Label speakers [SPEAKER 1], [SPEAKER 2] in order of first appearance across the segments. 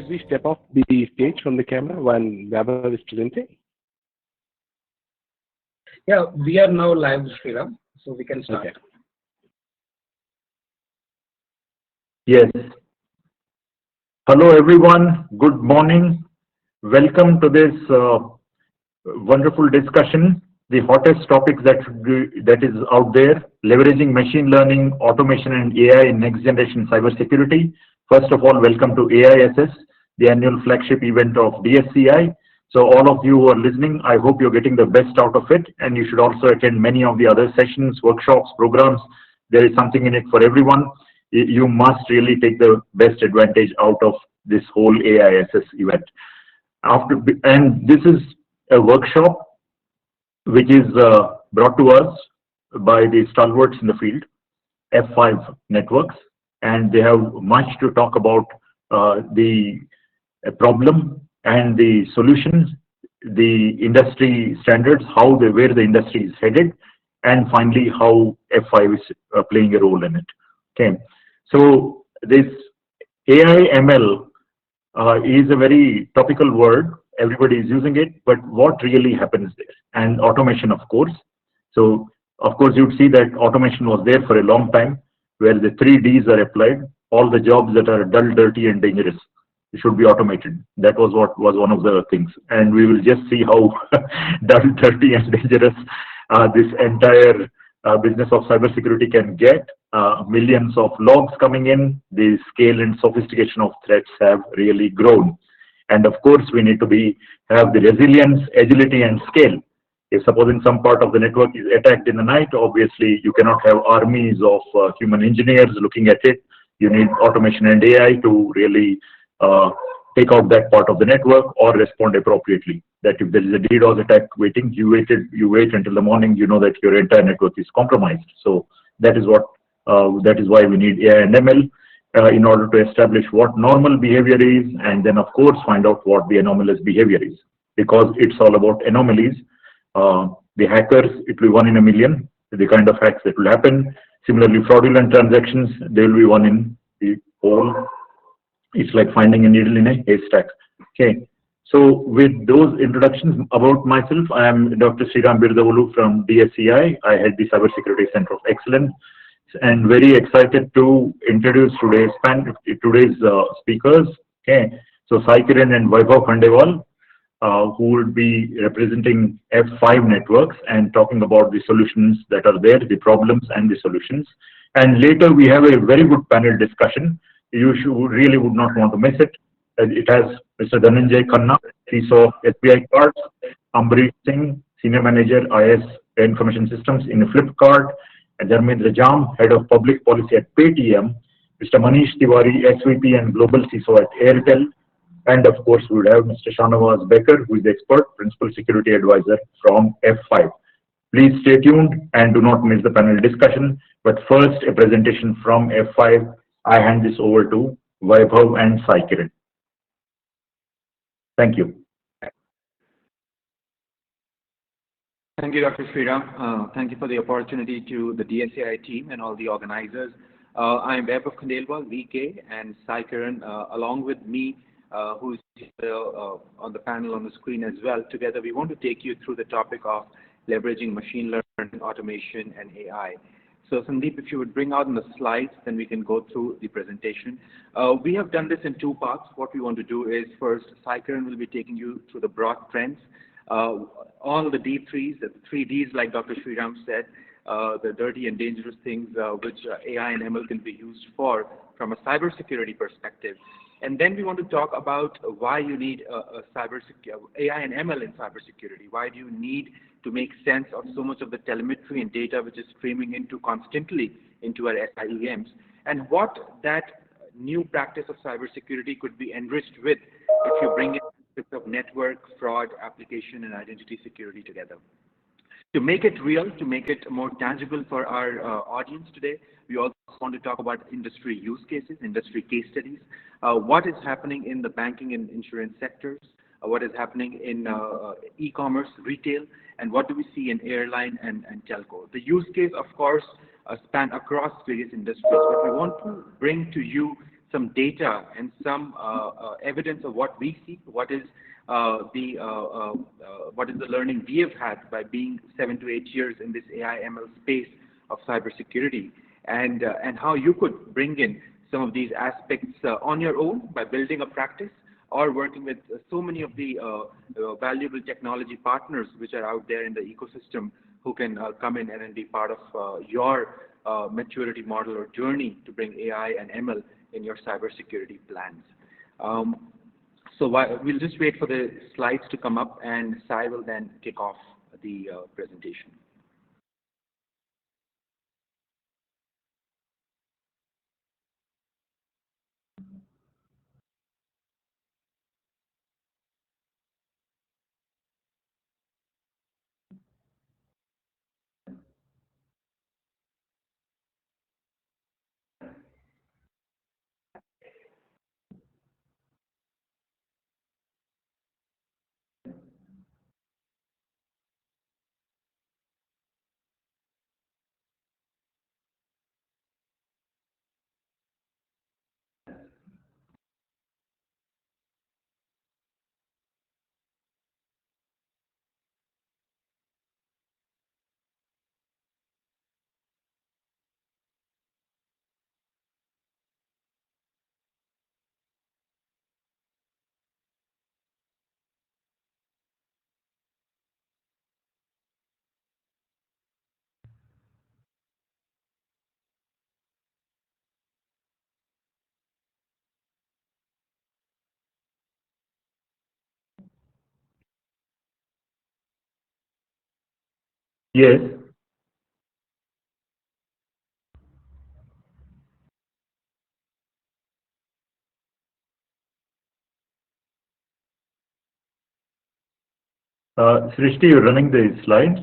[SPEAKER 1] should we step off the stage from the camera while Vaibhav is presenting?
[SPEAKER 2] Yeah, we are now live, Sriram, so we can start.
[SPEAKER 1] Okay.
[SPEAKER 3] Yes. Hello, everyone. Good morning. Welcome to this wonderful discussion. The hottest topic that is out there, leveraging machine learning, automation, and AI in next generation cybersecurity. First of all, welcome to AISS, the annual flagship event of DSCI. So all of you who are listening, I hope you're getting the best out of it, and you should also attend many of the other sessions, workshops, programs. There is something in it for everyone. You must really take the best advantage out of this whole AISS event. And this is a workshop which is brought to us by the stalwarts in the field, F5 Networks, and they have much to talk about the problem and the solutions, the industry standards, where the industry is headed, and finally how F5 is playing a role in it. Okay, so this AI ML is a very topical word. Everybody is using it, but what really happens there? And automation, of course. So, of course, you'd see that automation was there for a long time, where the 3Ds are applied. All the jobs that are dull, dirty, and dangerous should be automated. That was what was one of the things. And we will just see how dull, dirty, and dangerous this entire business of cybersecurity can get. Millions of logs coming in. The scale and sophistication of threats have really grown. And of course, we need to have the resilience, agility, and scale. If supposing some part of the network is attacked in the night, obviously you cannot have armies of human engineers looking at it. You need automation and AI to really take out that part of the network or respond appropriately. That if there is a DDoS attack waiting, you wait until the morning, you know that your entire network is compromised. So that is why we need AI and ML. In order to establish what normal behavior is, and then of course find out what the anomalous behavior is, because it's all about anomalies. The hackers, it will be 1 in a million, the kind of hacks that will happen. Similarly, fraudulent transactions, they will be 1 in the whole. It's like finding a needle in a haystack. Okay, so with those introductions about myself, I am Dr. Sriram Birdavolu from DSCI. I head the Cybersecurity Center of Excellence, and very excited to introduce today's speakers. Okay, so Sai Kiran and Vaibhav Khandewal, who will be representing F5 Networks and talking about the solutions that are there, the problems and the solutions. And later we have a very good panel discussion. You really would not want to miss it. It has Mr. Dhananjay Khanna, CISO of SBI Cards, Ambrish Singh, Senior Manager IS Information Systems in Flipkart, and Dharmendra Jam, Head of Public Policy at Paytm, Mr. Manish Tiwari, SVP and Global CISO at Airtel, and of course we would have Mr. Shanawaz Becker, who is the expert Principal Security Advisor from F5. Please stay tuned and do not miss the panel discussion. But first, a presentation from F5. I hand this over to Vaibhav and Sai Kiran. Thank you.
[SPEAKER 4] Thank you, Dr. Sriram. Thank you for the opportunity to the DSCI team and all the organizers. I am Vaibhav Khandelwal, VK, and Sai Kiran, along with me, who's on the panel on the screen as well. Together, we want to take you through the topic of leveraging machine learning, automation, and AI. So, Sandeep, if you would bring out in the slides, then we can go through the presentation. We have done this in 2 parts. What we want to do is, first, Sai Kiran will be taking you through the broad trends, all the D3s, the 3Ds, like Dr. Sriram said, the dirty and dangerous things which AI and ML can be used for from a cybersecurity perspective. And then we want to talk about why you need AI and ML in cybersecurity. Why do you need to make sense of so much of the telemetry and data which is streaming constantly into our SIEMs, and what that new practice of cybersecurity could be enriched with if you bring in aspects of network, fraud, application, and identity security together. To make it real, to make it more tangible for our audience today, we also want to talk about industry use cases, industry case studies, what is happening in the banking and insurance sectors, what is happening in e-commerce, retail, and what do we see in airline and telco. The use case, of course, span across various industries, but we want to bring to you some data and some evidence of what we see, what is the learning we have had by being 7 to 8 years in this AI ML space of cybersecurity, and how you could bring in some of these aspects on your own by building a practice, or working with so many of the valuable technology partners which are out there in the ecosystem who can come in and then be part of your maturity model or journey to bring AI and ML in your cybersecurity plans. So we'll just wait for the slides to come up, and Sai will then kick off the presentation.
[SPEAKER 3] Yes. Srishti, you're running the slides.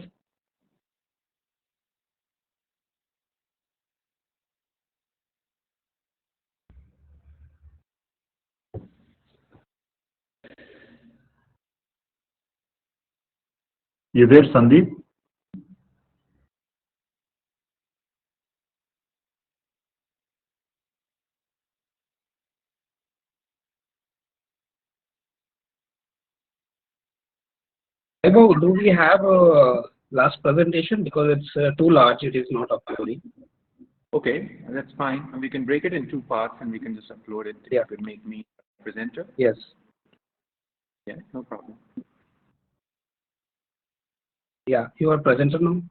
[SPEAKER 3] You there, Sandeep?
[SPEAKER 2] Vaibhav, do we have a last presentation? Because it's too large, it is not uploading.
[SPEAKER 4] Okay, that's fine. And we can break it in 2 parts, and we can just upload it.
[SPEAKER 2] Yeah.
[SPEAKER 4] You could make me a presenter.
[SPEAKER 2] Yes.
[SPEAKER 4] Yeah, no problem.
[SPEAKER 2] Yeah, you are presenter now.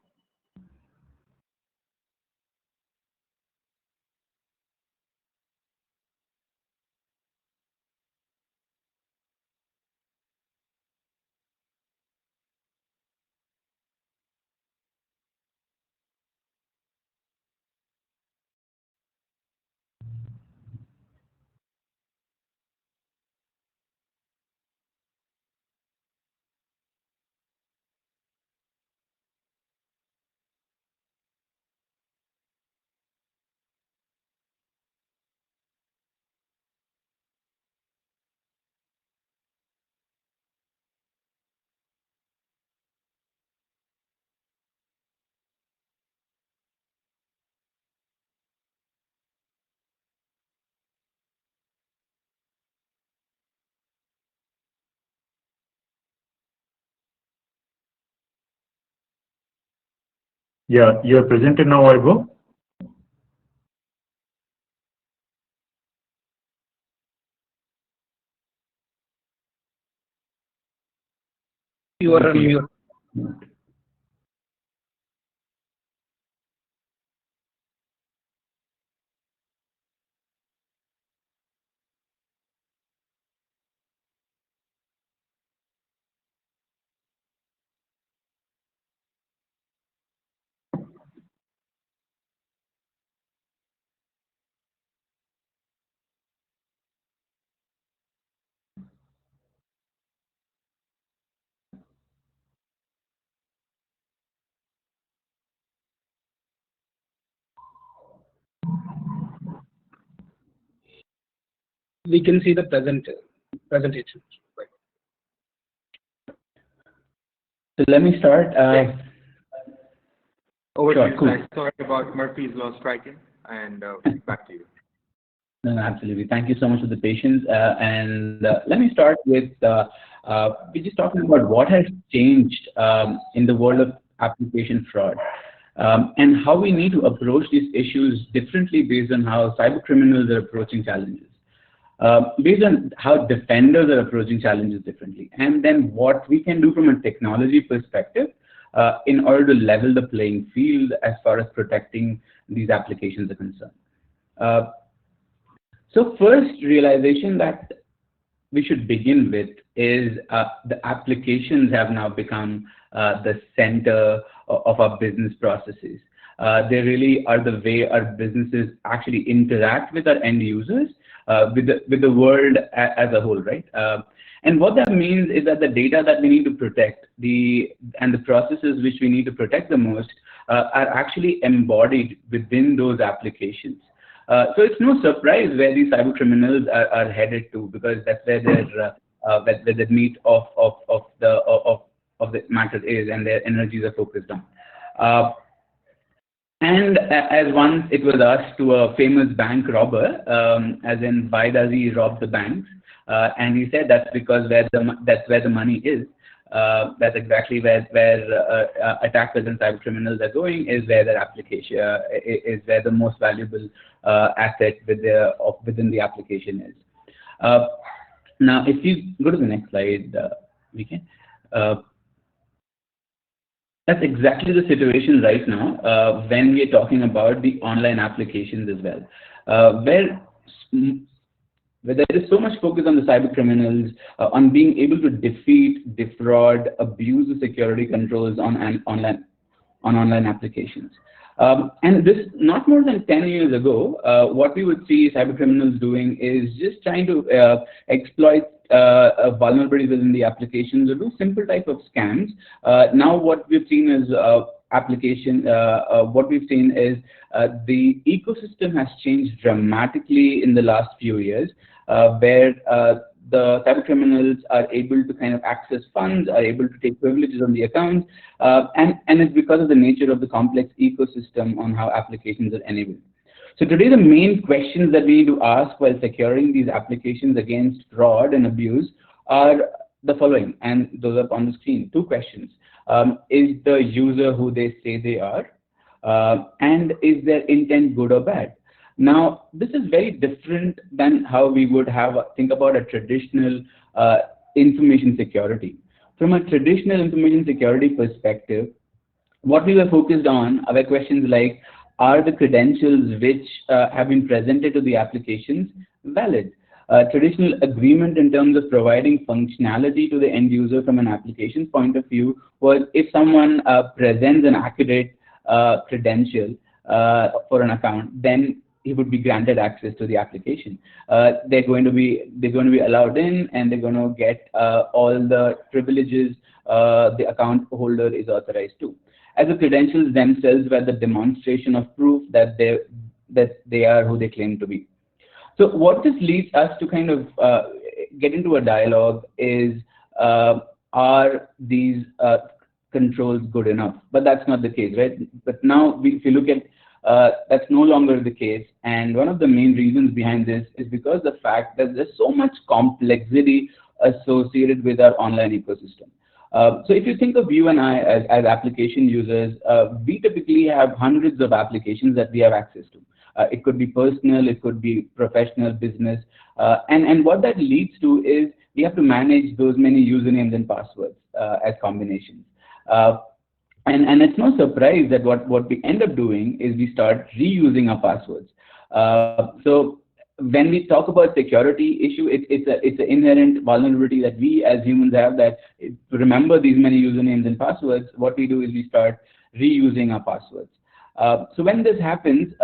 [SPEAKER 3] Yeah, you're presented now, Vaibhav.
[SPEAKER 2] You are on mute. We can see the presentation.
[SPEAKER 5] So let me start.
[SPEAKER 4] Over
[SPEAKER 5] Sure,
[SPEAKER 4] to you,
[SPEAKER 5] cool.
[SPEAKER 4] Sai. Sorry about Murphy's Law striking, and back to you.
[SPEAKER 5] No, no, absolutely. Thank you so much for the patience. Let me start with we're just talking about what has changed in the world of application fraud, and how we need to approach these issues differently based on how cyber criminals are approaching challenges, based on how defenders are approaching challenges differently, and then what we can do from a technology perspective in order to level the playing field as far as protecting these applications are concerned. Uh, so first realization that we should begin with is the applications have now become the center of our business processes. They really are the way our businesses actually interact with our end users, with the world as a whole, right? And what that means is that the data that we need to protect, and the processes which we need to protect the most, are actually embodied within those applications. So it's no surprise where these cyber criminals are headed to, because that's where where the meat of the matter is, and their energies are focused on. And as once it was asked to a famous bank robber, as in why does he rob the banks? And he said that's because that's where the money is. That's exactly where attackers and cyber criminals are going, is where their application is where the most valuable asset within the application is. Now, if you go to the next slide, we can. That's exactly the situation right now when we are talking about the online applications as well, where there is so much focus on the cyber criminals, on being able to defeat, defraud, abuse the security controls on online applications. And this, not more than 10 years ago, what we would see cyber criminals doing is just trying to exploit vulnerabilities within the applications or do simple type of scams. Now what we've seen is the ecosystem has changed dramatically in the last few years, where the cyber criminals are able to kind of access funds, are able to take privileges on the accounts, and it's because of the nature of the complex ecosystem on how applications are enabled. So today the main questions that we need to ask while securing these applications against fraud and abuse are the following, and those are on the screen. Two questions. Is the user who they say they are? And is their intent good or bad? Now, this is very different than how we would think about a traditional information security. From a traditional information security perspective, what we were focused on were questions like, are the credentials which have been presented to the applications valid? Traditional agreement in terms of providing functionality to the end user from an application point of view was, if someone presents an accurate credential for an account, then he would be granted access to the application. They're going to be allowed in, and they're going to get all the privileges the account holder is authorized to, as the credentials themselves were the demonstration of proof that they are who they claim to be. So what this leads us to kind of get into a dialogue is, are these controls good enough? But that's not the case, right? But now if you look at that's no longer the case, and one of the main reasons behind this is because the fact that there's so much complexity associated with our online ecosystem. So if you think of you and I as application users, we typically have hundreds of applications that we have access to. It could be personal, it could be professional, business, and what that leads to is we have to manage those many usernames and passwords as combinations. And it's no surprise that what we end up doing is we start reusing our passwords. So when we talk about security issue, it's an inherent vulnerability that we as humans have, that to remember these many usernames and passwords, what we do is we start reusing our passwords. So when this happens,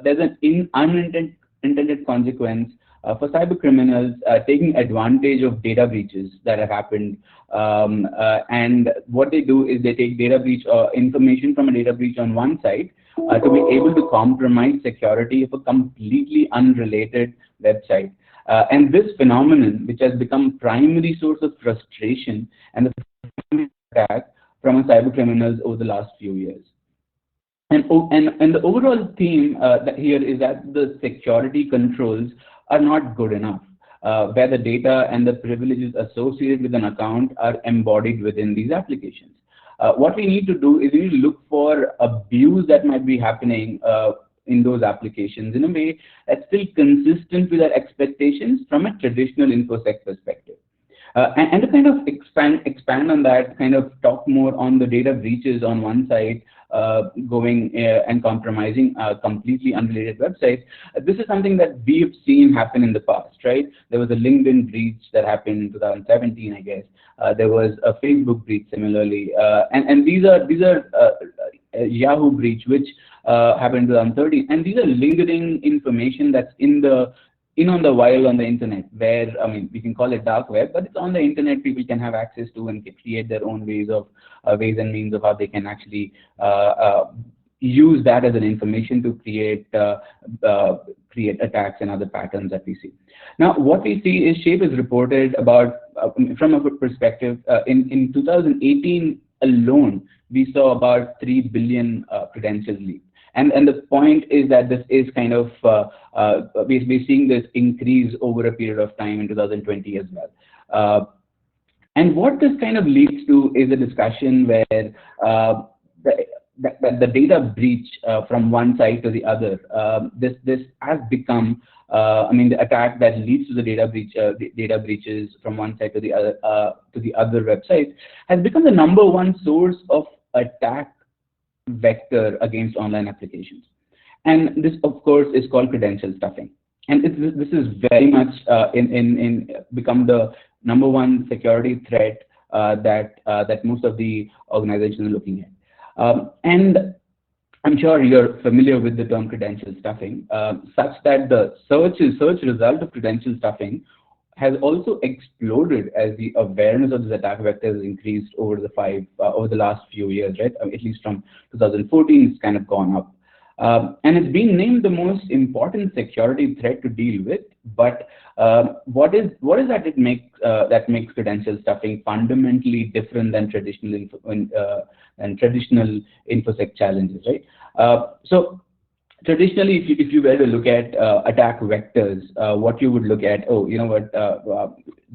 [SPEAKER 5] there's an unintended consequence for cyber criminals taking advantage of data breaches that have happened. And what they do is they take data breach information from a data breach on one side to be able to compromise security of a completely unrelated website. And this phenomenon, which has become primary source of frustration and the attack from cyber criminals over the last few years. And the overall theme that here is that the security controls are not good enough, where the data and the privileges associated with an account are embodied within these applications. What we need to do is we need to look for abuse that might be happening in those applications in a way that's still consistent with our expectations from a traditional InfoSec perspective. And to kind of expand on that, kind of talk more on the data breaches on one side, going and compromising completely unrelated websites. This is something that we have seen happen in the past, right? There was a LinkedIn breach that happened in 2017, I guess. There was a Facebook breach similarly, and these are Yahoo breach, which happened in 2013, and these are lingering information that's on the wild on the internet, where, I mean, we can call it dark web, but it's on the internet. People can have access to and create their own ways and means of how they can actually use that as an information to create attacks and other patterns that we see. Now, what we see is Shape is reported about, from a perspective, in 2018 alone, we saw about 3 billion credentials leaked. And the point is that this is kind of, we're seeing this increase over a period of time in 2020 as well. And what this kind of leads to is a discussion where the data breach from one side to the other, this has become, I mean, the attack that leads to the data breaches from one side to the other websites has become the #1 source of attack vector against online applications. And this, of course, is called credential stuffing. And this is very much become the #1 security threat that most of the organizations are looking at. And I'm sure you're familiar with the term credential stuffing, such that the search result of credential stuffing has also exploded as the awareness of this attack vector has increased over the last few years, right? At least from 2014, it's kind of gone up. And it's been named the most important security threat to deal with. But what is that makes credential stuffing fundamentally different than traditional InfoSec challenges, right? So traditionally, if you were to look at attack vectors, what you would look at,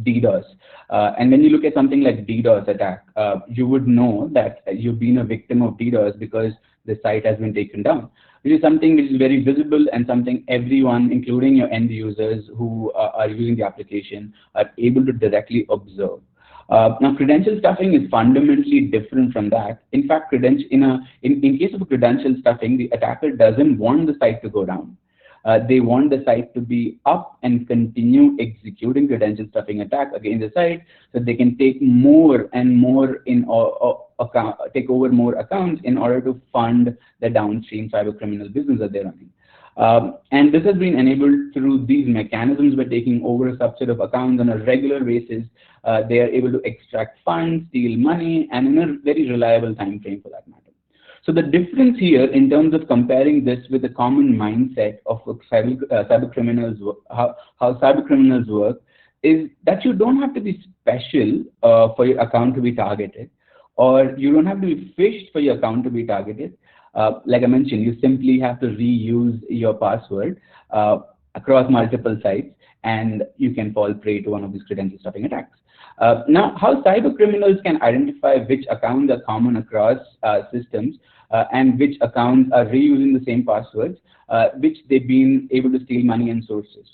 [SPEAKER 5] DDoS. And when you look at something like DDoS attack, you would know that you've been a victim of DDoS because the site has been taken down, which is something which is very visible and something everyone, including your end users who are using the application, are able to directly observe. Now, credential stuffing is fundamentally different from that. In fact, in case of a credential stuffing, the attacker doesn't want the site to go down. They want the site to be up and continue executing credential stuffing attack against the site, so they can take more and more take over more accounts in order to fund the downstream cyber criminal business that they're running. And this has been enabled through these mechanisms by taking over a subset of accounts on a regular basis. They are able to extract funds, steal money, and in a very reliable time frame for that matter. So the difference here in terms of comparing this with the common mindset of cyber criminals, how cyber criminals work, is that you don't have to be special for your account to be targeted, or you don't have to be phished for your account to be targeted. Like I mentioned, you simply have to reuse your password across multiple sites, and you can fall prey to one of these credential stuffing attacks. Now, how cyber criminals can identify which accounts are common across systems and which accounts are reusing the same passwords, which they've been able to steal money and sources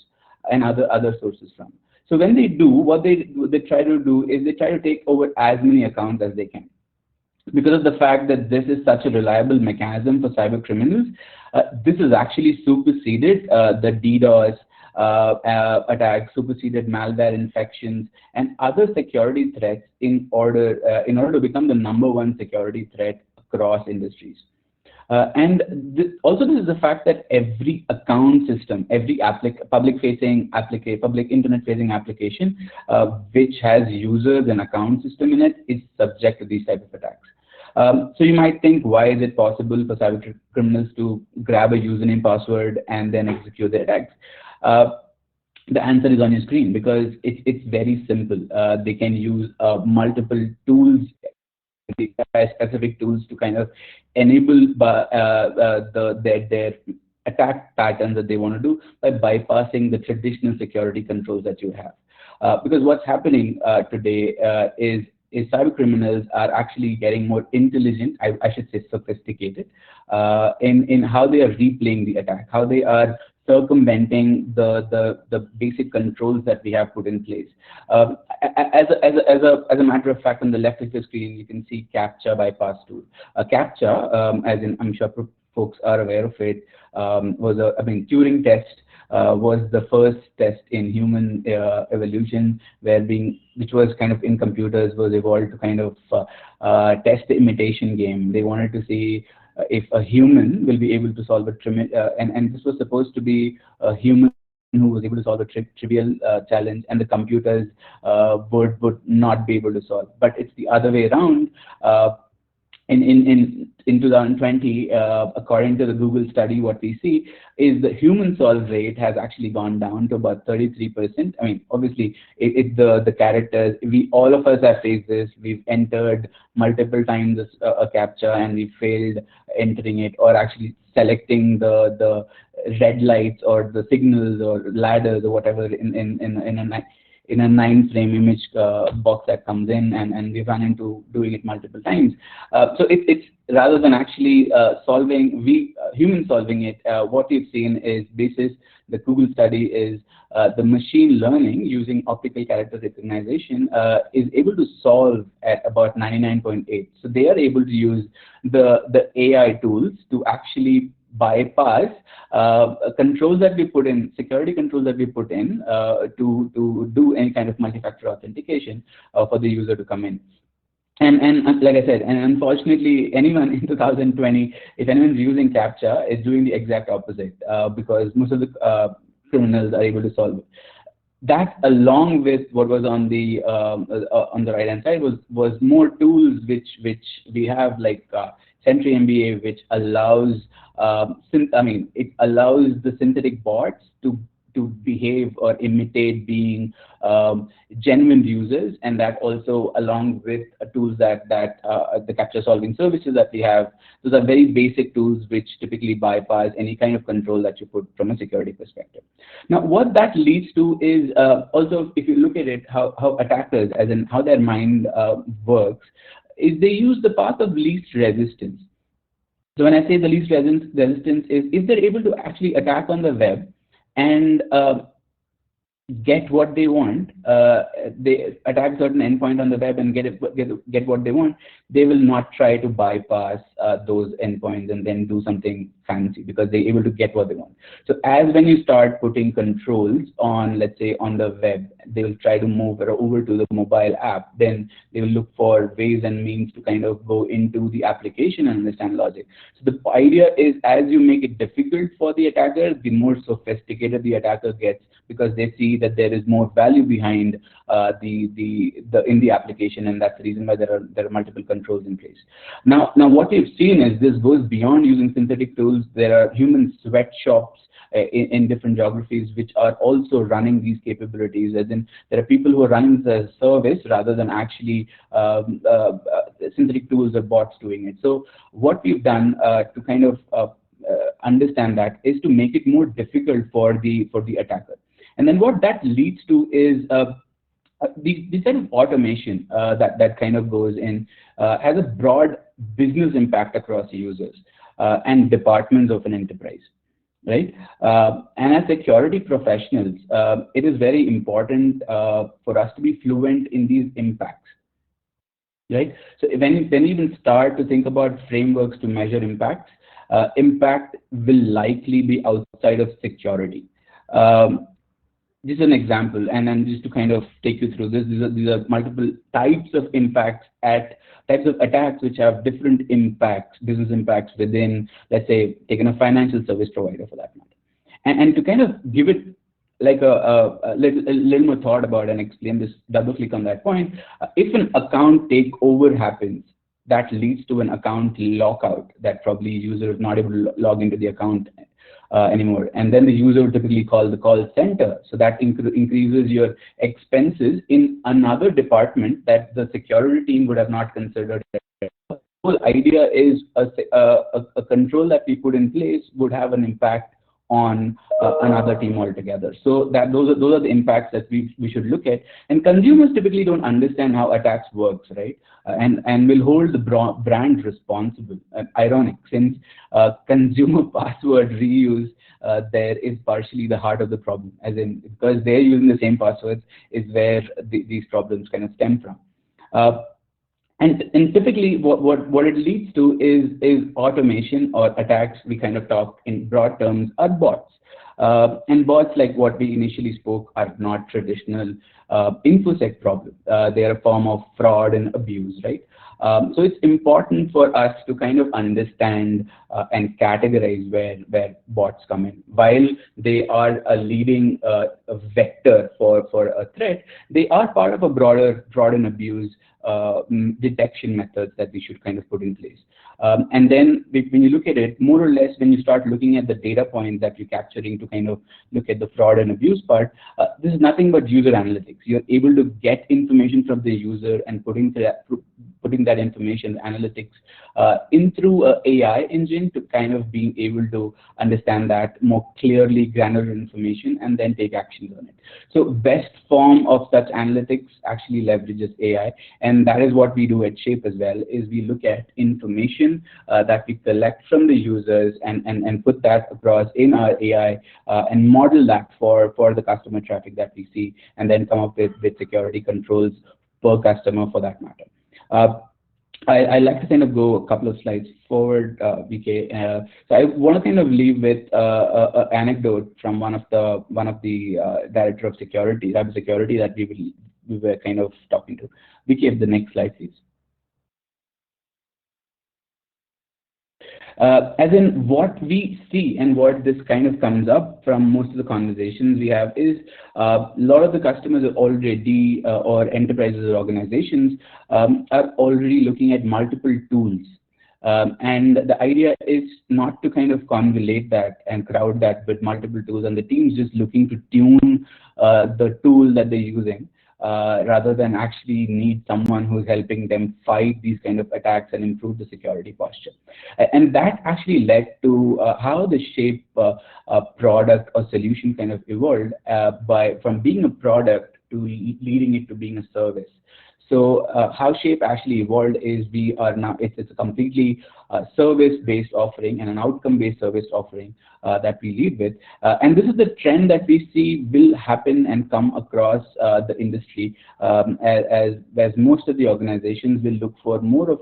[SPEAKER 5] and other sources from. So when they do, what they try to do is they try to take over as many accounts as they can. Because of the fact that this is such a reliable mechanism for cyber criminals, this has actually superseded the DDoS attacks, superseded malware infections, and other security threats in order to become the /1 security threat across industries. And this is the fact that every account system, every public internet-facing application, which has users and account system in it, is subject to these type of attacks. So you might think, why is it possible for cyber criminals to grab a username, password, and then execute the attacks? The answer is on your screen, because it's very simple. They can use multiple tools specific tools to kind of enable their attack patterns that they want to do by bypassing the traditional security controls that you have. Because what's happening today is cyber criminals are actually getting more intelligent, I should say sophisticated, in how they are replaying the attack, how they are circumventing the basic controls that we have put in place. As a matter of fact, on the left of the screen, you can see CAPTCHA bypass tool. CAPTCHA, as in I'm sure folks are aware of it, was Turing test was the first test in human evolution, which was kind of in computers, was evolved to kind of test the imitation game. They wanted to see if a human will be able to solve a and this was supposed to be a human who was able to solve a trivial challenge, and the computers would not be able to solve. But it's the other way around. In 2020, according to the Google study, what we see is the human solve rate has actually gone down to about 33%. I mean, obviously, it's the characters. All of us have faced this. We've entered multiple times a CAPTCHA and we failed entering it, or actually selecting the red lights or the signals or ladders or whatever in a 9-frame image box that comes in, and we've run into doing it multiple times. So it's rather than actually human solving it, what we've seen is basis the Google study is the machine learning using optical character recognition is able to solve at about 99.8. So they are able to use the AI tools to actually bypass controls that we put in, security controls that we put in to do any kind of multi-factor authentication for the user to come in. And like I said, and unfortunately, anyone in 2020, if anyone's using CAPTCHA, is doing the exact opposite because most of the criminals are able to solve it. That, along with what was on the right hand side, was more tools which we have, like Sentry MBA, which allows it allows the synthetic bots to behave or imitate being genuine users, and that also, along with tools that the CAPTCHA solving services that we have, those are very basic tools which typically bypass any kind of control that you put from a security perspective. Now, what that leads to is also, if you look at it, how attackers, as in how their mind works, is they use the path of least resistance. So when I say the least resistance is if they're able to actually attack on the web and get what they want, they attack certain endpoint on the web and get what they want, they will not try to bypass those endpoints and then do something fancy because they're able to get what they want. So as when you start putting controls on, let's say on the web, they will try to move over to the mobile app, then they will look for ways and means to kind of go into the application and understand logic. So the idea is, as you make it difficult for the attacker, the more sophisticated the attacker gets, because they see that there is more value behind in the application, and that's the reason why there are multiple controls in place. Now what we've seen is this goes beyond using synthetic tools. There are human sweatshops in different geographies which are also running these capabilities, as in there are people who are running the service rather than actually synthetic tools or bots doing it. So what we've done to kind of understand that is to make it more difficult for the attacker. And then what that leads to is the kind of automation that kind of goes in has a broad business impact across users and departments of an enterprise, right? And as security professionals, it is very important for us to be fluent in these impacts, right? So when you even start to think about frameworks to measure impacts, impact will likely be outside of security. This is an example, and then just to kind of take you through this, these are multiple types of impacts types of attacks which have different impacts, business impacts within, let's say, taking a financial service provider for that matter. And to kind of give it like a little more thought about and explain this, double click on that point, if an account takeover happens, that leads to an account lockout, that probably user is not able to log into the account anymore. And then the user would typically call the call center. So that increases your expenses in another department that the security team would have not considered whole idea is a control that we put in place would have an impact on another team altogether. So those are the impacts that we should look at. And consumers typically don't understand how attacks works, right? And will hold the brand responsible. Ironic, since consumer password reuse there is partially the heart of the problem, as in because they're using the same passwords is where these problems kind of stem from. And typically what it leads to is automation or attacks. We kind of talk in broad terms are bots. And bots, like what we initially spoke, are not traditional infosec problems. They are a form of fraud and abuse, right? So it's important for us to kind of understand and categorize where bots come in. While they are a leading vector for a threat, they are part of a broader fraud and abuse detection methods that we should kind of put in place. And then when you look at it, more or less, when you start looking at the data points that you're capturing to kind of look at the fraud and abuse part, this is nothing but user analytics. You're able to get information from the user and putting that information analytics in through a AI engine to kind of being able to understand that more clearly, granular information, and then take actions on it. So best form of such analytics actually leverages AI, and that is what we do at Shape as well, is we look at information that we collect from the users and put that across in our AI and model that for the customer traffic that we see, and then come up with security controls per customer for that matter. I like to kind of go a couple of slides forward, VK. So I want to kind of leave with an anecdote from one of the director of security, cybersecurity, that we were kind of talking to. VK, the next slide, please. As in what we see and what this kind of comes up from most of the conversations we have is a lot of the customers are already, or enterprises or organizations are already looking at multiple tools. And the idea is not to kind of convolute that and crowd that with multiple tools, and the team's just looking to tune the tool that they're using. Rather than actually need someone who's helping them fight these kind of attacks and improve the security posture. And that actually led to how the Shape product or solution kind of evolved from being a product to leading it to being a service. So how Shape actually evolved is we are now, it's a completely service-based offering and an outcome-based service offering that we lead with. And this is the trend that we see will happen and come across the industry as most of the organizations will look for more of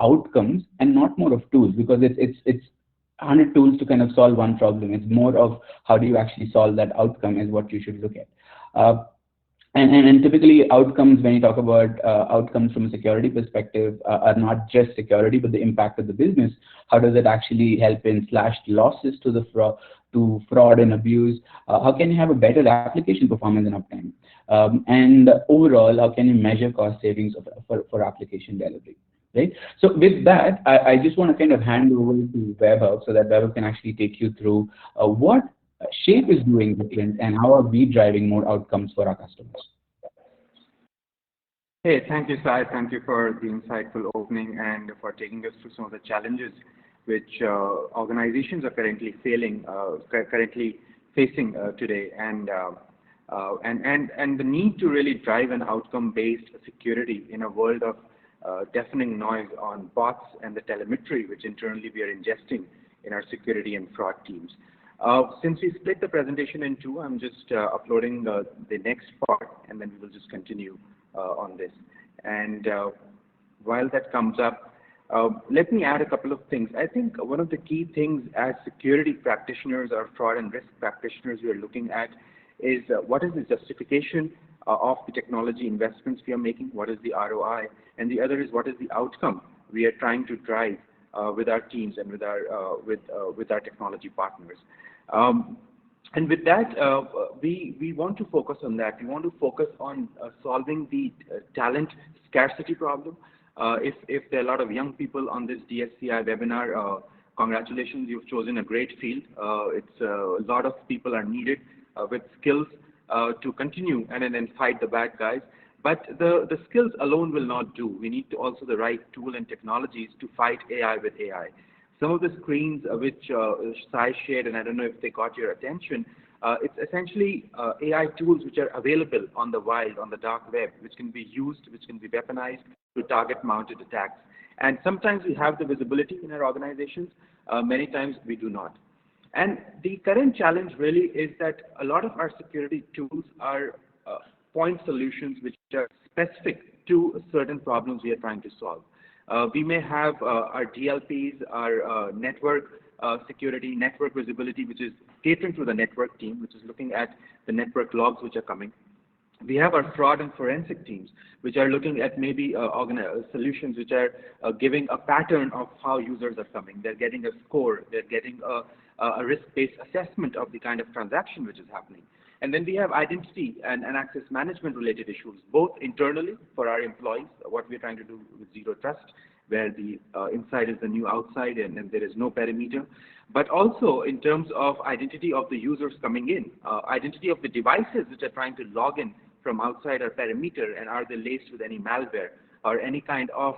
[SPEAKER 5] outcomes and not more of tools, because it's 100 tools to kind of solve one problem. It's more of how do you actually solve that outcome is what you should look at. And typically outcomes, when you talk about outcomes from a security perspective, are not just security, but the impact of the business. How does it actually help in slashed losses to the fraud and abuse? How can you have a better application performance and uptime? And overall, how can you measure cost savings for application delivery? Right. So with that, I just want to kind of hand over to Vaibhav so that Vaibhav can actually take you through what Shape is doing different and how are we driving more outcomes for our customers.
[SPEAKER 4] Hey, thank you, Sai. Thank you for the insightful opening and for taking us through some of the challenges which organizations are currently facing today, and the need to really drive an outcome-based security in a world of deafening noise on bots and the telemetry which internally we are ingesting in our security and fraud teams. Since we split the presentation in two, I'm just uploading the next part, and then we will just continue on this. And while that comes up, let me add a couple of things. I think one of the key things as security practitioners or fraud and risk practitioners we are looking at is what is the justification of the technology investments we are making, what is the ROI, and the other is what is the outcome we are trying to drive with our teams and with our technology partners. And with that, we want to focus on that. We want to focus on solving the talent scarcity problem. If there are a lot of young people on this DSCI webinar, congratulations, you've chosen a great field. It's a lot of people are needed with skills to continue and then fight the bad guys. But the skills alone will not do. We need to also the right tool and technologies to fight AI with AI. Some of the screens which Sai shared, and I don't know if they got your attention, it's essentially AI tools which are available on the wild, on the dark web, which can be used, which can be weaponized to target mounted attacks. And sometimes we have the visibility in our organizations, many times we do not. And the current challenge really is that a lot of our security tools are point solutions which are specific to certain problems we are trying to solve. We may have our DLPs, our network security, network visibility, which is catering to the network team, which is looking at the network logs which are coming. We have our fraud and forensic teams, which are looking at maybe solutions which are giving a pattern of how users are coming. They're getting a score. They're getting a risk-based assessment of the kind of transaction which is happening. And then we have identity and access management related issues, both internally for our employees, what we're trying to do with Zero Trust, where the inside is the new outside and there is no perimeter, but also in terms of identity of the users coming in, identity of the devices which are trying to log in from outside our perimeter, and are they laced with any malware or any kind of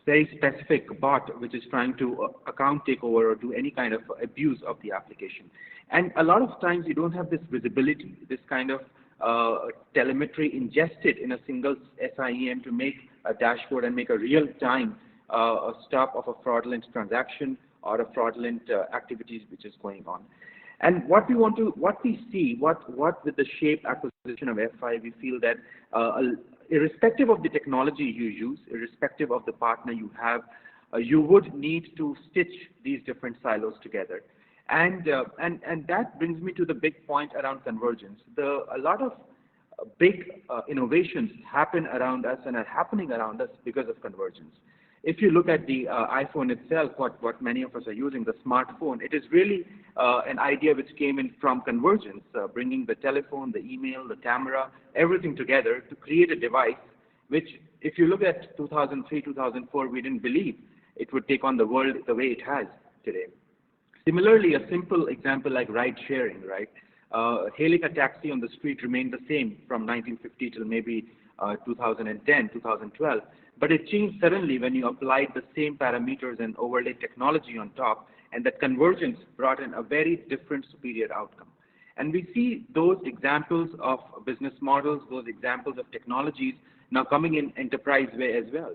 [SPEAKER 4] very specific bot which is trying to account takeover or do any kind of abuse of the application. And a lot of times you don't have this visibility, this kind of telemetry ingested in a single SIEM to make a dashboard and make a real-time stop of a fraudulent transaction or a fraudulent activities which is going on. And what we see with the Shape acquisition of F5, we feel that irrespective of the technology you use, irrespective of the partner you have, you would need to stitch these different silos together. And that brings me to the big point around convergence. A lot of big innovations happen around us and are happening around us because of convergence. If you look at the iPhone itself, what many of us are using, the smartphone, it is really an idea which came in from convergence, bringing the telephone, the email, the camera, everything together to create a device which, if you look at 2003, 2004, we didn't believe it would take on the world the way it has today. Similarly, a simple example like ride sharing, right? Hailing a taxi on the street remained the same from 1950 till maybe 2010, 2012. But it changed suddenly when you applied the same parameters and overlaid technology on top, and that convergence brought in a very different, superior outcome. And we see those examples of business models, those examples of technologies now coming in enterprise way as well,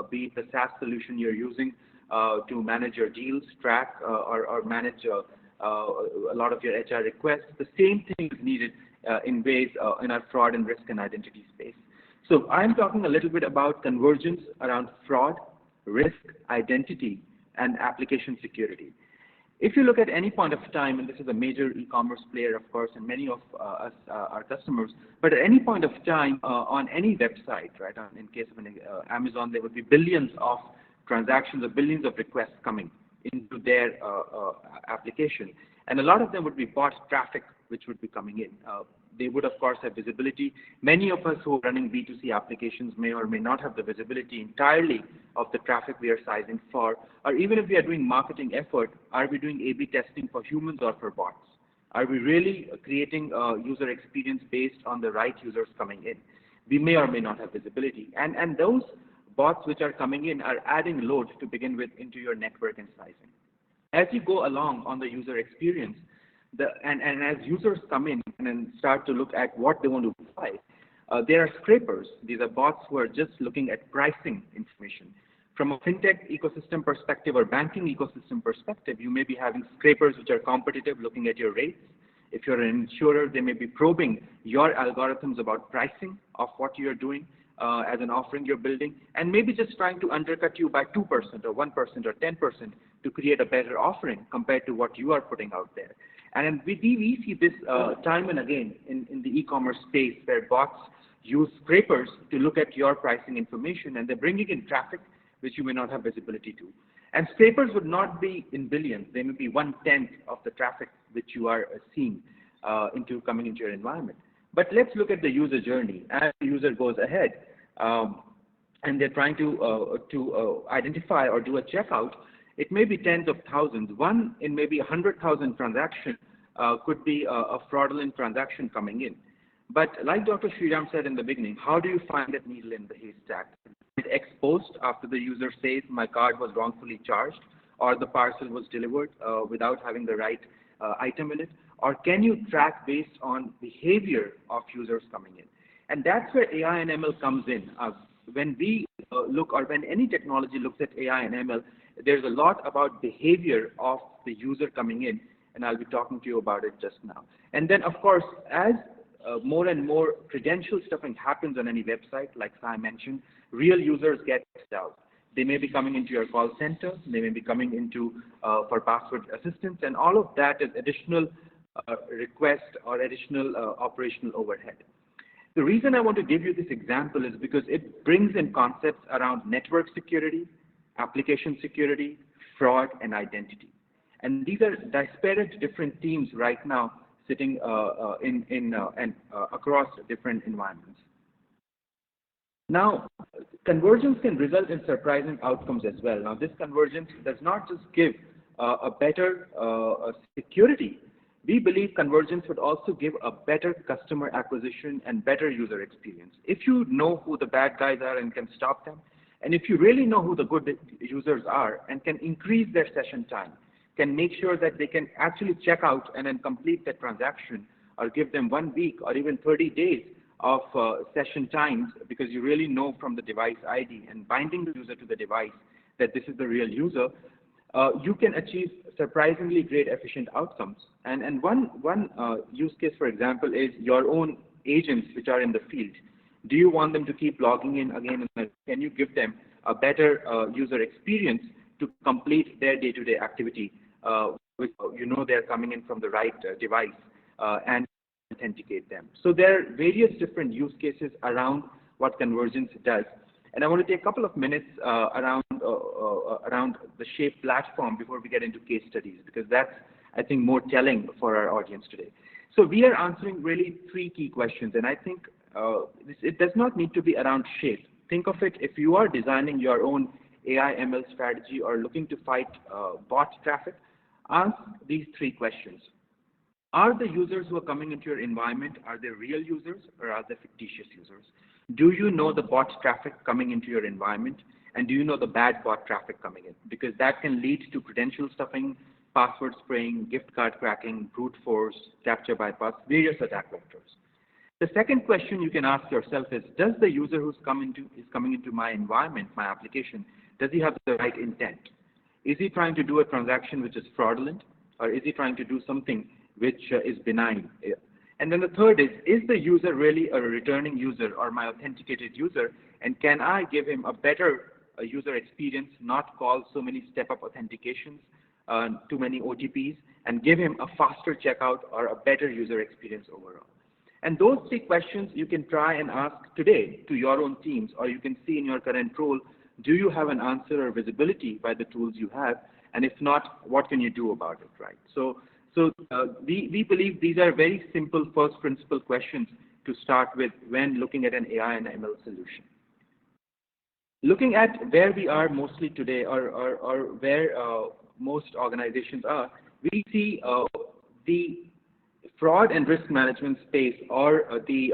[SPEAKER 4] be it the SaaS solution you're using to manage your deals, track, or manage a lot of your HR requests. The same thing is needed in ways in our fraud and risk and identity space. So I'm talking a little bit about convergence around fraud, risk, identity, and application security. If you look at any point of time, and this is a major e-commerce player, of course, and many of us are customers, but at any point of time on any website, right, in case of Amazon, there would be billions of transactions or billions of requests coming into their application. And a lot of them would be bot traffic, which would be coming in. They would, of course, have visibility. Many of us who are running B2C applications may or may not have the visibility entirely of the traffic we are sizing for. Or even if we are doing marketing effort, are we doing A/B testing for humans or for bots? Are we really creating a user experience based on the right users coming in? We may or may not have visibility. And those bots which are coming in are adding load to begin with into your network and sizing. As you go along on the user experience, and as users come in and then start to look at what they want to buy, there are scrapers. These are bots who are just looking at pricing information. From a fintech ecosystem perspective or banking ecosystem perspective, you may be having scrapers which are competitive, looking at your rates. If you're an insurer, they may be probing your algorithms about pricing of what you're doing as an offering you're building, and maybe just trying to undercut you by 2% or 1% or 10% to create a better offering compared to what you are putting out there. And we see this time and again in the e-commerce space, where bots use scrapers to look at your pricing information, and they're bringing in traffic which you may not have visibility to. And scrapers would not be in billions. They may be 1/10 of the traffic which you are seeing coming into your environment. But let's look at the user journey. As the user goes ahead and they're trying to identify or do a checkout, it may be tens of thousands. One in maybe 100,000 transactions could be a fraudulent transaction coming in. But like Dr. Sriram said in the beginning, how do you find that needle in the haystack? Is it exposed after the user says my card was wrongfully charged or the parcel was delivered without having the right item in it? Or can you track based on behavior of users coming in? And that's where AI and ML comes in. When we look, or when any technology looks at AI and ML, there's a lot about behavior of the user coming in, and I'll be talking to you about it just now. And then, of course, as more and more credential stuffing happens on any website, like Sai mentioned, real users get out. They may be coming into your call center, they may be coming into for password assistance, and all of that is additional request or additional operational overhead. The reason I want to give you this example is because it brings in concepts around network security, application security, fraud, and identity. And these are disparate different teams right now sitting across different environments. Now, convergence can result in surprising outcomes as well. Now, this convergence does not just give a better security. We believe convergence would also give a better customer acquisition and better user experience. If you know who the bad guys are and can stop them, and if you really know who the good users are and can increase their session time, can make sure that they can actually check out and then complete the transaction, or give them 1 week or even 30 days of session times, because you really know from the device ID and binding the user to the device that this is the real user, you can achieve surprisingly great efficient outcomes. And one use case, for example, is your own agents which are in the field. Do you want them to keep logging in again and again? Can you give them a better user experience to complete their day-to-day activity, which you know they're coming in from the right device, and authenticate them? So there are various different use cases around what convergence does. And I want to take a couple of minutes around the Shape platform before we get into case studies, because that's, I think, more telling for our audience today. So we are answering really 3 key questions, and I think it does not need to be around Shape. Think of it, if you are designing your own AI ML strategy or looking to fight bot traffic, ask these 3 questions. Are the users who are coming into your environment, are they real users or are they fictitious users? Do you know the bot traffic coming into your environment? And do you know the bad bot traffic coming in? Because that can lead to credential stuffing, password spraying, gift card cracking, brute force, capture bypass, various attack vectors. The second question you can ask yourself is, does the user who's coming into my environment, my application, does he have the right intent? Is he trying to do a transaction which is fraudulent, or is he trying to do something which is benign? And then the third is the user really a returning user or my authenticated user, and can I give him a better user experience, not call so many step-up authentications, too many OTPs, and give him a faster checkout or a better user experience overall? And those 3 questions you can try and ask today to your own teams, or you can see in your current role, do you have an answer or visibility by the tools you have? And if not, what can you do about it, right? So we believe these are very simple first principle questions to start with when looking at an AI and ML solution. Looking at where we are mostly today, or where most organizations are, we see the fraud and risk management space, or the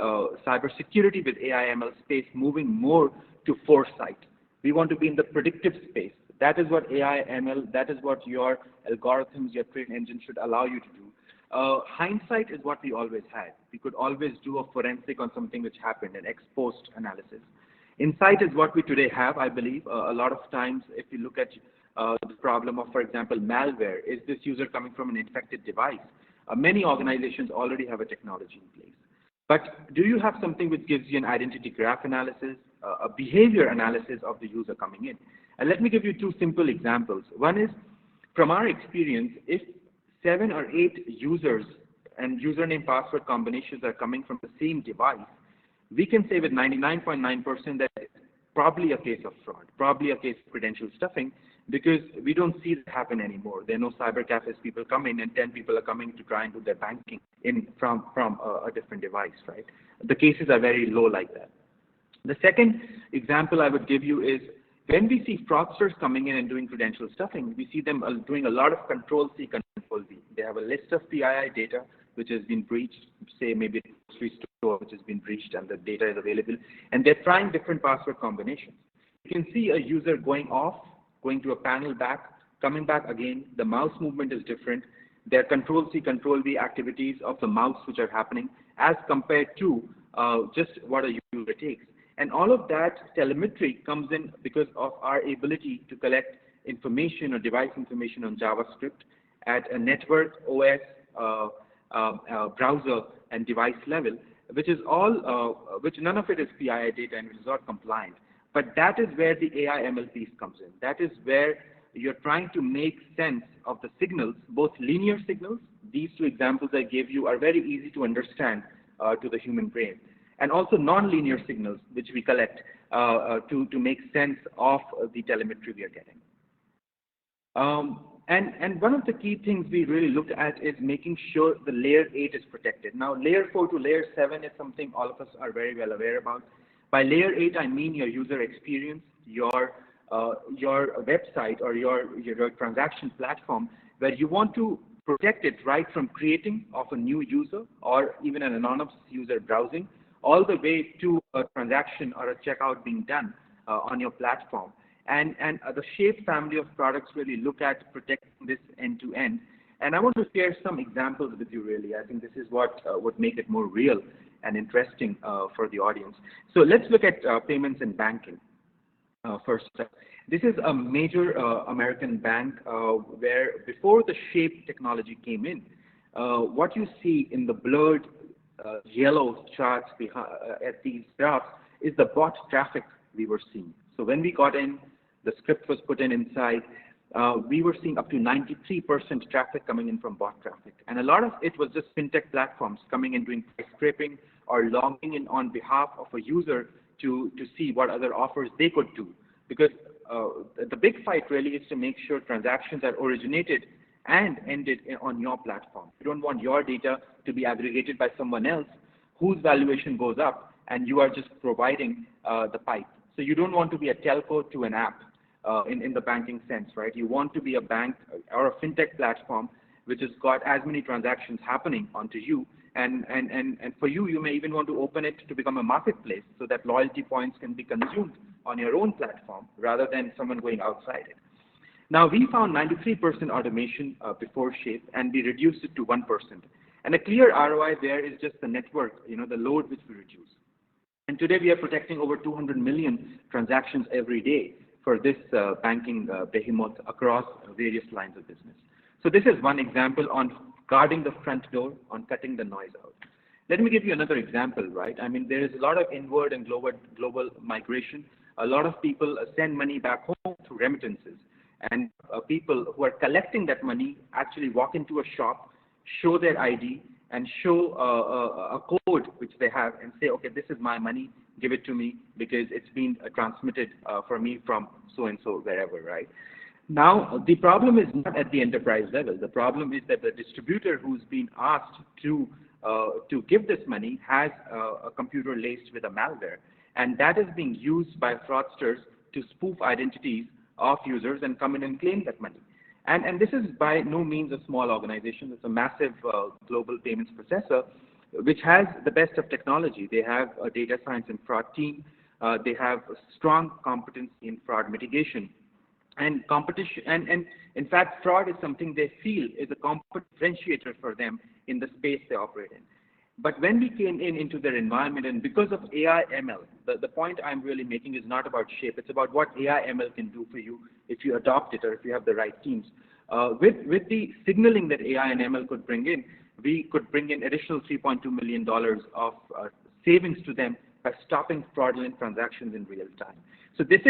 [SPEAKER 4] cybersecurity with AI ML space, moving more to foresight. We want to be in the predictive space. That is what AI ML, that is what your algorithms, your trained engine should allow you to do. Hindsight is what we always had. We could always do a forensic on something which happened, an ex-post analysis. Insight is what we today have, I believe. A lot of times, if you look at the problem of, for example, malware, is this user coming from an infected device? Many organizations already have a technology in place. But do you have something which gives you an identity graph analysis, a behavior analysis of the user coming in? And let me give you 2 simple examples. One is, from our experience, if 7 or 8 users and username password combinations are coming from the same device, we can say with 99.9% that it's probably a case of fraud, probably a case of credential stuffing, because we don't see that happen anymore. There are no cyber cafes people come in and 10 people are coming to try and do their banking from a different device, right? The cases are very low like that. The second example I would give you is, when we see fraudsters coming in and doing credential stuffing, we see them doing a lot of Control-C, Control-V. They have a list of PII data which has been breached, say maybe a grocery store which has been breached and the data is available, and they're trying different password combinations. You can see a user going off, going to a panel back, coming back again. The mouse movement is different. There are Control-C, Control-V activities of the mouse which are happening as compared to just what a user takes. And all of that telemetry comes in because of our ability to collect information or device information on JavaScript at a network, OS, browser, and device level, which is all, which none of it is PII data and which is not compliant. But that is where the AI ML piece comes in. That is where you're trying to make sense of the signals, both linear signals. These two examples I gave you are very easy to understand to the human brain, and also non-linear signals, which we collect to make sense of the telemetry we are getting. And one of the key things we really looked at is making sure the layer 8 is protected. Now, layer 4 to layer 7 is something all of us are very well aware about. By layer 8, I mean your user experience, your website or your transaction platform, where you want to protect it right from creating of a new user or even an anonymous user browsing, all the way to a transaction or a checkout being done on your platform. And the Shape family of products really look at protecting this end to end. And I want to share some examples with you really. I think this is what would make it more real and interesting for the audience. So let's look at payments and banking first. This is a major American bank where before the Shape technology came in, what you see in the blurred yellow charts at these graphs is the bot traffic we were seeing. So when we got in, the script was put in inside, we were seeing up to 93% traffic coming in from bot traffic. And a lot of it was just fintech platforms coming in doing price scraping or logging in on behalf of a user to see what other offers they could do. Because the big fight really is to make sure transactions are originated and ended on your platform. You don't want your data to be aggregated by someone else whose valuation goes up and you are just providing the pipe. So you don't want to be a telco to an app in the banking sense, right? You want to be a bank or a fintech platform which has got as many transactions happening onto you. And for you, you may even want to open it to become a marketplace so that loyalty points can be consumed on your own platform rather than someone going outside it. Now, we found 93% automation before Shape, and we reduced it to 1%. And a clear ROI there is just the network, the load which we reduce. And today we are protecting over 200 million transactions every day for this banking behemoth across various lines of business. So this is one example on guarding the front door, on cutting the noise out. Let me give you another example, right? I mean, there is a lot of inward and global migration. A lot of people send money back home through remittances. And people who are collecting that money actually walk into a shop, show their ID, and show a code which they have and say, okay, this is my money, give it to me because it's been transmitted for me from so-and-so wherever, right? Now, the problem is not at the enterprise level. The problem is that the distributor who's been asked to give this money has a computer laced with a malware. And that is being used by fraudsters to spoof identities of users and come in and claim that money. And this is by no means a small organization. It's a massive global payments processor, which has the best of technology. They have a data science and fraud team. They have a strong competence in fraud mitigation. And competition, and in fact, fraud is something they feel is a differentiator for them in the space they operate in. But when we came into their environment, and because of AI ML, the point I'm really making is not about Shape. It's about what AI ML can do for you if you adopt it or if you have the right teams. With the signaling that AI and ML could bring in, we could bring in additional $3.2 million of savings to them by stopping fraudulent transactions in real time. So this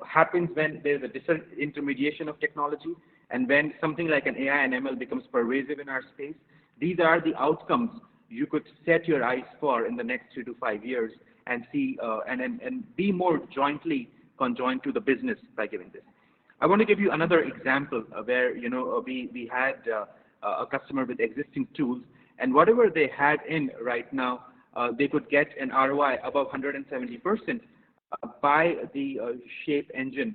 [SPEAKER 4] happens when there's a disintermediation of technology, and when something like an AI and ML becomes pervasive in our space. These are the outcomes you could set your eyes for in the next 3 to 5 years and see and be more jointly conjoined to the business by giving this. I want to give you another example where we had a customer with existing tools, and whatever they had in right now, they could get an ROI above 170% by the Shape engine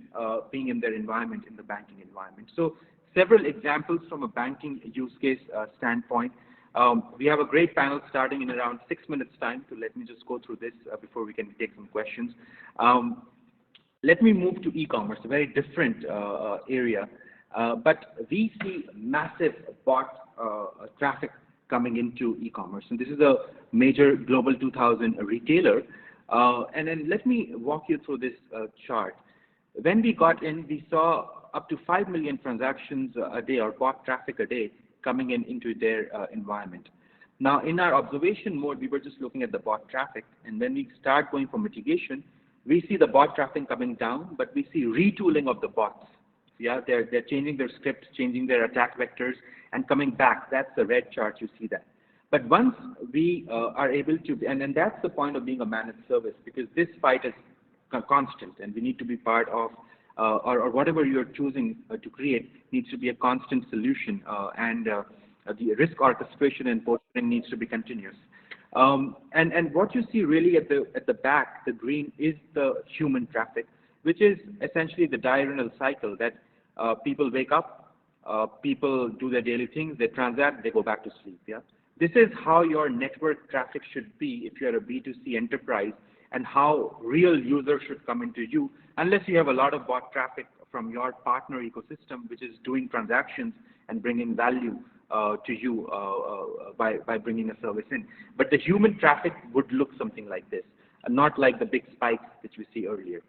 [SPEAKER 4] being in their environment, in the banking environment. So several examples from a banking use case standpoint. We have a great panel starting in around 6 minutes time, so let me just go through this before we can take some questions. Let me move to e-commerce, a very different area, but we see massive bot traffic coming into e-commerce, and this is a major global 2000 retailer. And then let me walk you through this chart. When we got in, we saw up to 5 million transactions a day, or bot traffic a day, coming into their environment. Now, in our observation mode, we were just looking at the bot traffic, and when we start going for mitigation, we see the bot traffic coming down, but we see retooling of the bots. Yeah, they're changing their scripts, changing their attack vectors, and coming back. That's the red chart, you see that. But once we are able to, and that's the point of being a managed service, because this fight is constant, and we need to be part of, or whatever you're choosing to create needs to be a constant solution, and the risk orchestration and portraying needs to be continuous. And what you see really at the back, the green, is the human traffic, which is essentially the diurnal cycle that people wake up, people do their daily things, they transact, they go back to sleep. Yeah, this is how your network traffic should be if you're a B2C enterprise, and how real users should come into you, unless you have a lot of bot traffic from your partner ecosystem, which is doing transactions and bringing value to you by bringing a service in. But the human traffic would look something like this, not like the big spikes which we see earlier.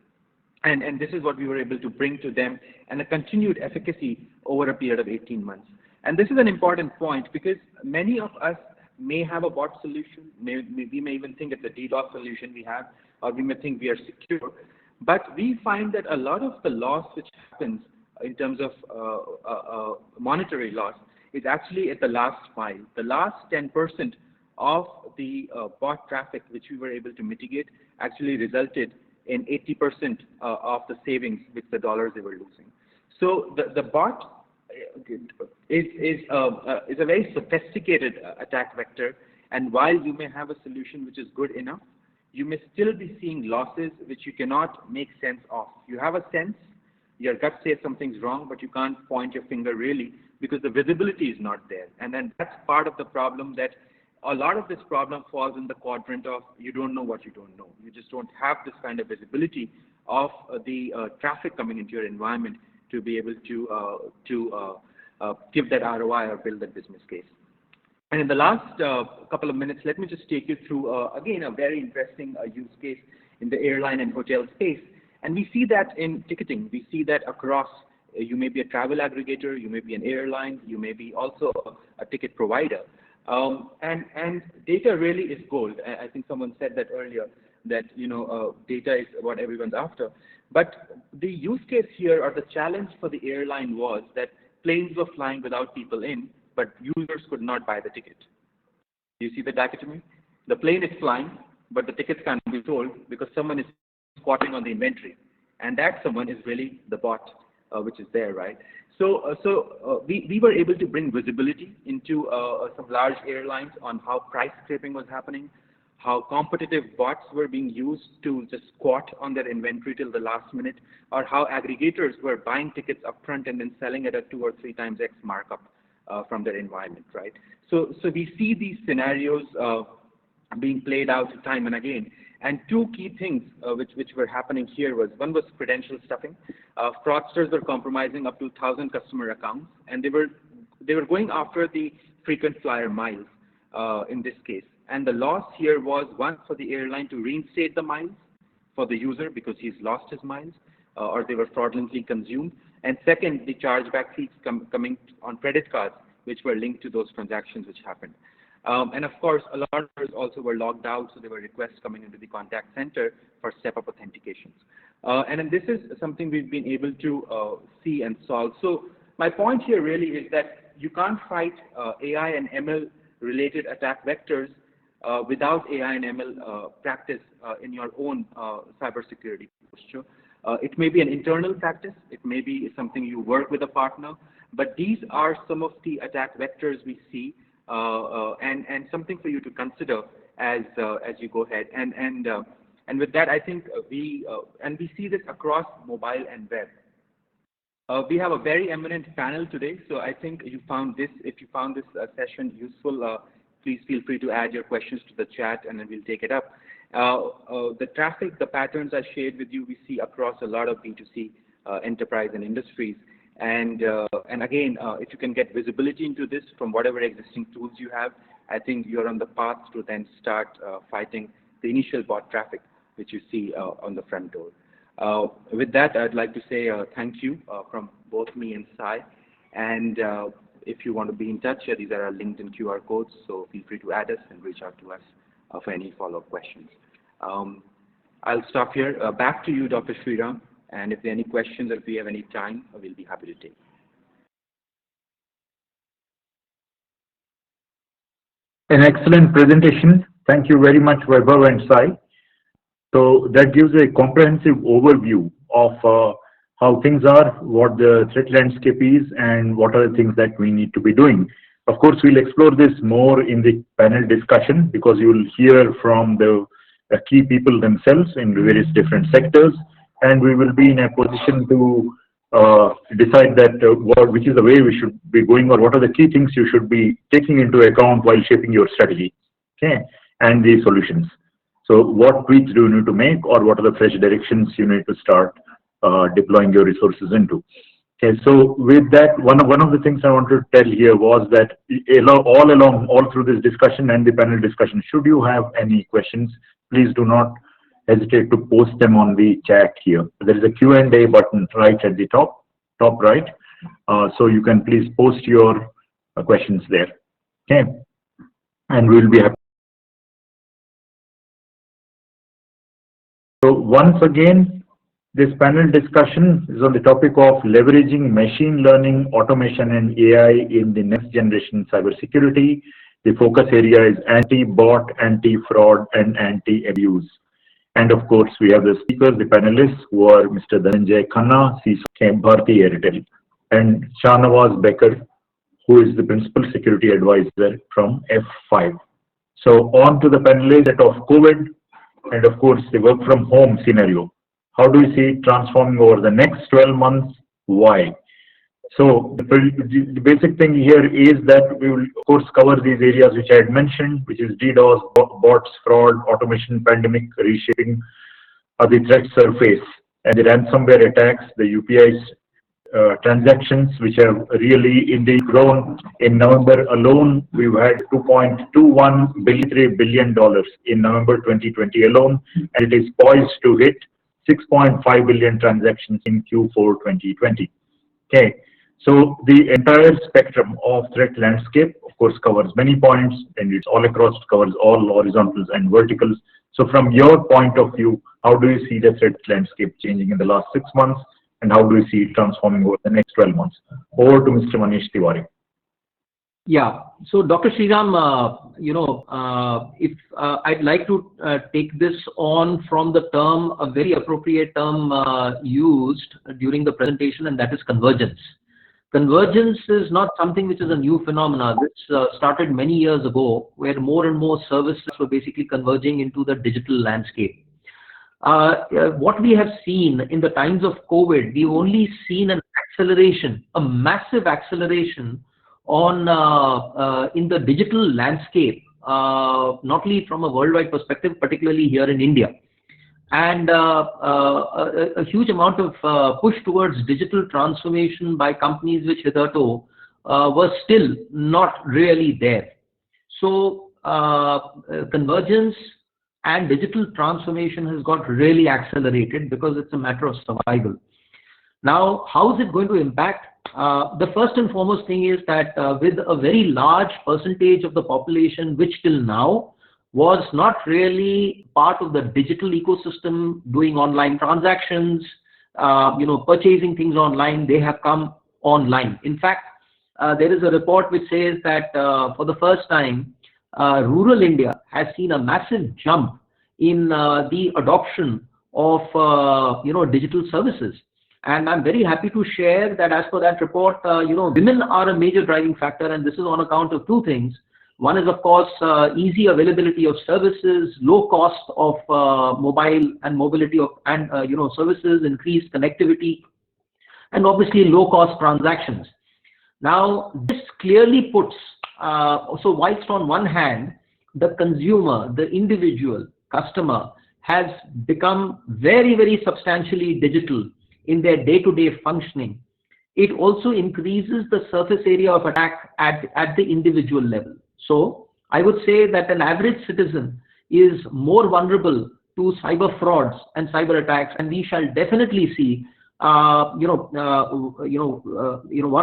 [SPEAKER 4] And this is what we were able to bring to them, and a continued efficacy over a period of 18 months. And this is an important point, because many of us may have a bot solution, we may even think it's a DDoS solution we have, or we may think we are secure. But we find that a lot of the loss which happens in terms of monetary loss is actually at the last mile. The last 10% of the bot traffic which we were able to mitigate actually resulted in 80% of the savings with the dollars they were losing. So the bot is a very sophisticated attack vector, and while you may have a solution which is good enough, you may still be seeing losses which you cannot make sense of. You have a sense, your gut says something's wrong, but you can't point your finger really, because the visibility is not there. And then that's part of the problem, that a lot of this problem falls in the quadrant of you don't know what you don't know. You just don't have this kind of visibility of the traffic coming into your environment to be able to give that ROI or build that business case. And in the last couple of minutes, let me just take you through, again, a very interesting use case in the airline and hotel space. And we see that in ticketing. We see that across, you may be a travel aggregator, you may be an airline, you may be also a ticket provider. And data really is gold. I think someone said that earlier, that data is what everyone's after. But the use case here, or the challenge for the airline, was that planes were flying without people in, but users could not buy the ticket. You see the dichotomy? The plane is flying, but the tickets can't be sold because someone is squatting on the inventory, and that someone is really the bot, which is there, right? So we were able to bring visibility into some large airlines on how price scraping was happening, how competitive bots were being used to just squat on their inventory till the last minute, or how aggregators were buying tickets upfront and then selling it at 2 or 3 times X markup from their environment, right? So we see these scenarios being played out time and again. And 2 key things which were happening here was, one was credential stuffing. Fraudsters were compromising up to 1,000 customer accounts, and they were going after the frequent flyer miles in this case. And the loss here was, one, for the airline to reinstate the miles for the user because he's lost his miles, or they were fraudulently consumed. And second, the chargeback fees coming on credit cards, which were linked to those transactions which happened. And of course, a lot of others also were logged out, so there were requests coming into the contact center for step-up authentications. And then this is something we've been able to see and solve. So my point here really is that you can't fight AI and ML related attack vectors without AI and ML practice in your own cybersecurity posture. It may be an internal practice, it may be something you work with a partner, but these are some of the attack vectors we see, and something for you to consider as you go ahead. And with that, I think we see this across mobile and web. We have a very eminent panel today, so I think if you found this session useful, please feel free to add your questions to the chat and then we'll take it up. The traffic, the patterns I shared with you, we see across a lot of B2C enterprise and industries. And again, if you can get visibility into this from whatever existing tools you have, I think you're on the path to then start fighting the initial bot traffic, which you see on the front door. With that, I'd like to say thank you from both me and Sai. And if you want to be in touch, these are our LinkedIn QR codes, so feel free to add us and reach out to us for any follow-up questions. I'll stop here. Back to you, Dr. Sriram. And if there are any questions or if we have any time, we'll be happy to take.
[SPEAKER 3] An excellent presentation. Thank you very much, Vaibhav and Sai. So that gives a comprehensive overview of how things are, what the threat landscape is, and what are the things that we need to be doing. Of course, we'll explore this more in the panel discussion because you will hear from the key people themselves in various different sectors, and we will be in a position to decide that which is the way we should be going, or what are the key things you should be taking into account while shaping your strategy, okay, and the solutions. So what tweaks do you need to make, or what are the fresh directions you need to start deploying your resources into? Okay, so with that, one of the things I want to tell here was that all through this discussion and the panel discussion, should you have any questions, please do not hesitate to post them on the chat here. There is a Q&A button right at the top right. So you can please post your questions there. Okay, and we'll be happy. So once again, this panel discussion is on the topic of leveraging machine learning, automation, and AI in the next generation cybersecurity. The focus area is anti-bot, anti-fraud, and anti-abuse. And of course, we have the speakers, the panelists, who are Mr. Dhananjay Khanna, CISO, Bharti Airtel, and Shahnawaz Becker, who is the Principal Security Advisor from F5. So on to the panelists of COVID, and of course, the work from home scenario. How do we see it transforming over the next 12 months? Why? So the basic thing here is that we will, of course, cover these areas which I had mentioned, which is DDoS, bots, fraud, automation, pandemic, reshaping of the threat surface, and the ransomware attacks, the UPI transactions, which have really indeed grown. In November alone, we've had $2.21 billion in November 2020 alone, and it is poised to hit 6.5 billion transactions in Q4 2020. Okay, so the entire spectrum of threat landscape, of course, covers many points, and it's all across, covers all horizontals and verticals. So from your point of view, how do you see the threat landscape changing in the last 6 months, and how do you see it transforming over the next 12 months? Over to Mr. Manish Tiwari.
[SPEAKER 6] Yeah, so Dr. Sriram, if I'd like to take this on from the term, a very appropriate term used during the presentation, and that is convergence. Convergence is not something which is a new phenomenon. This started many years ago, where more and more services were basically converging into the digital landscape. What we have seen in the times of COVID, we've only seen an acceleration, a massive acceleration on in the digital landscape, not only from a worldwide perspective, particularly here in India. And a huge amount of push towards digital transformation by companies which hitherto was still not really there. So convergence and digital transformation has got really accelerated because it's a matter of survival. Now, how is it going to impact? The first and foremost thing is that with a very large percentage of the population, which till now was not really part of the digital ecosystem, doing online transactions, purchasing things online, they have come online. In fact, there is a report which says that for the first time, rural India has seen a massive jump in the adoption of digital services. And I'm very happy to share that as per that report, women are a major driving factor, and this is on account of two things. One is, of course, easy availability of services, low cost of mobile and mobility of services, increased connectivity. and obviously low-cost transactions. Now, this clearly puts, so whilst on one hand, the consumer, the individual customer has become very, very substantially digital in their day-to-day functioning, it also increases the surface area of attack at the individual level. So I would say that an average citizen is more vulnerable to cyber frauds and cyber attacks, and we shall definitely see. One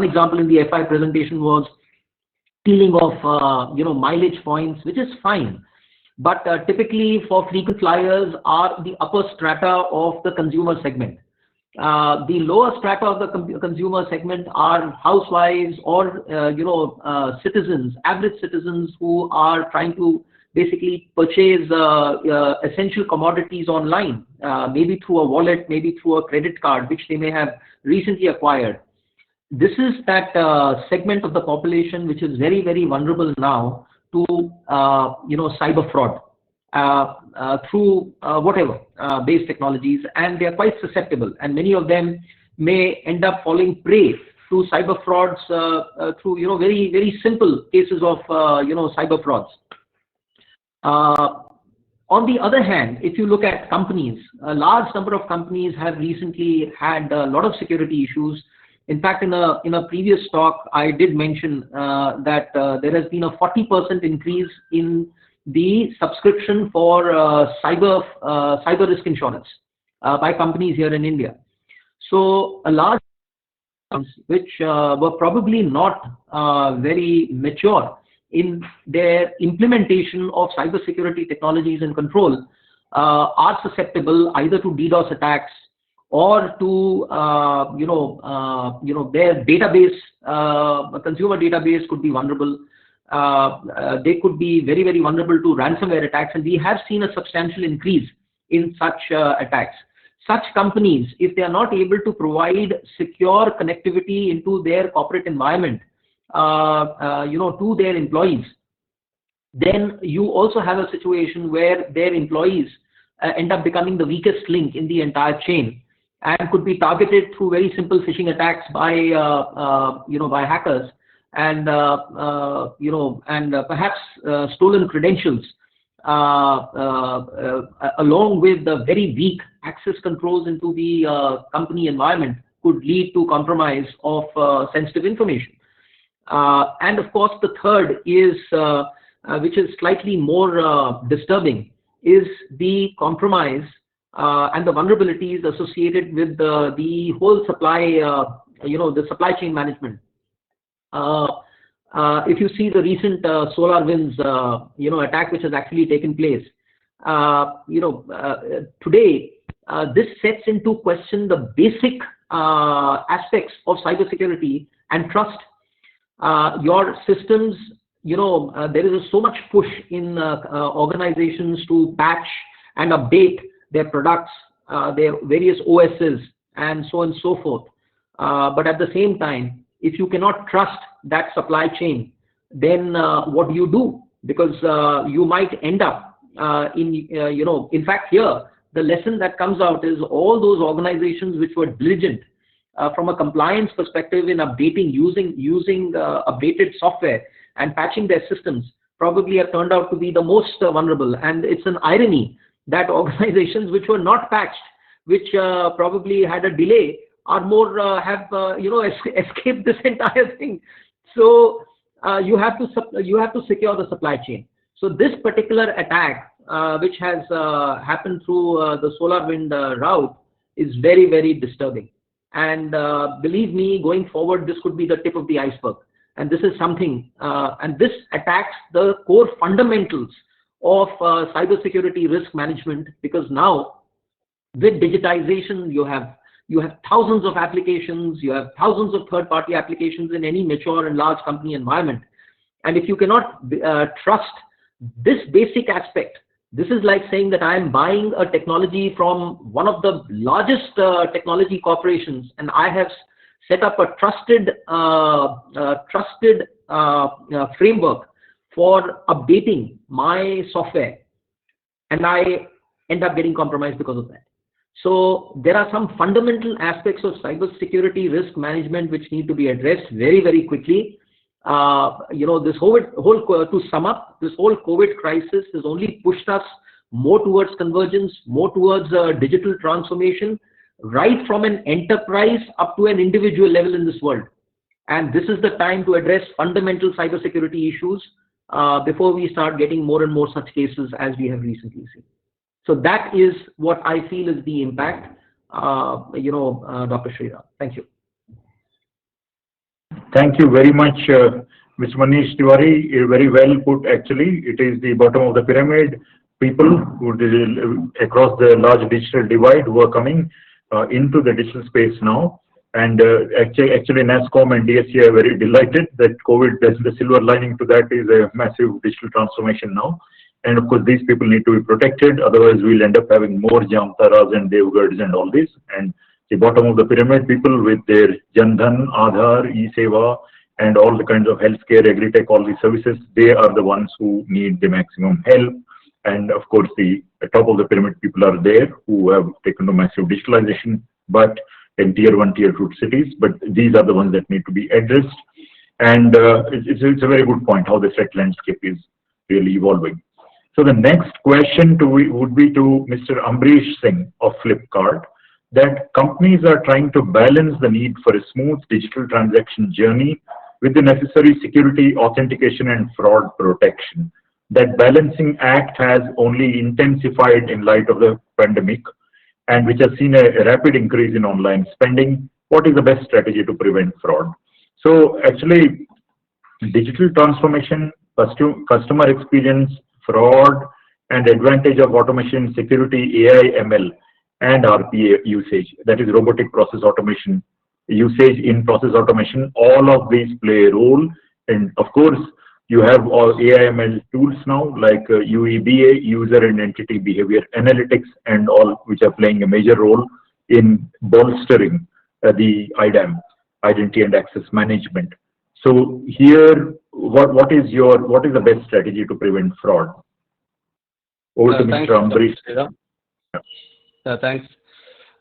[SPEAKER 6] example in the FI presentation was stealing of mileage points, which is fine, but typically for frequent flyers are the upper strata of the consumer segment. The lower strata of the consumer segment are housewives or citizens, average citizens who are trying to basically purchase essential commodities online, maybe through a wallet, maybe through a credit card, which they may have recently acquired. This is that segment of the population which is very, very vulnerable now to cyber fraud through whatever base technologies, and they are quite susceptible, and many of them may end up falling prey to cyber frauds through very, very simple cases of cyber frauds. On the other hand, if you look at companies, a large number of companies have recently had a lot of security issues. In fact, in a previous talk, I did mention that there has been a 40% increase in the subscription for cyber risk insurance by companies here in India. So a large which were probably not very mature in their implementation of cybersecurity technologies and control are susceptible either to DDoS attacks or to their database, consumer database could be vulnerable. They could be very, very vulnerable to ransomware attacks, and we have seen a substantial increase in such attacks. Such companies, if they are not able to provide secure connectivity into their corporate environment, to their employees, then you also have a situation where their employees end up becoming the weakest link in the entire chain and could be targeted through very simple phishing attacks by hackers, and perhaps stolen credentials, along with the very weak access controls into the company environment, could lead to compromise of sensitive information. And of course, the third is, which is slightly more disturbing, is the compromise and the vulnerabilities associated with the whole supply, the supply chain management. If you see the recent SolarWinds, attack which has actually taken place, today this sets into question the basic aspects of cybersecurity and trust. Your systems, there is so much push in organizations to patch and update their products, their various OSs, and so on and so forth. But at the same time, if you cannot trust that supply chain, then what do you do? Because you might end up in fact, here the lesson that comes out is all those organizations which were diligent from a compliance perspective in updating, using updated software and patching their systems, probably have turned out to be the most vulnerable. And it's an irony that organizations which were not patched, which probably had a delay, are more escaped this entire thing. So you have to secure the supply chain. So this particular attack, which has happened through the SolarWind route, is very, very disturbing. And believe me, going forward, this could be the tip of the iceberg. And this is something, and this attacks the core fundamentals of cybersecurity risk management, because now with digitization, you have thousands of applications, you have thousands of third-party applications in any mature and large company environment. And if you cannot trust this basic aspect, this is like saying that I am buying a technology from one of the largest technology corporations, and I have set up a trusted framework for updating my software, and I end up getting compromised because of that. So there are some fundamental aspects of cybersecurity risk management which need to be addressed very, very quickly. This to sum up, this whole COVID crisis has only pushed us more towards convergence, more towards digital transformation, right from an enterprise up to an individual level in this world. And this is the time to address fundamental cybersecurity issues before we start getting more and more such cases as we have recently seen. So that is what I feel is the impact, Dr. Sriram. Thank you.
[SPEAKER 3] Thank you very much, Mr. Manish Tiwari. Very well put, actually. It is the bottom of the pyramid. People who across the large digital divide who are coming into the digital space now. And actually, NASSCOM and DSCI are very delighted that COVID, the silver lining to that is a massive digital transformation now. And of course, these people need to be protected. Otherwise, we'll end up having more Jamtaras and Devgarhs and all this. And the bottom of the pyramid, people with their Jan Dhan, Aadhaar, E-Seva, and all the kinds of healthcare, agri-tech, all these services, they are the ones who need the maximum help. And of course, the top of the pyramid people are there who have taken to massive digitalization, but in tier 1, tier 2 cities. But these are the ones that need to be addressed. And it's a very good point how the threat landscape is really evolving. So the next question would be to Mr. Ambrish Singh of Flipkart, that companies are trying to balance the need for a smooth digital transaction journey with the necessary security, authentication, and fraud protection. That balancing act has only intensified in light of the pandemic, and which has seen a rapid increase in online spending. What is the best strategy to prevent fraud? So actually, digital transformation, customer experience, fraud, and advantage of automation, security, AI, ML, and RPA usage, that is robotic process automation usage in process automation, all of these play a role. And of course, you have all AI, ML tools now like UEBA, user and entity behavior analytics, and all which are playing a major role in bolstering the IDAM, identity and access management. So here, what is the best strategy to prevent fraud? Over to Mr. Ambrish.
[SPEAKER 7] Thanks.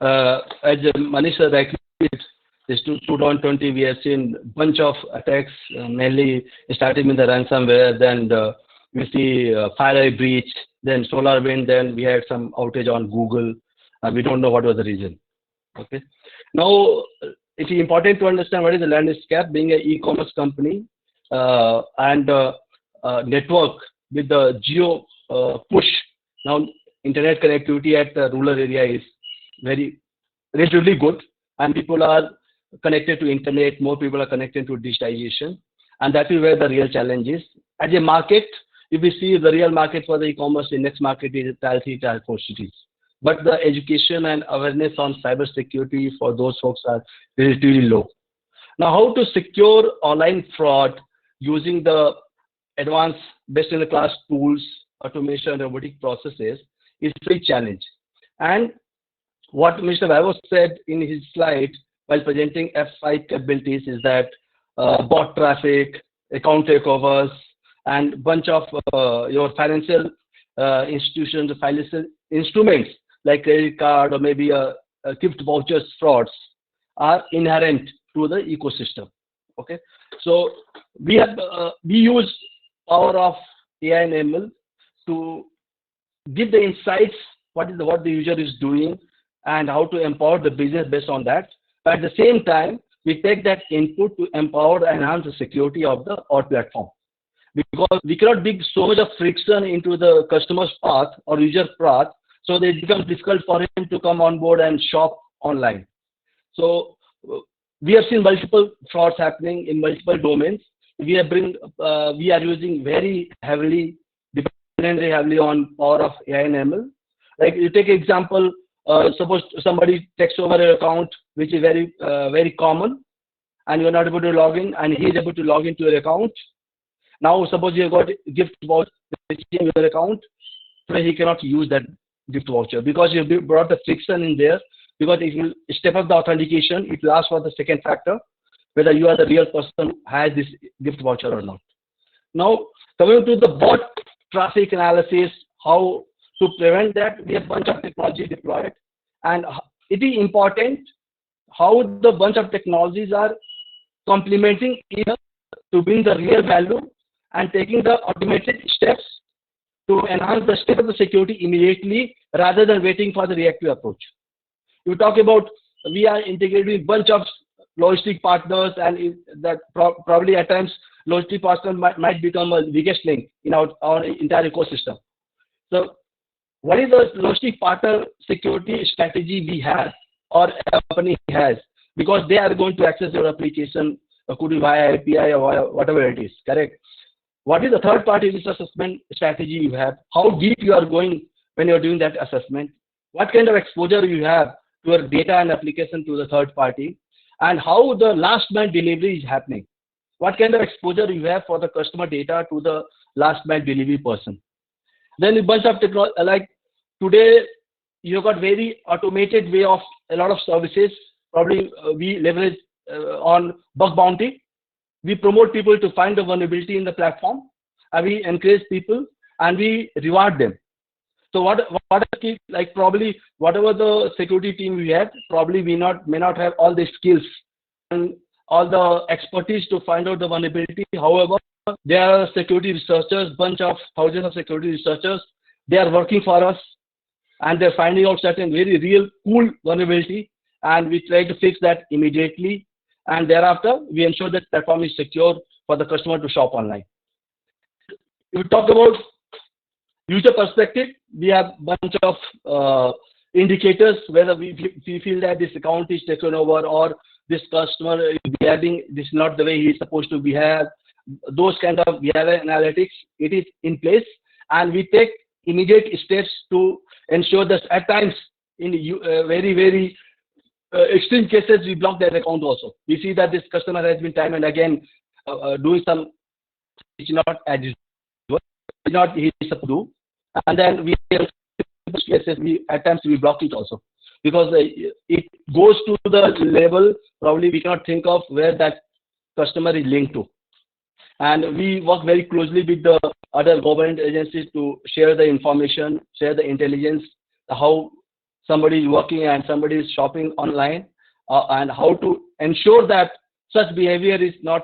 [SPEAKER 7] As Manish said, actually, this 2020 we have seen bunch of attacks, mainly starting with the ransomware, then we see FireEye breach, then SolarWinds, then we had some outage on Google, and we don't know what was the reason. Okay. Now, it's important to understand what is the landscape. Being an e-commerce company and network with the geo push, now internet connectivity at the rural area is very relatively good, and people are connected to internet, more people are connected to digitization, and that is where the real challenge is. As a market, if we see the real market for the e-commerce, the next market is Tier 3, Tier 4 cities. But the education and awareness on cyber security for those folks are relatively low. Now, how to secure online fraud using the advanced best-in-class tools, automation, robotic processes is a big challenge. And what Mr. Vaibhav said in his slide while presenting F5 capabilities is that bot traffic, account takeovers, and bunch of your financial institutions, financial instruments like credit card or maybe a gift vouchers frauds are inherent to the ecosystem. Okay, so we use power of AI and ML to give the insights what the user is doing and how to empower the business based on that. But at the same time, we take that input to empower and enhance the security of our platform. Because we cannot bring so much of friction into the customer's path or user path, so that it becomes difficult for him to come on board and shop online. So we have seen multiple frauds happening in multiple domains. We are using very heavily, dependently heavily on power of AI and ML. Like you take example, suppose somebody takes over an account which is very common, and you're not able to log in, and he is able to log into your account. Now, suppose you have got gift voucher in your account, so he cannot use that gift voucher because you brought the friction in there. Because if you step up the authentication, it will ask for the second factor, whether you are the real person who has this gift voucher or not. Now, coming to the bot traffic analysis, how to prevent that, we have a bunch of technology deployed, And it is important how the bunch of technologies are complementing each other to bring the real value and taking the automated steps to enhance the state of the security immediately rather than waiting for the reactive approach. You talk about we are integrating a bunch of logistic partners, and that probably at times logistic partners might become a biggest link in our entire ecosystem. So what is the logistic partner security strategy we have or a company has? Because they are going to access your application, could be via API or whatever it is, correct? What is the third party risk assessment strategy you have? How deep you are going when you're doing that assessment? What kind of exposure you have to your data and application to the third party? And how the last mile delivery is happening? What kind of exposure you have for the customer data to the last mile delivery person? Then a bunch of technology, like today, you've got very automated way of a lot of services. Probably we leverage on bug bounty. We promote people to find the vulnerability in the platform, and we encourage people and we reward them. So what like probably whatever the security team we have, probably may not have all the skills and all the expertise to find out the vulnerability. However, there are security researchers, bunch of thousands of security researchers. They are working for us, and they're finding out certain very real cool vulnerability, and we try to fix that immediately. And thereafter, we ensure that platform is secure for the customer to shop online. If we talk about user perspective, we have bunch of indicators whether we feel that this account is taken over or this customer is behaving this is not the way he is supposed to behave. Those kind of behavior analytics, it is in place, and we take immediate steps to ensure that at times in very extreme cases we block that account also. We see that this customer has been time and again doing some which is not as not he is supposed to do, and then we cases at times we block it also because it goes to the level probably we cannot think of where that customer is linked to. And we work very closely with the other government agencies to share the information, share the intelligence, how somebody is working and somebody is shopping online, and how to ensure that such behavior is not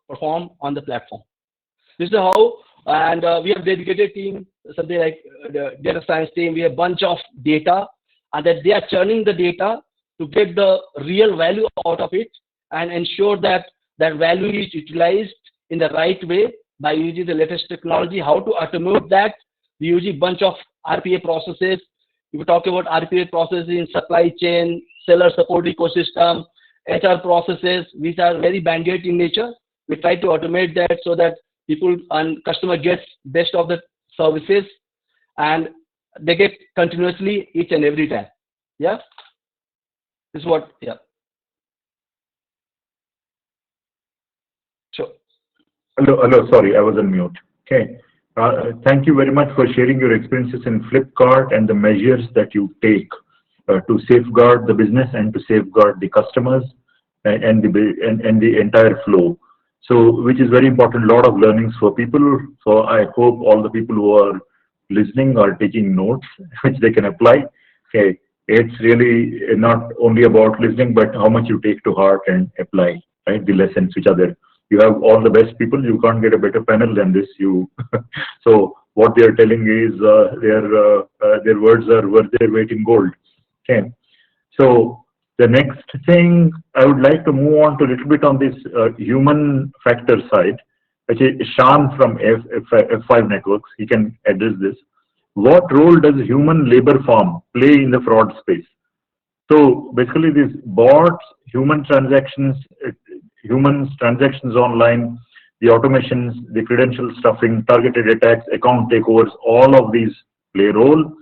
[SPEAKER 7] performed on the platform. This is how, and we have dedicated team, something like the data science team. We have a bunch of data, and that they are churning the data to get the real value out of it and ensure that that value is utilized in the right way by using the latest technology. How to automate that? We use a bunch of RPA processes. If we talk about RPA processes in supply chain, seller support ecosystem, HR processes, which are very banded in nature, we try to automate that so that people and customer gets best of the services and they get continuously each and every time. Yeah, this is what. Yeah, sure.
[SPEAKER 3] Hello, sorry, I was on mute. Okay. Thank you very much for sharing your experiences in Flipkart and the measures that you take to safeguard the business and to safeguard the customers and the entire flow. So, which is very important, a lot of learnings for people. So I hope all the people who are listening are taking notes, which they can apply. Okay. It's really not only about listening, but how much you take to heart and apply, right? The lessons which are there. You have all the best people. You can't get a better panel than this. So what they are telling is their words are worth their weight in gold. Okay. So the next thing I would like to move on to a little bit on this human factor side. Actually, Shan from F5 Networks, he can address this. What role does human labor form play in the fraud space? So basically, these bots, humans transactions online, the automations, the credential stuffing, targeted attacks, account takeovers, all of these play a role.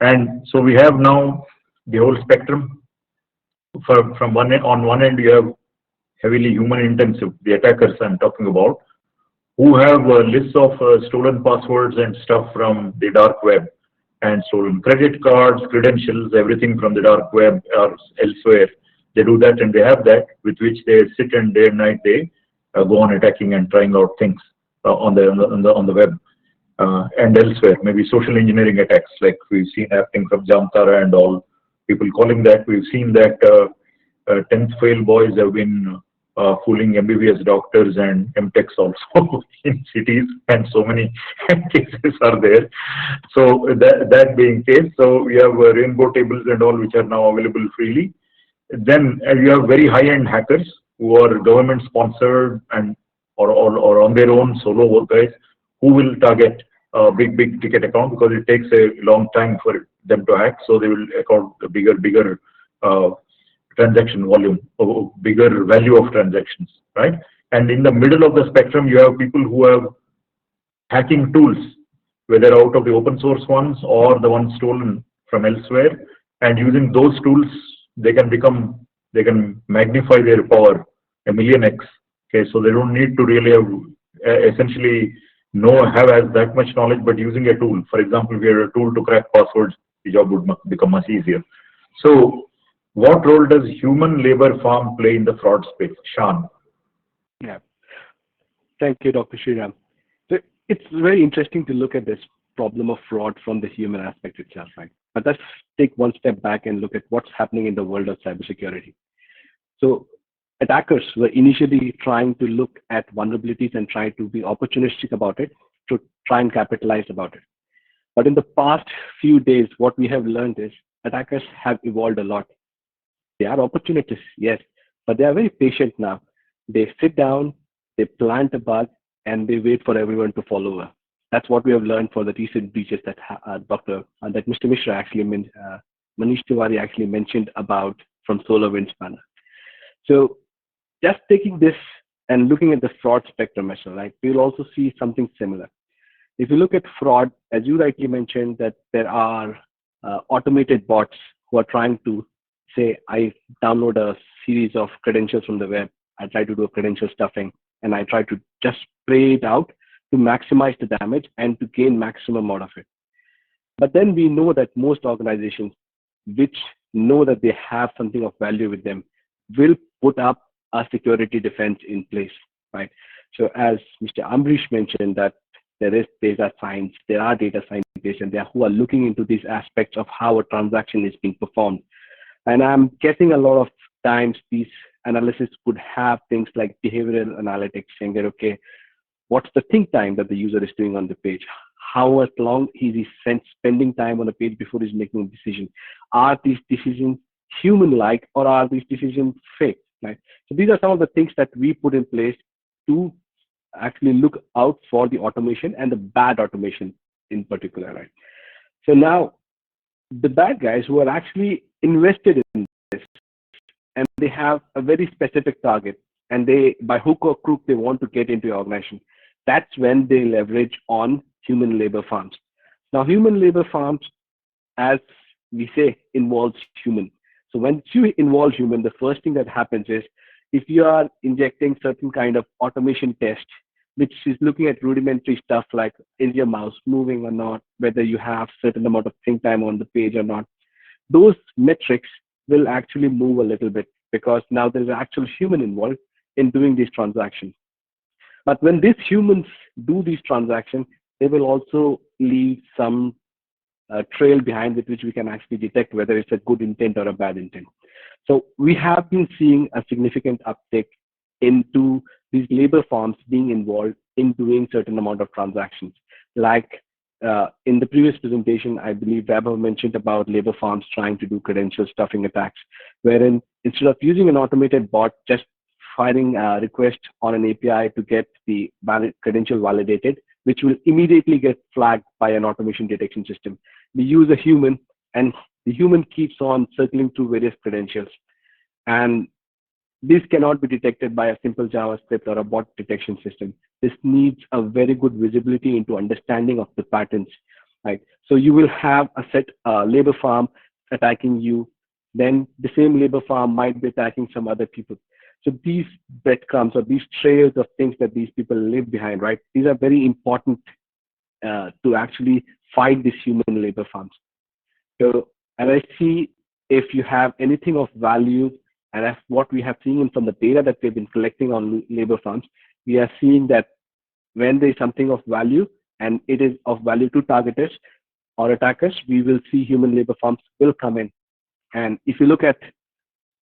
[SPEAKER 3] And so we have now the whole spectrum. From on one end, you have heavily human intensive, the attackers I'm talking about, who have lists of stolen passwords and stuff from the dark web, and stolen credit cards, credentials, everything from the dark web or elsewhere. They do that, and they have that with which they sit and day and night they go on attacking and trying out things on the web and elsewhere. Maybe social engineering attacks like we've seen happening from Jamtara and all people calling that. We've seen that 10th fail boys have been fooling MBBS doctors and MTechs also in cities, and so many cases are there. So that being case, so we have rainbow tables and all which are now available freely. Then you have very high-end hackers who are government sponsored and or on their own solo work guys who will target a big ticket account because it takes a long time for them to hack. So they will account a bigger transaction volume or bigger value of transactions, right? And in the middle of the spectrum, you have people who have hacking tools, whether out of the open source ones or the ones stolen from elsewhere, and using those tools, they can magnify their power a million X. Okay, so they don't need to really have essentially have as that much knowledge, but using a tool. For example, if you have a tool to crack passwords, the job would become much easier. So what role does human labor farm play in the fraud space? Shan.
[SPEAKER 1] Yeah. Thank you, Dr. Sriram. So it's very interesting to look at this problem of fraud from the human aspect itself, right? But let's take one step back and look at what's happening in the world of cybersecurity. So attackers were initially trying to look at vulnerabilities and try to be opportunistic about it to try and capitalize about it. But in the past few days, what we have learned is attackers have evolved a lot. They are opportunists, yes, but they are very patient now. They sit down, they plant a bug, and they wait for everyone to follow up. That's what we have learned for the recent breaches that that Mr. Mishra actually Manish Tiwari actually mentioned about from SolarWinds Spanner. So just taking this and looking at the fraud spectrum as well, right, we'll also see something similar. If you look at fraud, as you rightly mentioned, that there are automated bots who are trying to say, I download a series of credentials from the web, I try to do a credential stuffing, and I try to just spray it out to maximize the damage and to gain maximum out of it. But then we know that most organizations which know that they have something of value with them will put up a security defense in place, right? So as Mr. Ambrish mentioned, that there is data science, there are data scientists, and there who are looking into these aspects of how a transaction is being performed. And I'm guessing a lot of times these analysis could have things like behavioral analytics saying that, okay, what's the think time that the user is doing on the page? How long is he spending time on the page before he's making a decision? Are these decisions human-like or are these decisions fake? Right? So these are some of the things that we put in place to actually look out for the automation and the bad automation in particular. Right? So now the bad guys who are actually invested in this and they have a very specific target and they, by hook or crook, they want to get into your organization. That's when they leverage on human labor farms. Now, human labor farms, as we say, involves human. So when you involve human, the first thing that happens is if you are injecting certain kind of automation test, which is looking at rudimentary stuff like is your mouse moving or not, whether you have certain amount of think time on the page or not, those metrics will actually move a little bit because now there's an actual human involved in doing these transactions. But when these humans do these transactions, they will also leave some trail behind with which we can actually detect whether it's a good intent or a bad intent. So we have been seeing a significant uptick into these labor farms being involved in doing certain amount of transactions. Like in the previous presentation, I believe Vaibhav mentioned about labor farms trying to do credential stuffing attacks, wherein instead of using an automated bot, just firing a request on an API to get the credential validated, which will immediately get flagged by an automation detection system. We use a human, and the human keeps on circling through various credentials. And this cannot be detected by a simple JavaScript or a bot detection system. This needs a very good visibility into understanding of the patterns, right? So you will have a set labor farm attacking you, then the same labor farm might be attacking some other people. So these breadcrumbs or these trails of things that these people leave behind, right? These are very important to actually fight these human labor farms. So, and I see if you have anything of value, and that's what we have seen from the data that we've been collecting on labor farms, we are seeing that when there is something of value and it is of value to targeters or attackers, we will see human labor farms will come in, And if you look at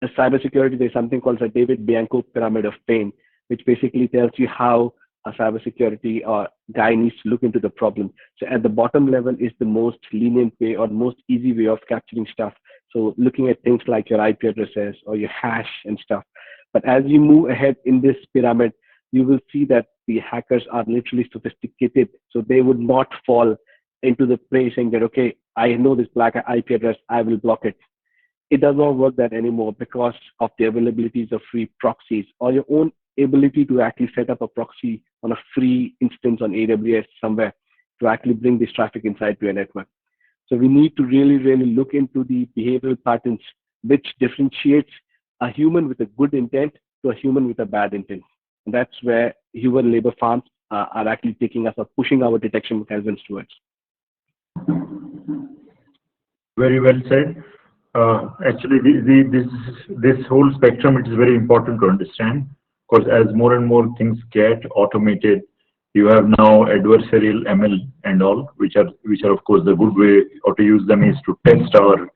[SPEAKER 1] cybersecurity, there's something called the David Bianco pyramid of pain, which basically tells you how a cybersecurity or guy needs to look into the problem. So at the bottom level is the most lenient way or most easy way of capturing stuff. So looking at things like your IP addresses or your hash and stuff. But as you move ahead in this pyramid, you will see that the hackers are literally sophisticated. So they would not fall into the prey saying that, okay, I know this black IP address, I will block it. It does not work that anymore because of the availabilities of free proxies or your own ability to actually set up a proxy on a free instance on AWS somewhere to actually bring this traffic inside to your network. So we need to really, really look into the behavioral patterns which differentiates a human with a good intent to a human with a bad intent. And that's where human labor farms are actually taking us or pushing our detection mechanisms towards.
[SPEAKER 3] Very well said. Actually, this whole spectrum, it is very important to understand, because as more and more things get automated, you have now adversarial ML and all, which are of course the good way how to use them is to test our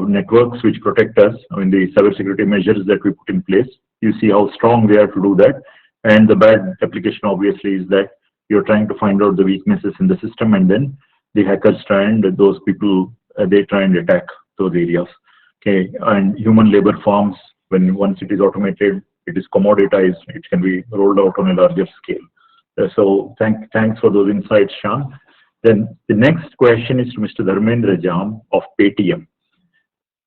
[SPEAKER 3] networks which protect us. I mean, the cybersecurity measures that we put in place, you see how strong they are to do that. And the bad application obviously is that you're trying to find out the weaknesses in the system, and then the hackers try and those people they try and attack those areas. Okay, and human labor farms, once it is automated, it is commoditized. It can be rolled out on a larger scale. So thanks for those insights, Shan. Then the next question is to Mr. Dharmendra Jam of Paytm.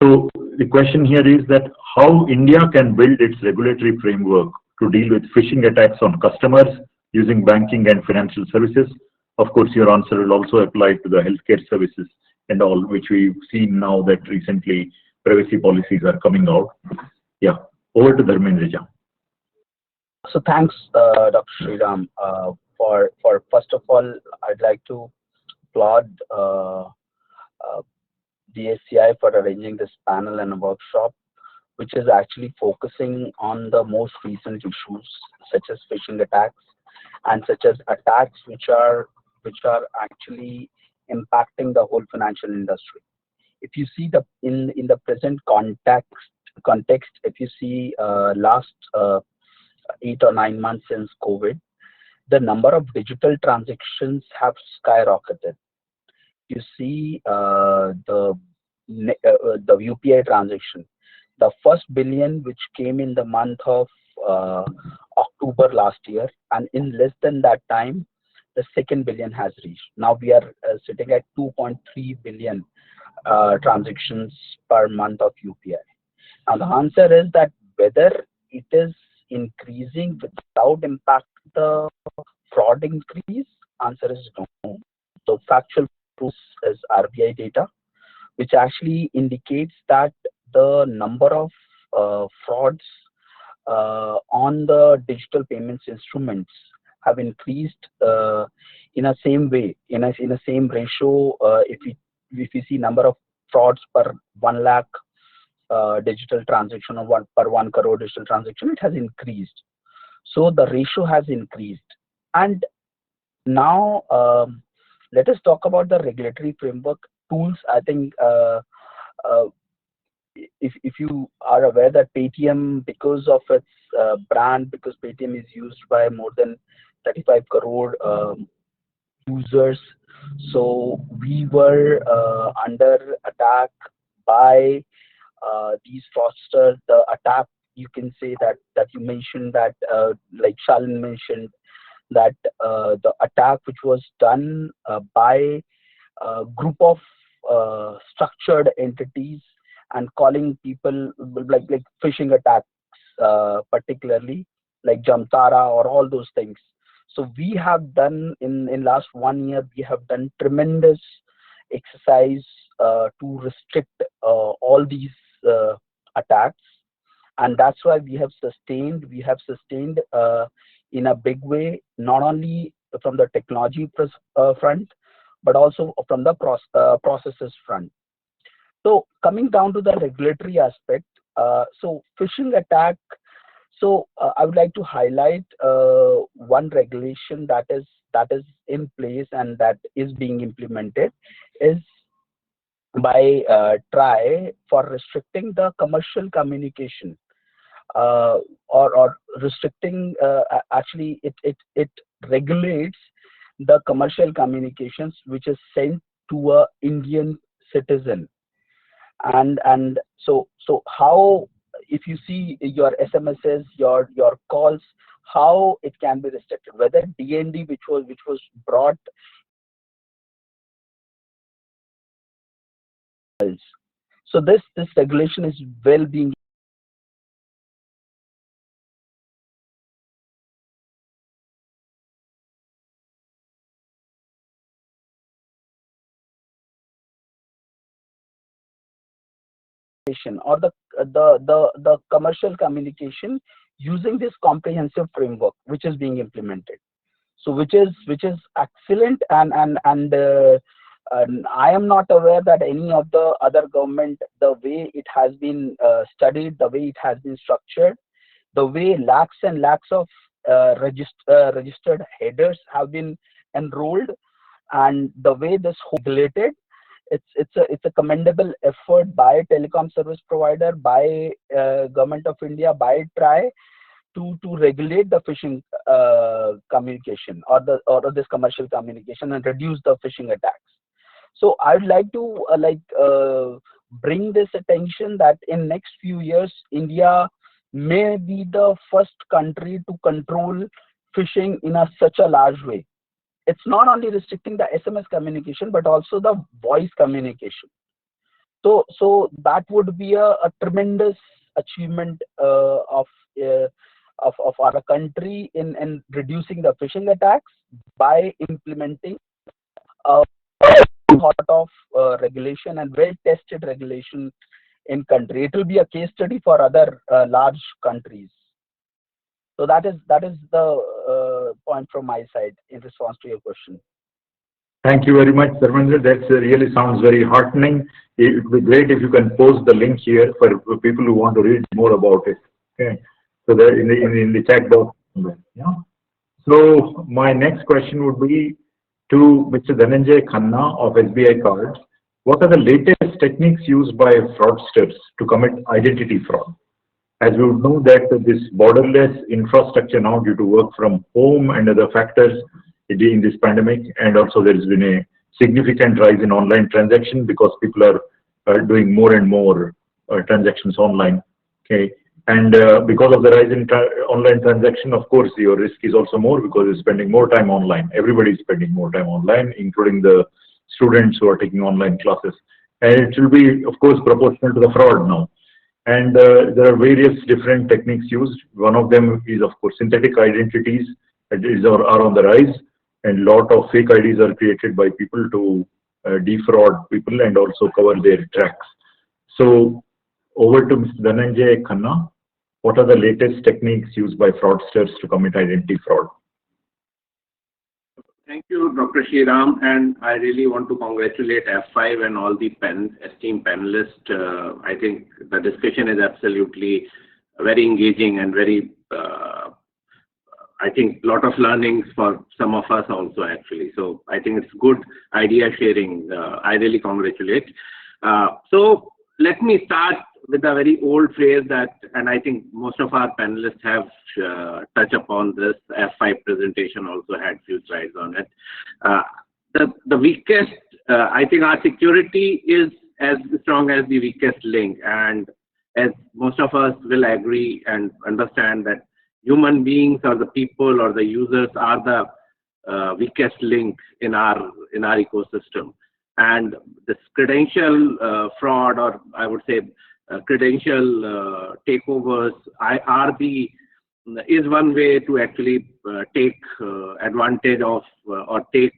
[SPEAKER 3] So the question here is that how India can build its regulatory framework to deal with phishing attacks on customers using banking and financial services. Of course, your answer will also apply to the healthcare services and all, which we've seen now that recently privacy policies are coming out. Yeah, over to Dharmendra Jam.
[SPEAKER 8] So thanks, Dr. Sriram. For first of all, I'd like to applaud DSCI for arranging this panel and a workshop, which is actually focusing on the most recent issues, such as phishing attacks and such as attacks which are actually impacting the whole financial industry. If you see in the present context, if you see last 8 or 9 months since COVID, the number of digital transactions have skyrocketed. You see the UPI transaction, the first billion which came in the month of October last year, and in less than that time, the second billion has reached. Now we are sitting at 2.3 billion transactions per month of UPI. Now the answer is that whether it is increasing without impact the fraud increase, answer is no. So factual proof is RBI data, which actually indicates that the number of frauds on the digital payments instruments have increased in a same way, in a same ratio. If we see number of frauds per 1 lakh digital transaction or per 1 crore digital transaction, it has increased. So the ratio has increased. And now let us talk about the regulatory framework tools. I think if you are aware that Paytm, because of its brand, because Paytm is used by more than 35 crore users, so we were under attack by these fraudsters. The attack, you can say that you mentioned that, like Shalin mentioned, that the attack which was done by a group of structured entities and calling people like phishing attacks, particularly like Jamtara or all those things. So we have done in last 1 year, we have done tremendous exercise to restrict all these attacks, and that's why we have sustained in a big way, not only from the technology front, but also from the processes front. So coming down to the regulatory aspect, so phishing attack. So I would like to highlight one regulation that is in place and that is being implemented is TRAI for restricting the commercial communication, or restricting, actually it regulates the commercial communications which is sent to a Indian citizen. And so how, if you see your SMSs, your calls, how it can be restricted, whether DND which was brought. So this regulation is well being or the commercial communication using this comprehensive framework which is being implemented. So which is excellent, and I am not aware that any of the other government, the way it has been studied, the way it has been structured, the way lakhs and lakhs of registered headers have been enrolled, and the way this whole regulated, it's a commendable effort by telecom service provider, by government of India, by TRAI to regulate the phishing communication, or this commercial communication, and reduce the phishing attacks. So I'd like to bring this attention that in next few years India may be the first country to control phishing in such a large way. It's not only restricting the SMS communication but also the voice communication. So that would be a tremendous achievement of our country in reducing the phishing attacks by implementing a lot of regulation and well tested regulation in country. It will be a case study for other large countries. So that is the point from my side in response to your question.
[SPEAKER 3] Thank you very much, Dharmendra. That really sounds very heartening. It would be great if you can post the link here for people who want to read more about it. Okay, so that in the chat box. Yeah. So my next question would be to Mr. Dhananjay Khanna of SBI Cards. What are the latest techniques used by fraudsters to commit identity fraud? As we would know that this borderless infrastructure now, due to work from home and other factors in this pandemic, and also there has been a significant rise in online transaction because people are doing more and more transactions online. Okay, and because of the rise in online transaction, of course, your risk is also more because you're spending more time online. Everybody is spending more time online, including the students who are taking online classes. And it will be, of course, proportional to the fraud now. And there are various different techniques used. One of them is, of course, synthetic identities that are on the rise, and a lot of fake IDs are created by people to defraud people and also cover their tracks. So over to Mr. Dhananjay Khanna. What are the latest techniques used by fraudsters to commit identity fraud?
[SPEAKER 9] Thank you, Dr. Sriram, and I really want to congratulate F5 and all the esteemed panelists. I think the discussion is absolutely very engaging and very, I think, a lot of learnings for some of us also, actually. So I think it's good idea sharing. I really congratulate. So let me start with a very old phrase that, and I think most of our panelists have touched upon this. F5 presentation also had few slides on it. The weakest, I think our security is as strong as the weakest link. And as most of us will agree and understand that human beings or the people or the users are the weakest link in our ecosystem. And this credential fraud, or I would say credential takeovers, is one way to actually take advantage of or take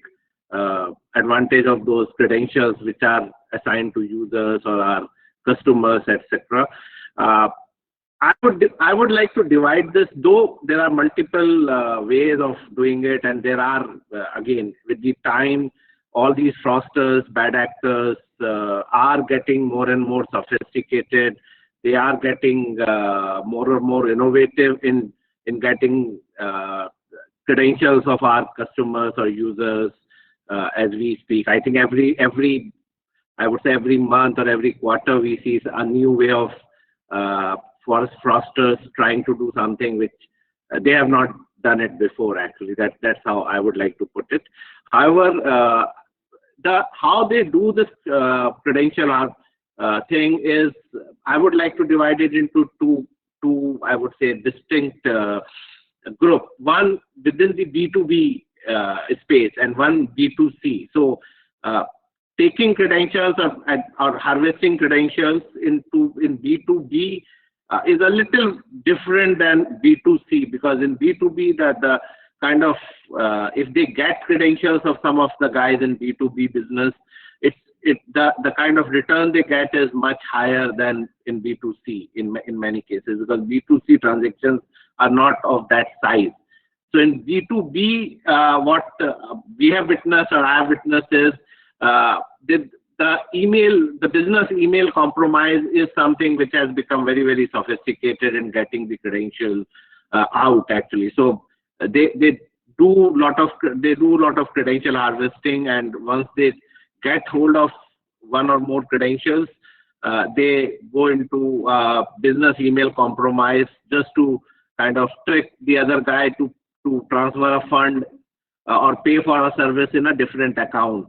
[SPEAKER 9] advantage of those credentials which are assigned to users or our customers, etc. I would like to divide this, though there are multiple ways of doing it, and there are again, with the time, all these fraudsters, bad actors are getting more and more sophisticated. They are getting more and more innovative in getting credentials of our customers or users as we speak. I think every I would say every month or every quarter we see a new way of fraudsters trying to do something which they have not done it before. Actually, that's how I would like to put it. However, how they do this credential thing is, I would like to divide it into two I would say distinct group. One within the B2B space and one B2C. So taking credentials or harvesting credentials in B2B is a little different than B2C, because in B2B the kind of if they get credentials of some of the guys in B2B business, the kind of return they get is much higher than in B2C in many cases, because B2C transactions are not of that size. So in B2B, what we have witnessed or I have witnessed is the business email compromise is something which has become very, very sophisticated in getting the credentials out actually. So they do a lot of credential harvesting, and once they get hold of one or more credentials, they go into business email compromise just to kind of trick the other guy to transfer a fund or pay for a service in a different account,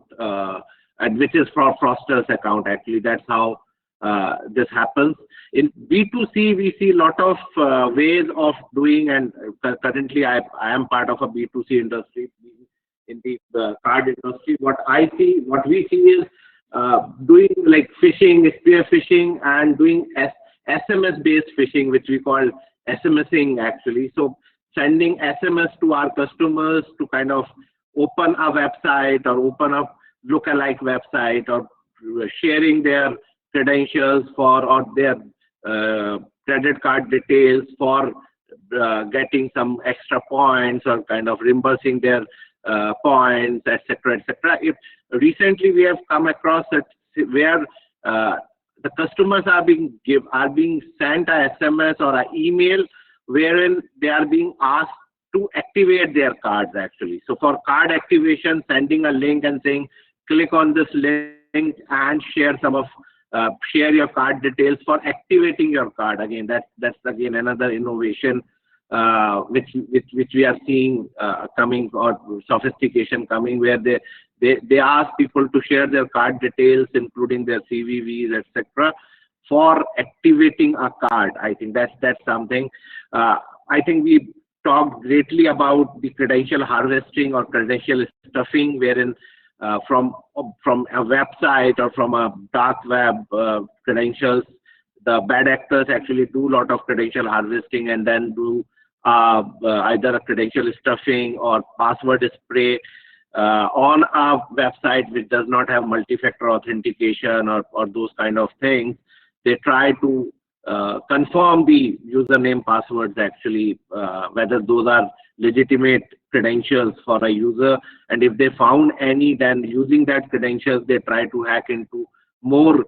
[SPEAKER 9] and which is for Fraudsters account actually. That's how this happens. In B2C, we see a lot of ways of doing, and currently I am part of a B2C industry in the card industry. What we see is doing like phishing, spear phishing, and doing SMS-based phishing, which we call SMSing actually. So sending SMS to our customers to kind of open a website or open up lookalike website, or sharing their credentials or their credit card details for getting some extra points, or kind of reimbursing their points, etc., etc. Recently we have come across it where the customers are being sent a SMS or an email wherein they are being asked to activate their cards actually. So for card activation, sending a link and saying, click on this link and share your card details for activating your card. Again, that's again another innovation which we are seeing coming, or sophistication coming, where they ask people to share their card details, including their CVVs, etc., for activating a card. I think that's something. I think we talked greatly about the credential harvesting or credential stuffing, wherein from a website or from a dark web credentials, the bad actors actually do a lot of credential harvesting and then do either a credential stuffing or password spray on a website which does not have multi-factor authentication or those kind of things. They try to confirm the username passwords actually, whether those are legitimate credentials for a user, and if they found any, then using that credentials they try to hack into more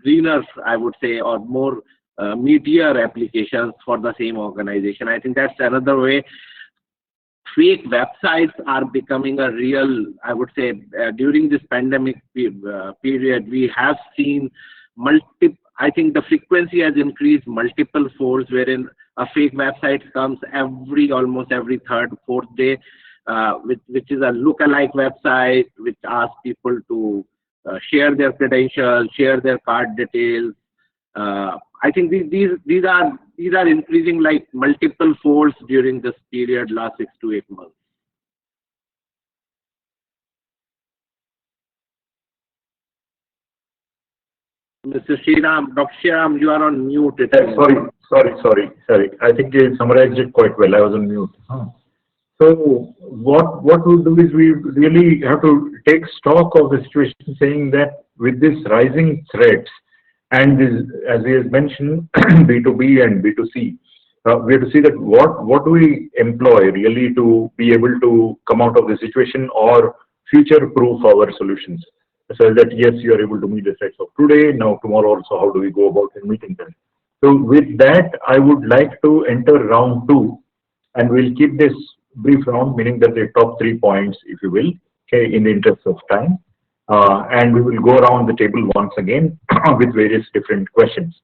[SPEAKER 9] greener, I would say, or more meatier applications for the same organization. I think that's another way. Fake websites are becoming a real, I would say, during this pandemic period, we have seen I think the frequency has increased multiple folds, wherein a fake website comes almost every third, fourth day, which is a lookalike website, which asks people to share their credentials, share their card details. I think these are increasing like multiple folds during this period, last 6 to 8 months. Mr. Sriram, Dr. Sriram, you are on mute.
[SPEAKER 3] Sorry. I think you summarized it quite well. I was on mute. So what we'll do is we really have to take stock of the situation, saying that with this rising threats and this, as we have mentioned, B2B and B2C, we have to see that what do we employ really to be able to come out of the situation or future-proof our solutions. So that yes, you are able to meet the threats of today, now tomorrow also, how do we go about in meeting them? So with that, I would like to enter round 2, and we'll keep this brief round, meaning that the top 3 points, if you will, okay, in the interest of time. and we will go around the table once again with various different questions.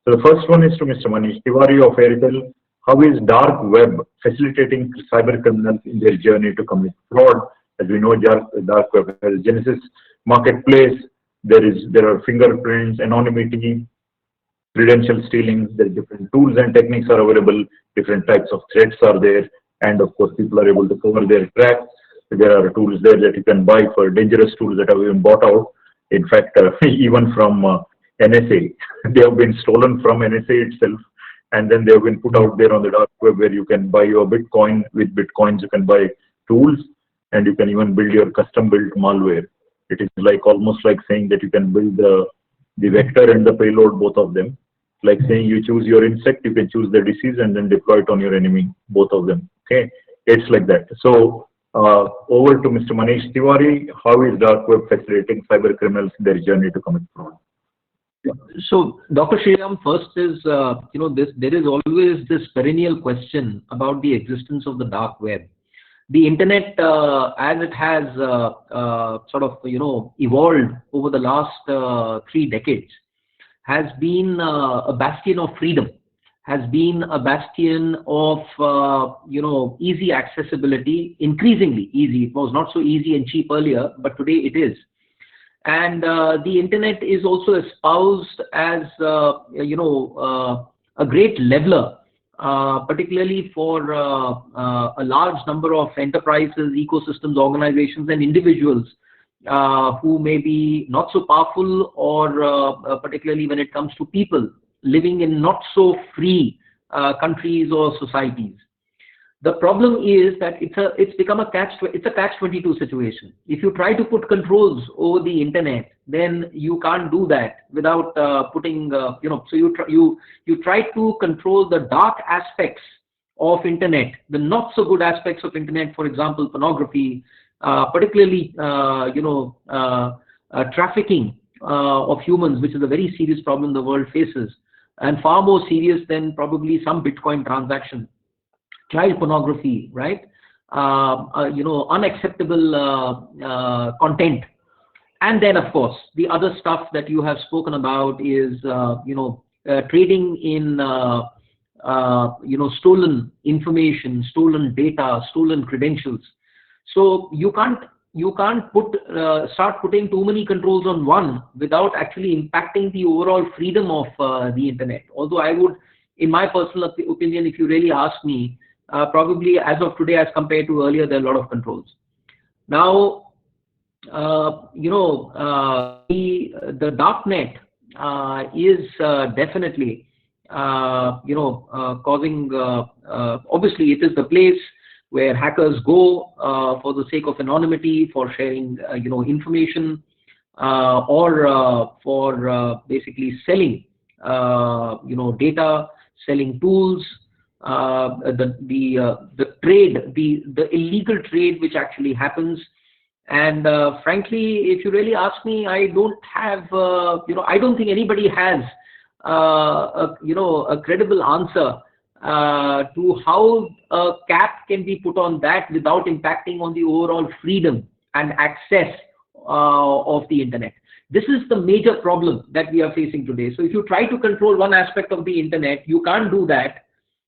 [SPEAKER 3] So the first one is to Mr. Manish Tiwari of Airtel. How is dark web facilitating cyber criminals in their journey to commit fraud? As we know, dark web has Genesis marketplace. There are fingerprints, anonymity, credential stealing. There are different tools and techniques are available. Different types of threats are there, and of course, people are able to cover their tracks. There are tools there that you can buy for dangerous tools that have been bought out. In fact, even from NSA, they have been stolen from NSA itself, and then they have been put out there on the dark web where you can buy your Bitcoin. With Bitcoins, you can buy tools, and you can even build your custom-built malware. It is like almost like saying that you can build the vector and the payload, both of them. Like saying you choose your insect, you can choose the disease and then deploy it on your enemy, both of them. Okay, it's like that. So over to Mr. Manish Tiwari. How is dark web facilitating cyber criminals in their journey to commit fraud?
[SPEAKER 6] So, Dr. Sriram, first is, there is always this perennial question about the existence of the dark web. The internet, as it has evolved over the last 3 decades, has been a bastion of freedom, has been a bastion of, easy accessibility, increasingly easy. It was not so easy and cheap earlier, but today it is. And the internet is also espoused as, a great leveler, particularly for a large number of enterprises, ecosystems, organizations, and individuals who may be not so powerful, or particularly when it comes to people living in not so free countries or societies. The problem is that it's become a catch-22 situation. If you try to put controls over the internet, then you can't do that without putting, so you try to control the dark aspects of internet, the not so good aspects of internet, for example, pornography, particularly, trafficking of humans, which is a very serious problem the world faces, and far more serious than probably some Bitcoin transaction. Child pornography, right? Unacceptable content. And then, of course, the other stuff that you have spoken about is, trading in, stolen information, stolen data, stolen credentials. So you can't start putting too many controls on one without actually impacting the overall freedom of the internet. Although I would, in my personal opinion, if you really ask me, probably as of today, as compared to earlier, there are a lot of controls. Now, the darknet is definitely, causing. Obviously, it is the place where hackers go for the sake of anonymity, for sharing, information, or for basically selling, data, selling tools. The trade, the illegal trade which actually happens, and frankly, if you really ask me, I don't have, I don't think anybody has, a credible answer to how a cap can be put on that without impacting on the overall freedom and access of the internet. This is the major problem that we are facing today. So if you try to control one aspect of the internet, you can't do that.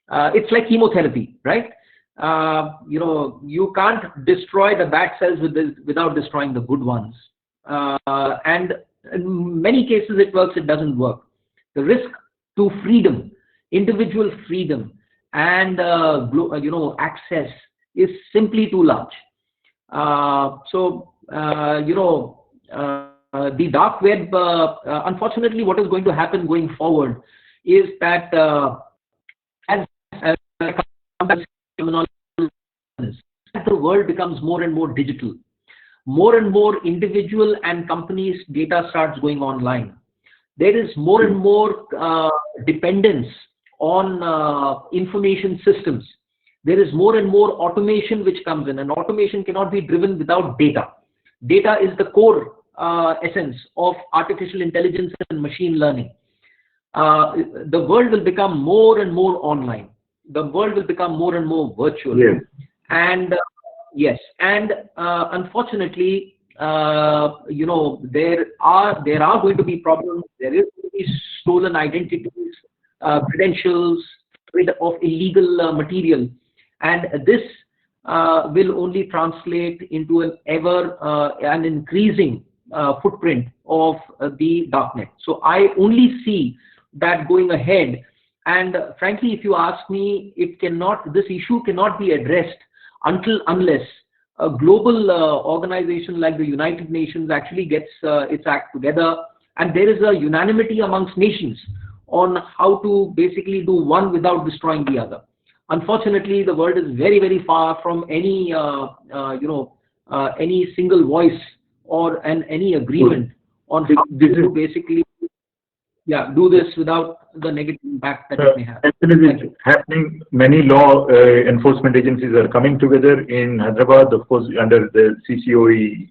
[SPEAKER 6] It's like chemotherapy, right? You can't destroy the bad cells without destroying the good ones. And in many cases it works, it doesn't work. The risk to freedom, individual freedom, and access is simply too large. The dark web, unfortunately, what is going to happen going forward is that as the world becomes more and more digital, more and more individual and companies' data starts going online. There is more and more dependence on information systems. There is more and more automation which comes in, and automation cannot be driven without data. Data is the core essence of artificial intelligence and machine learning. The world will become more and more online. The world will become more and more virtual.
[SPEAKER 3] Yes.
[SPEAKER 6] And unfortunately, there are going to be problems. There is going to be stolen identities, credentials, rid of illegal material, and this will only translate into an increasing footprint of the darknet. So I only see that going ahead. And frankly, if you ask me, this issue cannot be addressed unless a global organization like the United Nations actually gets its act together, and there is a unanimity amongst nations on how to basically do one without destroying the other. Unfortunately, the world is very, very far from any single voice or any agreement on how to basically do this without the negative impact that it may have.
[SPEAKER 3] Actually, it's happening. Many law enforcement agencies are coming together in Hyderabad. Of course, under the CCOE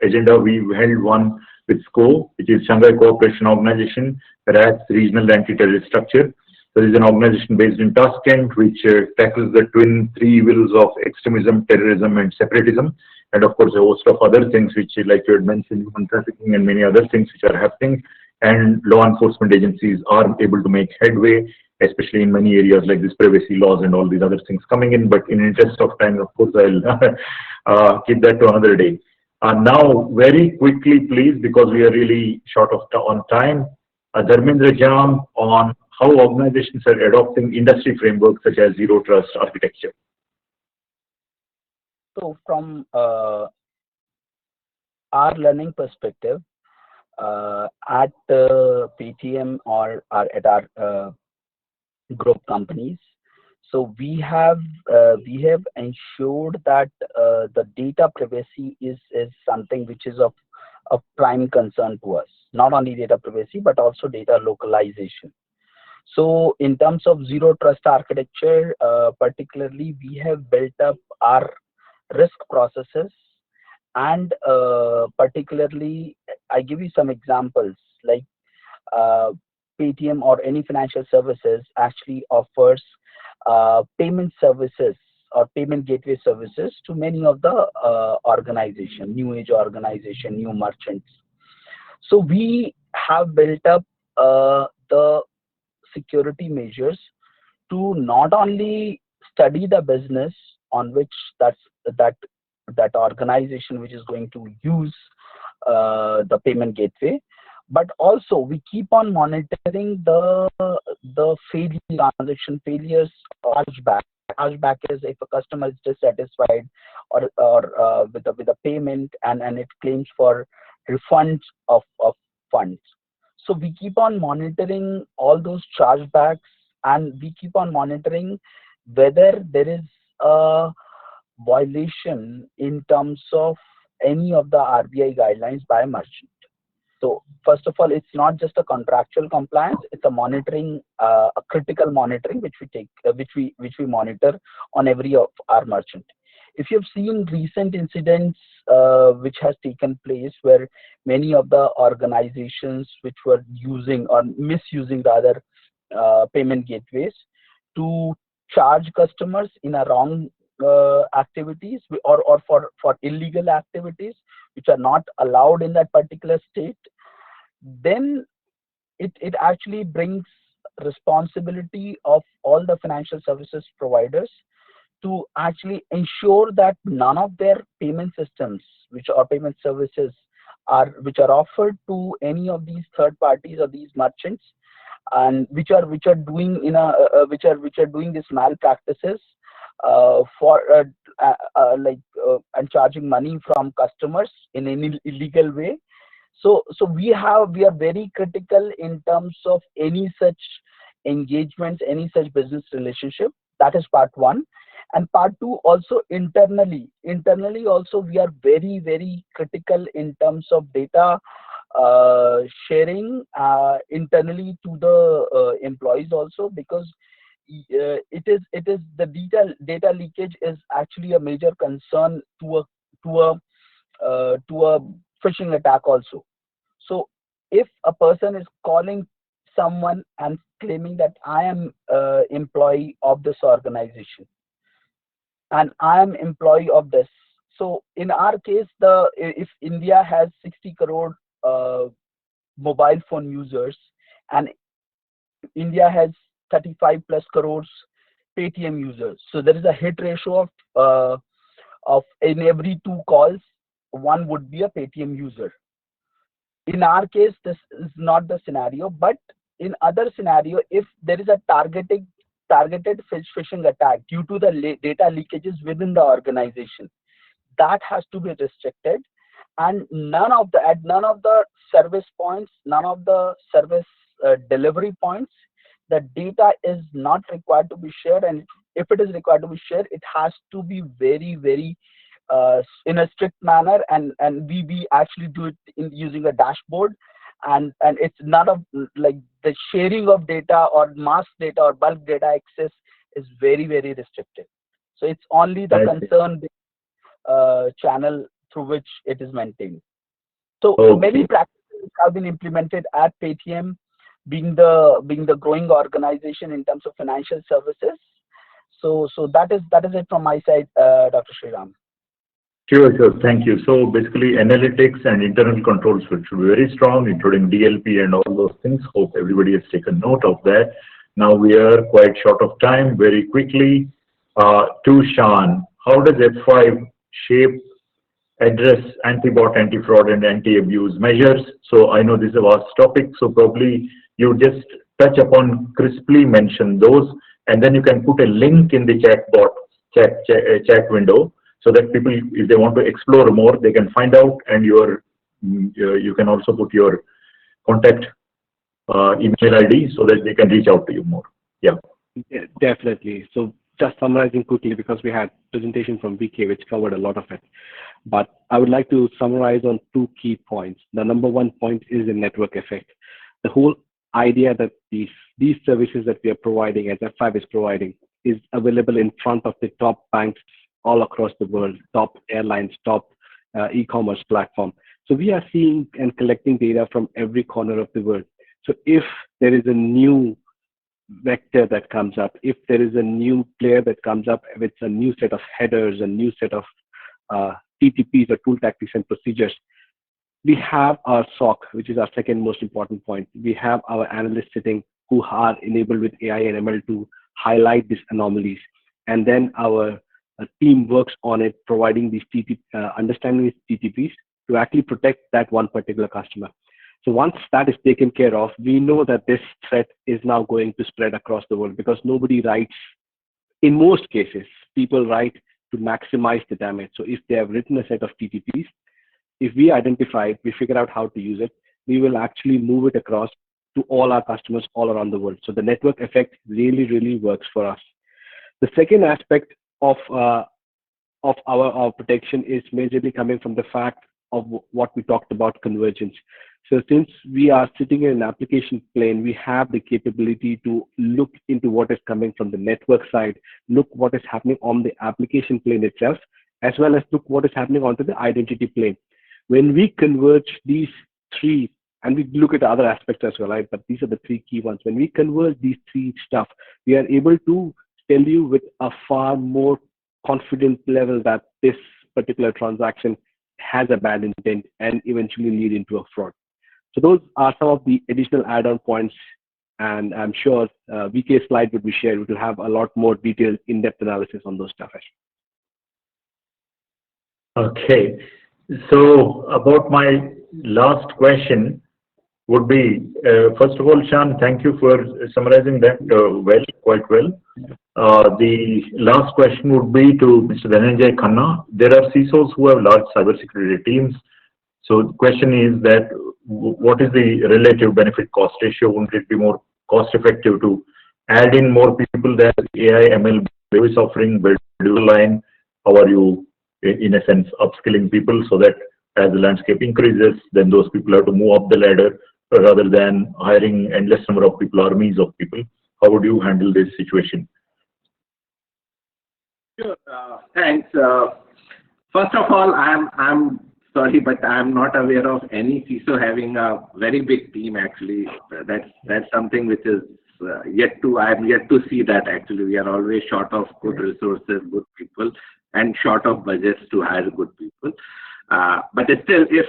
[SPEAKER 3] agenda, we held one with SCO, which is Shanghai Cooperation Organization, RATS, Regional Anti-Terrorist Structure. There is an organization based in Tashkent which tackles the three evils of extremism, terrorism, and separatism. And of course, a host of other things which, like you had mentioned, human trafficking and many other things which are happening. And law enforcement agencies are able to make headway, especially in many areas like this privacy laws and all these other things coming in. But in interest of time, of course, I'll keep that to another day. Now, very quickly, please, because we are really short on time, Dharmendra Jam on how organizations are adopting industry frameworks such as zero trust architecture.
[SPEAKER 8] So from our learning perspective, at Paytm or at our group companies, so we have ensured that the data privacy is something which is of prime concern to us. Not only data privacy but also data localization. So in terms of zero trust architecture, particularly, we have built up our risk processes, and particularly, I give you some examples like Paytm or any financial services actually offers payment services or payment gateway services to many of the organization, new age organization, new merchants. So we have built up the security measures to not only study the business on which that organization which is going to use the payment gateway, but also we keep on monitoring the transaction failures, chargeback. Chargeback is if a customer is dissatisfied or with a payment and it claims for refunds of funds. So we keep on monitoring all those chargebacks, and we keep on monitoring whether there is a violation in terms of any of the RBI guidelines by a merchant. So first of all, it's not just a contractual compliance; it's a monitoring, a critical monitoring which we take, which we monitor on every of our merchant. If you've seen recent incidents which has taken place where many of the organizations which were using or misusing rather payment gateways to charge customers in a wrong activities or for illegal activities which are not allowed in that particular state, then it actually brings responsibility of all the financial services providers to actually ensure that none of their payment systems which are payment services which are offered to any of these third parties or these merchants and which are doing which are doing these malpractices and charging money from customers in any illegal way. So we are very critical in terms of any such engagements, any such business relationship. That is part one. And part two, also internally also we are very, very critical in terms of data sharing internally to the employees also, because it is the data leakage is actually a major concern to a phishing attack also. So if a person is calling someone and claiming that I am employee of this organization and I am employee of this, So in our case, if India has 60 crore mobile phone users, and India has 35 plus crores Paytm users, so there is a hit ratio of in every 2 calls, one would be a Paytm user. In our case, this is not the scenario, but in other scenario, if there is a targeted phishing attack due to the data leakages within the organization, that has to be restricted, and at none of the service points, none of the service delivery points, the data is not required to be shared, and if it is required to be shared, it has to be very, very in a strict manner, and we actually do it using a dashboard, and it's not like the sharing of data or mass data or bulk data access is very, very restricted. So it's only the concern channel through which it is maintained. So many practices have been implemented at Paytm, being the growing organization in terms of financial services. So that is it from my side, Dr. Sriram.
[SPEAKER 3] Sure. Thank you. So basically, analytics and internal controls should be very strong, including DLP and all those things. Hope everybody has taken note of that. Now we are quite short of time. Very quickly, to Shan, how does F5 shape, address anti-bot, anti-fraud, and anti-abuse measures? So I know this is a vast topic, so probably you just touch upon, crisply mention those, and then you can put a link in the chat window, so that people, if they want to explore more, they can find out, and you can also put your contact email ID so that they can reach out to you more. Yeah,
[SPEAKER 1] definitely. So just summarizing quickly, because we had presentation from VK which covered a lot of it, but I would like to summarize on 2 key points. The number 1 point is the network effect. The whole idea that these services that we are providing, as F5 is providing, is available in front of the top banks all across the world, top airlines, top e-commerce platform. So we are seeing and collecting data from every corner of the world. So if there is a new vector that comes up, if there is a new player that comes up with a new set of headers, a new set of TTPs or tool tactics and procedures, we have our SOC, which is our second most important point. We have our analysts sitting who are enabled with AI and ML to highlight these anomalies. And then our team works on it, providing these understanding these TTPs to actually protect that one particular customer. So once that is taken care of, we know that this threat is now going to spread across the world, because nobody writes, in most cases, people write to maximize the damage. So if they have written a set of TTPs, if we identify it, we figure out how to use it, we will actually move it across to all our customers all around the world. So the network effect really, really works for us. The second aspect of our protection is majorly coming from the fact of what we talked about, convergence. So since we are sitting in an application plane, we have the capability to look into what is coming from the network side, look what is happening on the application plane itself, as well as look what is happening onto the identity plane. When we converge these 3, and we look at other aspects as well, right? But these are the 3 key ones. When we converge these 3 stuff, we are able to tell you with a far more confident level that this particular transaction has a bad intent and eventually lead into a fraud. So those are some of the additional add-on points, and I'm sure VK's slide would be shared. We will have a lot more detailed, in-depth analysis on those stuff.
[SPEAKER 3] Okay. So about my last question would be, first of all, Shan, thank you for summarizing that quite well. The last question would be to Mr. Dhananjay Khanna. There are CISOs who have large cybersecurity teams. So the question is that what is the relative benefit cost ratio? Wouldn't it be more cost effective to add in more people that AI ML is offering, build dual line? How are you, in a sense, upskilling people so that as the landscape increases, then those people have to move up the ladder rather than hiring endless number of people, armies of people? How would you handle this situation?
[SPEAKER 9] Sure. Thanks. First of all, I'm sorry, but I'm not aware of any CISO having a very big team. Actually, that's something which is I'm yet to see that. Actually, we are always short of good resources, good people. and short of budgets to hire good people. But still, if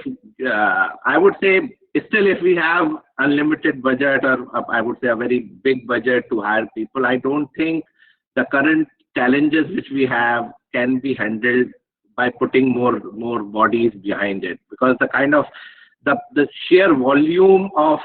[SPEAKER 9] I would say, still if we have unlimited budget, or I would say a very big budget to hire people, I don't think the current challenges which we have can be handled by putting more bodies behind it, because the kind of the sheer volume of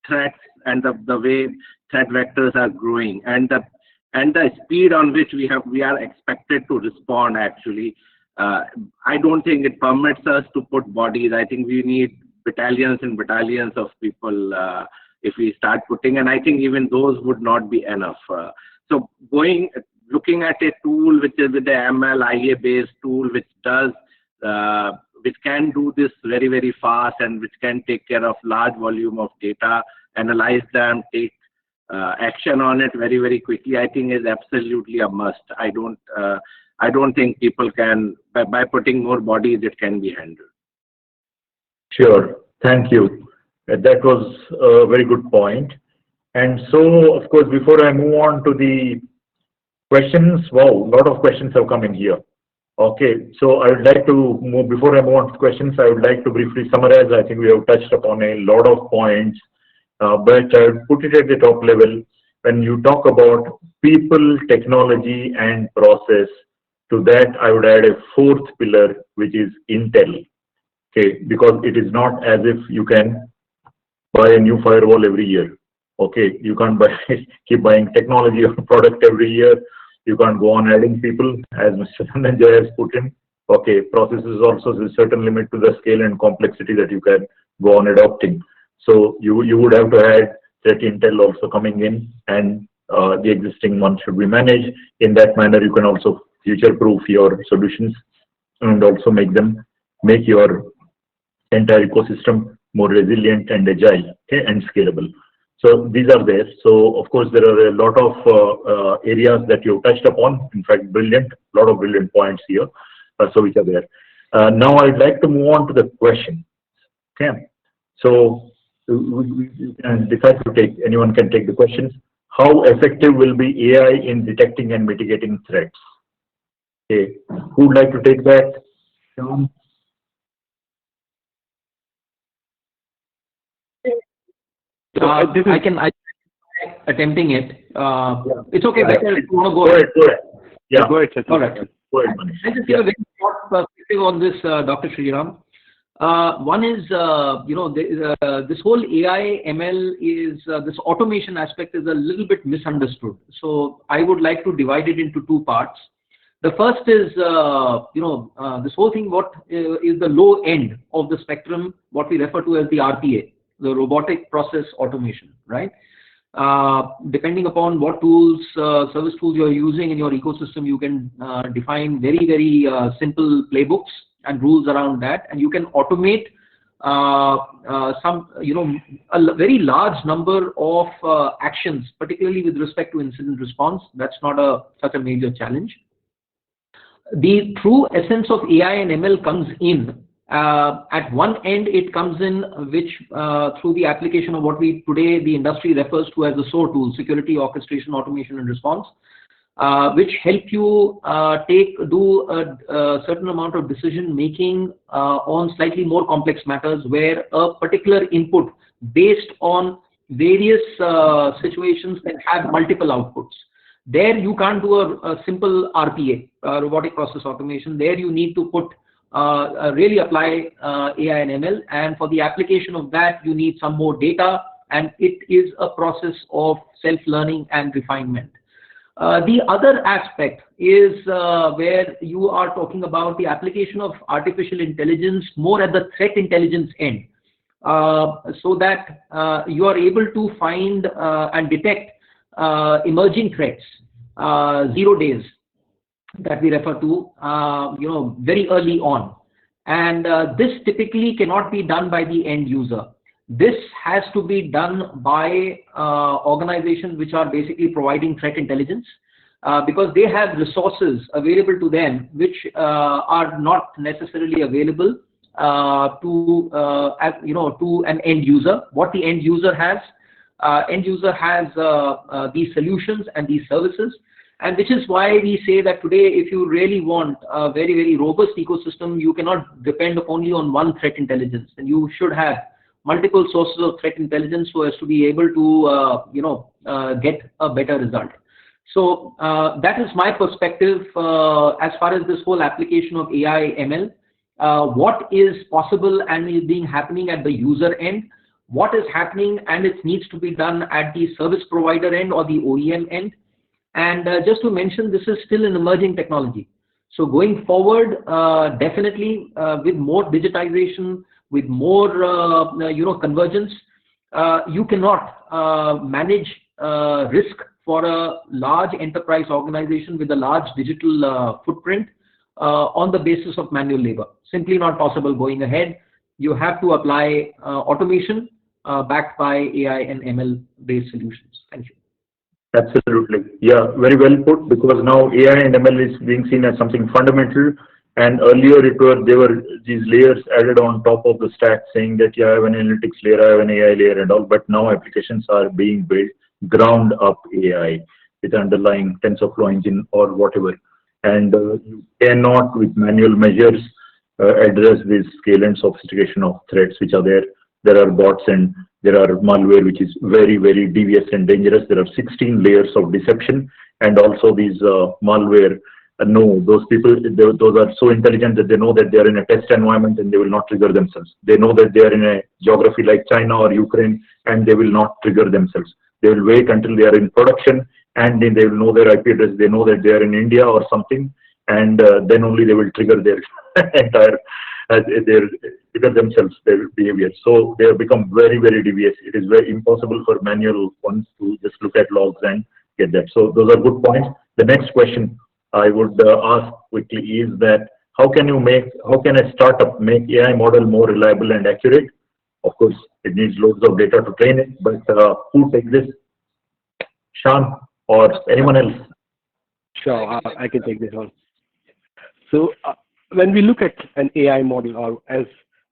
[SPEAKER 9] threats and the way threat vectors are growing, and the speed on which we are expected to respond, actually, I don't think it permits us to put bodies. I think we need battalions and battalions of people if we start putting, and I think even those would not be enough. So looking at a tool which is with the ML IA based tool, which can do this very, very fast, and which can take care of large volume of data, analyze them, take action on it very, very quickly, I think is absolutely a must. I don't think people can, by putting more bodies, it can be handled.
[SPEAKER 3] Sure. Thank you. That was a very good point. And so, of course, before I move on to the questions, wow, a lot of questions have come in here. Okay, so I would like to move, before I move on to questions, I would like to briefly summarize. I think we have touched upon a lot of points, but I would put it at the top level. When you talk about people, technology, and process, to that I would add a fourth pillar, which is Intel. Okay, because it is not as if you can buy a new firewall every year. Okay, you can't keep buying technology or product every year. You can't go on adding people, as Mr. Sanjay has put in. Okay, processes also there's a certain limit to the scale and complexity that you can go on adopting. So you would have to add that Intel also coming in, and the existing one should be managed. In that manner, you can also future-proof your solutions and also make your entire ecosystem more resilient and agile, okay, and scalable. So these are there. So of course there are a lot of areas that you touched upon. In fact, a lot of brilliant points here. So which are there. Now I'd like to move on to the question. Okay. So we can decide to take. Anyone can take the questions. How effective will be AI in detecting and mitigating threats? Okay. Who would like to take that? John?
[SPEAKER 6] I can attempting it. It's okay. Better if you want to go
[SPEAKER 3] ahead. Go ahead. Yeah.
[SPEAKER 1] Go ahead, Sachin.
[SPEAKER 6] All right.
[SPEAKER 3] Go ahead, Manish.
[SPEAKER 6] I'll just give a very short perspective on this, Dr. Sriram. One is, this whole AI ML is this automation aspect is a little bit misunderstood. So I would like to divide it into two parts. The first is, this whole thing. What is the low end of the spectrum? What we refer to as the RPA. The robotic process automation, right? Depending upon what tools, service tools you're using in your ecosystem, you can define very, very simple playbooks and rules around that, and you can automate a very large number of actions, particularly with respect to incident response. That's not such a major challenge. The true essence of AI and ML comes in. At one end, it comes in which through the application of what today the industry refers to as the SOAR tool, security, orchestration, automation, and response, which help you do a certain amount of decision making on slightly more complex matters, where a particular input based on various situations can have multiple outputs. There you can't do a simple RPA, robotic process automation. There you need to really apply AI and ML, and for the application of that you need some more data, and it is a process of self-learning and refinement. The other aspect is where you are talking about the application of artificial intelligence more at the threat intelligence end, so that you are able to find and detect emerging threats, 0 days, that we refer to, very early on. And this typically cannot be done by the end user. This has to be done by organizations which are basically providing threat intelligence, because they have resources available to them which are not necessarily available to an end user. What the end user has these solutions and these services, And which is why we say that today, if you really want a very, very robust ecosystem, you cannot depend only on one threat intelligence, and you should have multiple sources of threat intelligence so as to be able to, get a better result. So that is my perspective as far as this whole application of AI ML. What is possible and is being happening at the user end, what is happening and it needs to be done at the service provider end or the OEM end. And just to mention, this is still an emerging technology. So going forward, definitely with more digitization, with more convergence, you cannot manage risk for a large enterprise organization with a large digital footprint on the basis of manual labor. Simply not possible going ahead. You have to apply automation backed by AI and ML based solutions. Thank you.
[SPEAKER 3] Absolutely. Yeah, very well put, because now AI and ML is being seen as something fundamental. And earlier there were these layers added on top of the stack saying that, yeah, I have an analytics layer, I have an AI layer and all, but now applications are being built ground up AI with underlying TensorFlow engine or whatever. And you cannot with manual measures address this scale and sophistication of threats which are there. There are bots and there are malware which is very, very devious and dangerous. There are 16 layers of deception, and also these malware know those people, those are so intelligent that they know that they are in a test environment and they will not trigger themselves. They know that they are in a geography like China or Ukraine and they will not trigger themselves. They will wait until they are in production and then they will know their IP address. They know that they are in India or something, and then only they will trigger their entire trigger themselves, their behavior. So they have become very, very devious. It is very impossible for manual ones to just look at logs and get that. So those are good points. The next question I would ask quickly is that how can a startup make AI model more reliable and accurate? Of course, it needs loads of data to train it, but who takes this? Sean or anyone else?
[SPEAKER 1] Sure, I can take this one. So when we look at an AI model, or as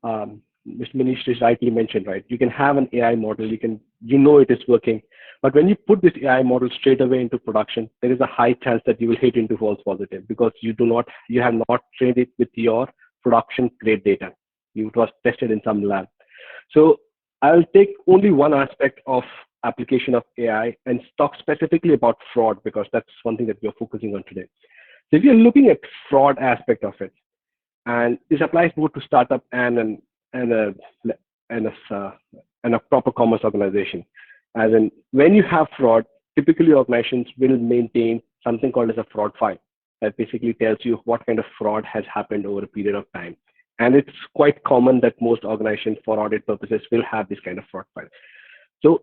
[SPEAKER 1] Mr. Manish just rightly mentioned, right, you can have an AI model, you know it is working, but when you put this AI model straight away into production, there is a high chance that you will hit into false positive because you have not trained it with your production grade data. It was tested in some lab. So I'll take only one aspect of application of AI and talk specifically about fraud, because that's one thing that we're focusing on today. So if you're looking at fraud aspect of it, and this applies both to startup and a proper commerce organization. As in, when you have fraud, typically organizations will maintain something called as a fraud file that basically tells you what kind of fraud has happened over a period of time. And it's quite common that most organizations for audit purposes will have this kind of fraud file. So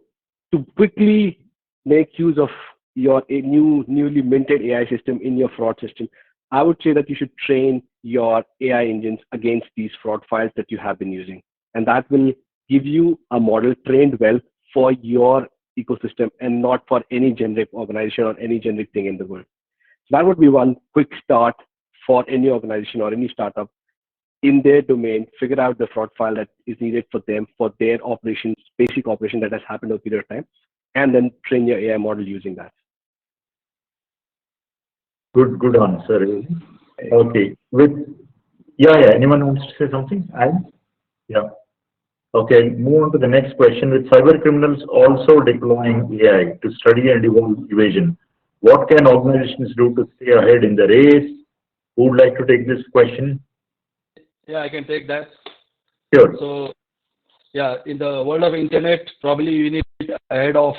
[SPEAKER 1] to quickly make use of your newly minted AI system in your fraud system, I would say that you should train your AI engines against these fraud files that you have been using. And that will give you a model trained well for your ecosystem and not for any generic organization or any generic thing in the world. So that would be one quick start for any organization or any startup in their domain. Figure out the fraud file that is needed for them, for their operations, basic operation that has happened over a period of time, and then train your AI model using that.
[SPEAKER 3] Good answer. Okay. Anyone wants to say something? Yeah. Okay, move on to the next question. With cyber criminals also deploying AI to study and evolve evasion, what can organizations do to stay ahead in the race? Who would like to take this question?
[SPEAKER 7] Yeah, I can take that.
[SPEAKER 3] Sure.
[SPEAKER 7] So, yeah, in the world of internet, probably we need to be ahead of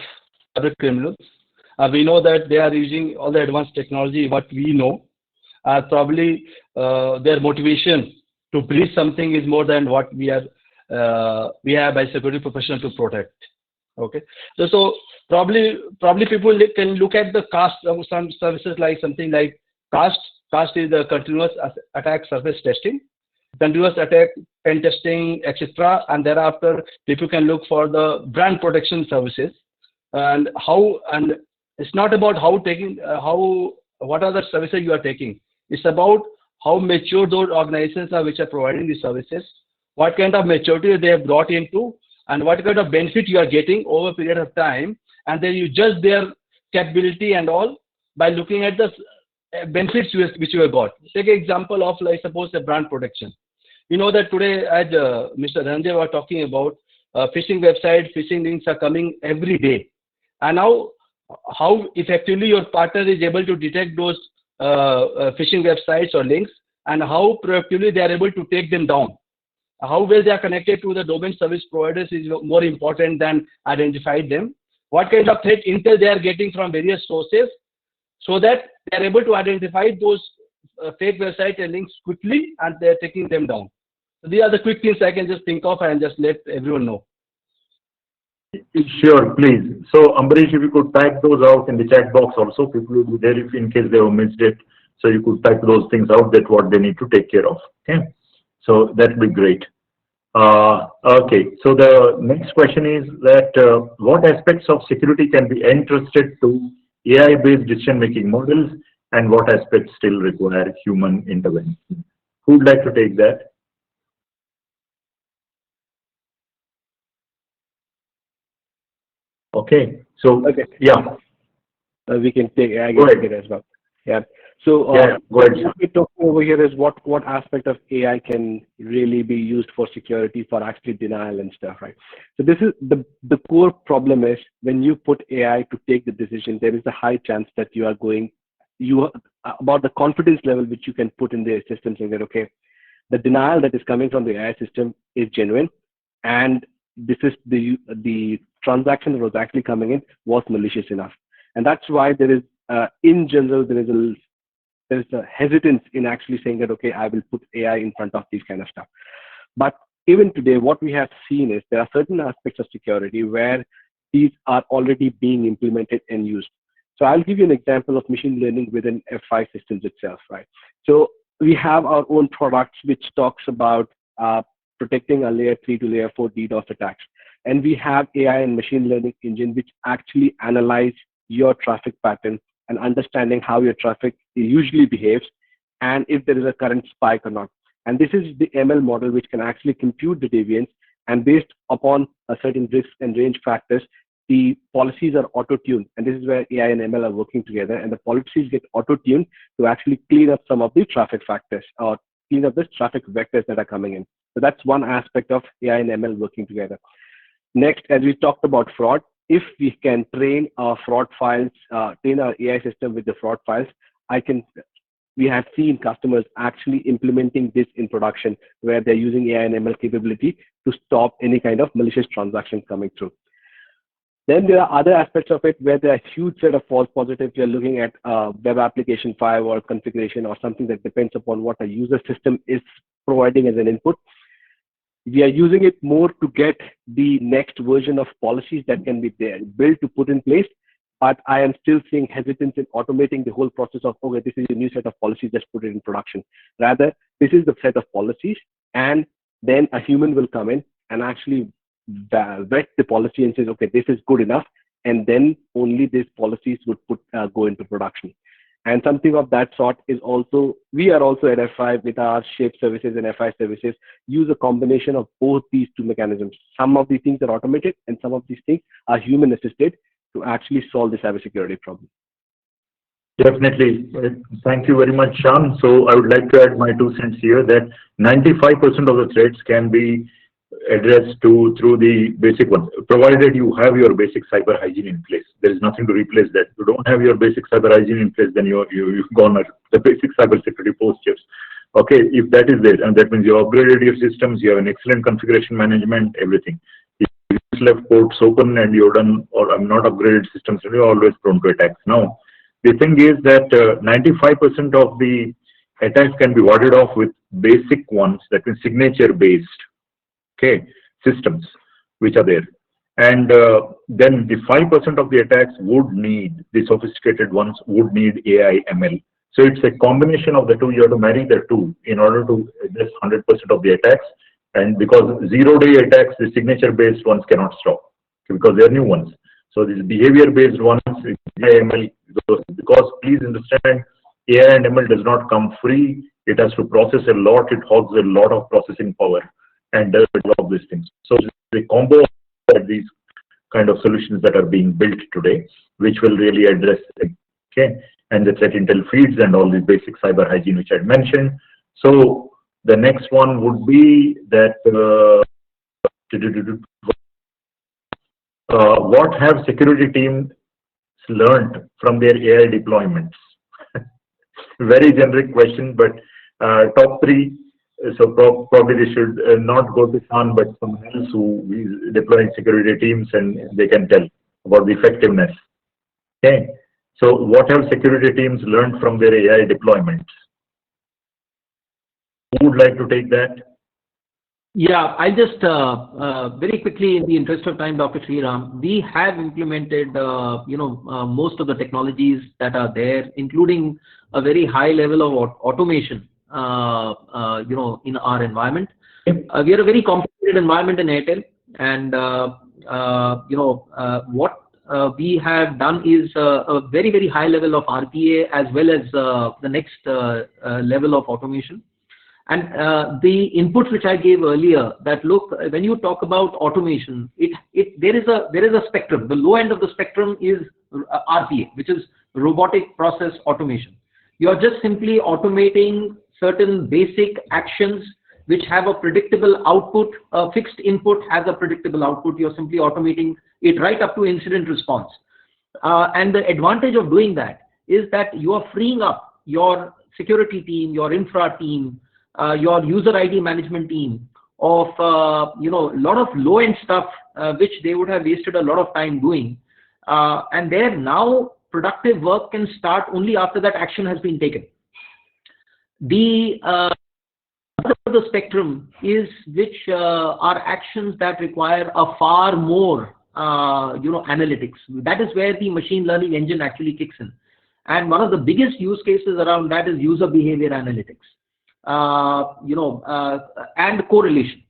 [SPEAKER 7] other criminals. We know that they are using all the advanced technology, what we know. Probably their motivation to breach something is more than what we have by security professional to protect. Okay, so probably people can look at the CAST of some services like something like CAST. CAST is the continuous attack surface testing, continuous attack pen testing, etc. And thereafter, people can look for the brand protection services and it's not about what are the services you are taking. It's about how mature those organizations are which are providing these services, what kind of maturity they have brought into, and what kind of benefit you are getting over a period of time, and then you judge their capability and all by looking at the benefits which you have got. Take an example of, like, suppose the brand protection. You know that today, as Mr. Ranjay was talking about, phishing websites, phishing links are coming every day. And now, how effectively your partner is able to detect those phishing websites or links, and how proactively they are able to take them down. How well they are connected to the domain service providers is more important than identify them. What kind of threat intel they are getting from various sources, so that they are able to identify those fake websites and links quickly, and they are taking them down. So these are the quick things I can just think of and just let everyone know.
[SPEAKER 3] Sure, please. So, Ambarish, if you could type those out in the chat box also, people will be there if in case they have missed it. So you could type those things out, that what they need to take care of. Okay. So that would be great. Okay. So the next question is that what aspects of security can be entrusted to AI-based decision-making models, and what aspects still require human intervention? Who would like to take that? Okay. So,
[SPEAKER 1] Okay.
[SPEAKER 3] yeah.
[SPEAKER 1] We can take, I
[SPEAKER 3] Go
[SPEAKER 1] can
[SPEAKER 3] ahead.
[SPEAKER 1] take it as well. Yeah. So
[SPEAKER 3] Yeah, go ahead,
[SPEAKER 1] what we're talking over here is what aspect of AI can really be used for security, for actually denial and stuff, right? So this is the core problem is when you put AI to take the decision, there is a high chance that you are going, about the confidence level which you can put in the system, saying that, okay, the denial that is coming from the AI system is genuine, and this is the transaction that was actually coming in was malicious enough. And that's why there is, in general, there is a hesitance in actually saying that, okay, I will put AI in front of these kind of stuff. But even today, what we have seen is there are certain aspects of security where these are already being implemented and used. So I'll give you an example of machine learning within F5 systems itself, right? So we have our own products which talks about protecting a layer 3 to layer 4 DDoS attacks. And we have AI and machine learning engine which actually analyze your traffic pattern and understanding how your traffic usually behaves and if there is a current spike or not. And this is the ML model which can actually compute the deviance, and based upon a certain risk and range factors, the policies are auto-tuned. And this is where AI and ML are working together, and the policies get auto-tuned to actually clean up some of the traffic factors or clean up the traffic vectors that are coming in. So that's one aspect of AI and ML working together. Next, as we talked about fraud, if we can train our fraud files, train our AI system with the fraud files, we have seen customers actually implementing this in production where they're using AI and ML capability to stop any kind of malicious transactions coming through. Then there are other aspects of it where there are a huge set of false positives. You're looking at web application firewall configuration or something that depends upon what a user system is providing as an input. We are using it more to get the next version of policies that can be there, built to put in place. But I am still seeing hesitance in automating the whole process of, okay, this is a new set of policies, let's put it in production. Rather, this is the set of policies, and then a human will come in and actually vet the policy and says, okay, this is good enough, and then only these policies would go into production. And something of that sort is also, we are also at F5 with our Shape services and F5 services, use a combination of both these two mechanisms. Some of these things are automated and some of these things are human assisted to actually solve the cybersecurity problem.
[SPEAKER 3] Definitely. Thank you very much, Shyam. So I would like to add my 2 cents here that 95% of the threats can be addressed through the basic ones, provided you have your basic cyber hygiene in place. There is nothing to replace that. If you don't have your basic cyber hygiene in place, then you've gone at the basic cyber security postures. Okay, if that is there, and that means you upgraded your systems, you have an excellent configuration management, everything. If you just left ports open and you're done, or I'm not upgraded systems, you're always prone to attacks. Now, the thing is that 95% of the attacks can be warded off with basic ones, that means signature based. Okay, systems which are there, and then the 5% of the attacks would need, the sophisticated ones would need AI ML. So it's a combination of the two. You have to marry the two in order to address 100% of the attacks. And because 0-day attacks, the signature based ones cannot stop because they are new ones. So these behavior based ones, AI ML, because please understand, AI and ML does not come free. It has to process a lot. It hogs a lot of processing power and does a lot of these things. So the combo of these kind of solutions that are being built today, which will really address them. Okay. and the threat intel feeds and all the basic cyber hygiene which I had mentioned. So the next one would be that what have security teams learned from their AI deployments? Very generic question, but top three. So probably they should not go to Khan, but someone else who is deploying security teams, and they can tell about the effectiveness. Okay. So what have security teams learned from their AI deployments? Who would like to take that?
[SPEAKER 6] Yeah, I'll just very quickly, in the interest of time, Dr. Sriram, we have implemented, most of the technologies that are there, including a very high level of automation, in our environment. We are a very complicated environment in Airtel, and what we have done is a very, very high level of RPA as well as the next level of automation. And the inputs which I gave earlier, that look, when you talk about automation, there is a spectrum. The low end of the spectrum is RPA, which is robotic process automation. You are just simply automating certain basic actions which have a predictable output. A fixed input has a predictable output. You're simply automating it right up to incident response. And the advantage of doing that is that you are freeing up your security team, your infra team, your user ID management team of a lot of low-end stuff which they would have wasted a lot of time doing, and their now productive work can start only after that action has been taken. The other of the spectrum is which are actions that require a far more analytics. That is where the machine learning engine actually kicks in, and one of the biggest use cases around that is user behavior analytics. And correlation.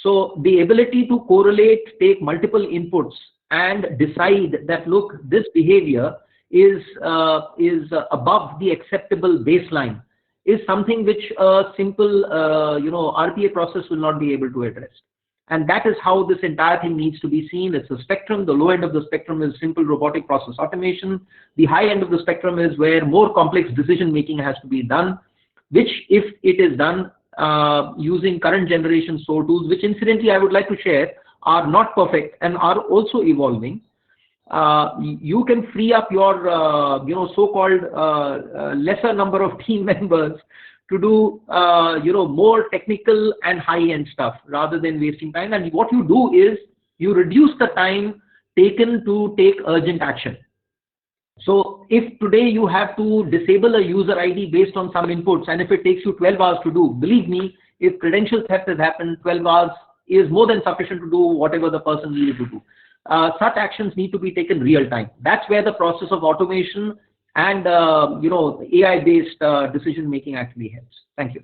[SPEAKER 6] So the ability to correlate, take multiple inputs and decide that, look, this behavior is above the acceptable baseline is something which a simple, RPA process will not be able to address. And that is how this entire thing needs to be seen. It's a spectrum. The low end of the spectrum is simple robotic process automation. The high end of the spectrum is where more complex decision making has to be done, which, if it is done using current generation SOAR tools, which incidentally I would like to share are not perfect and are also evolving, you can free up your so-called lesser number of team members to do more technical and high-end stuff rather than wasting time. And what you do is you reduce the time taken to take urgent action. So if today you have to disable a user ID based on some inputs, and if it takes you 12 hours to do, believe me, if credential theft has happened, 12 hours is more than sufficient to do whatever the person needed to do. Such actions need to be taken real time. That's where the process of automation and AI-based decision making actually helps. Thank you.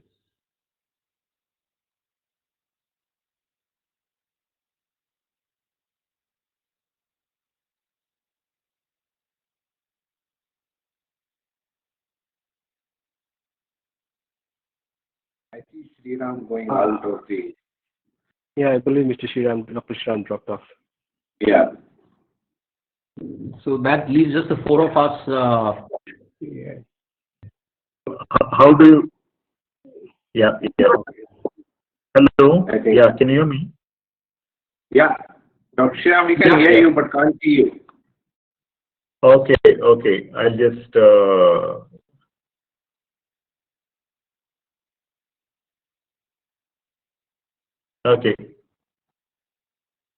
[SPEAKER 9] I see Sriram going out of the.
[SPEAKER 1] Yeah, I believe Dr. Sriram dropped off.
[SPEAKER 9] Yeah.
[SPEAKER 6] So that leaves just the four of us.
[SPEAKER 1] Yeah.
[SPEAKER 3] How do you? Yeah. Hello. Yeah, can you hear me?
[SPEAKER 9] Yeah. Dr. Sriram, we can hear you but can't see you.
[SPEAKER 3] Okay. I'll just. Okay.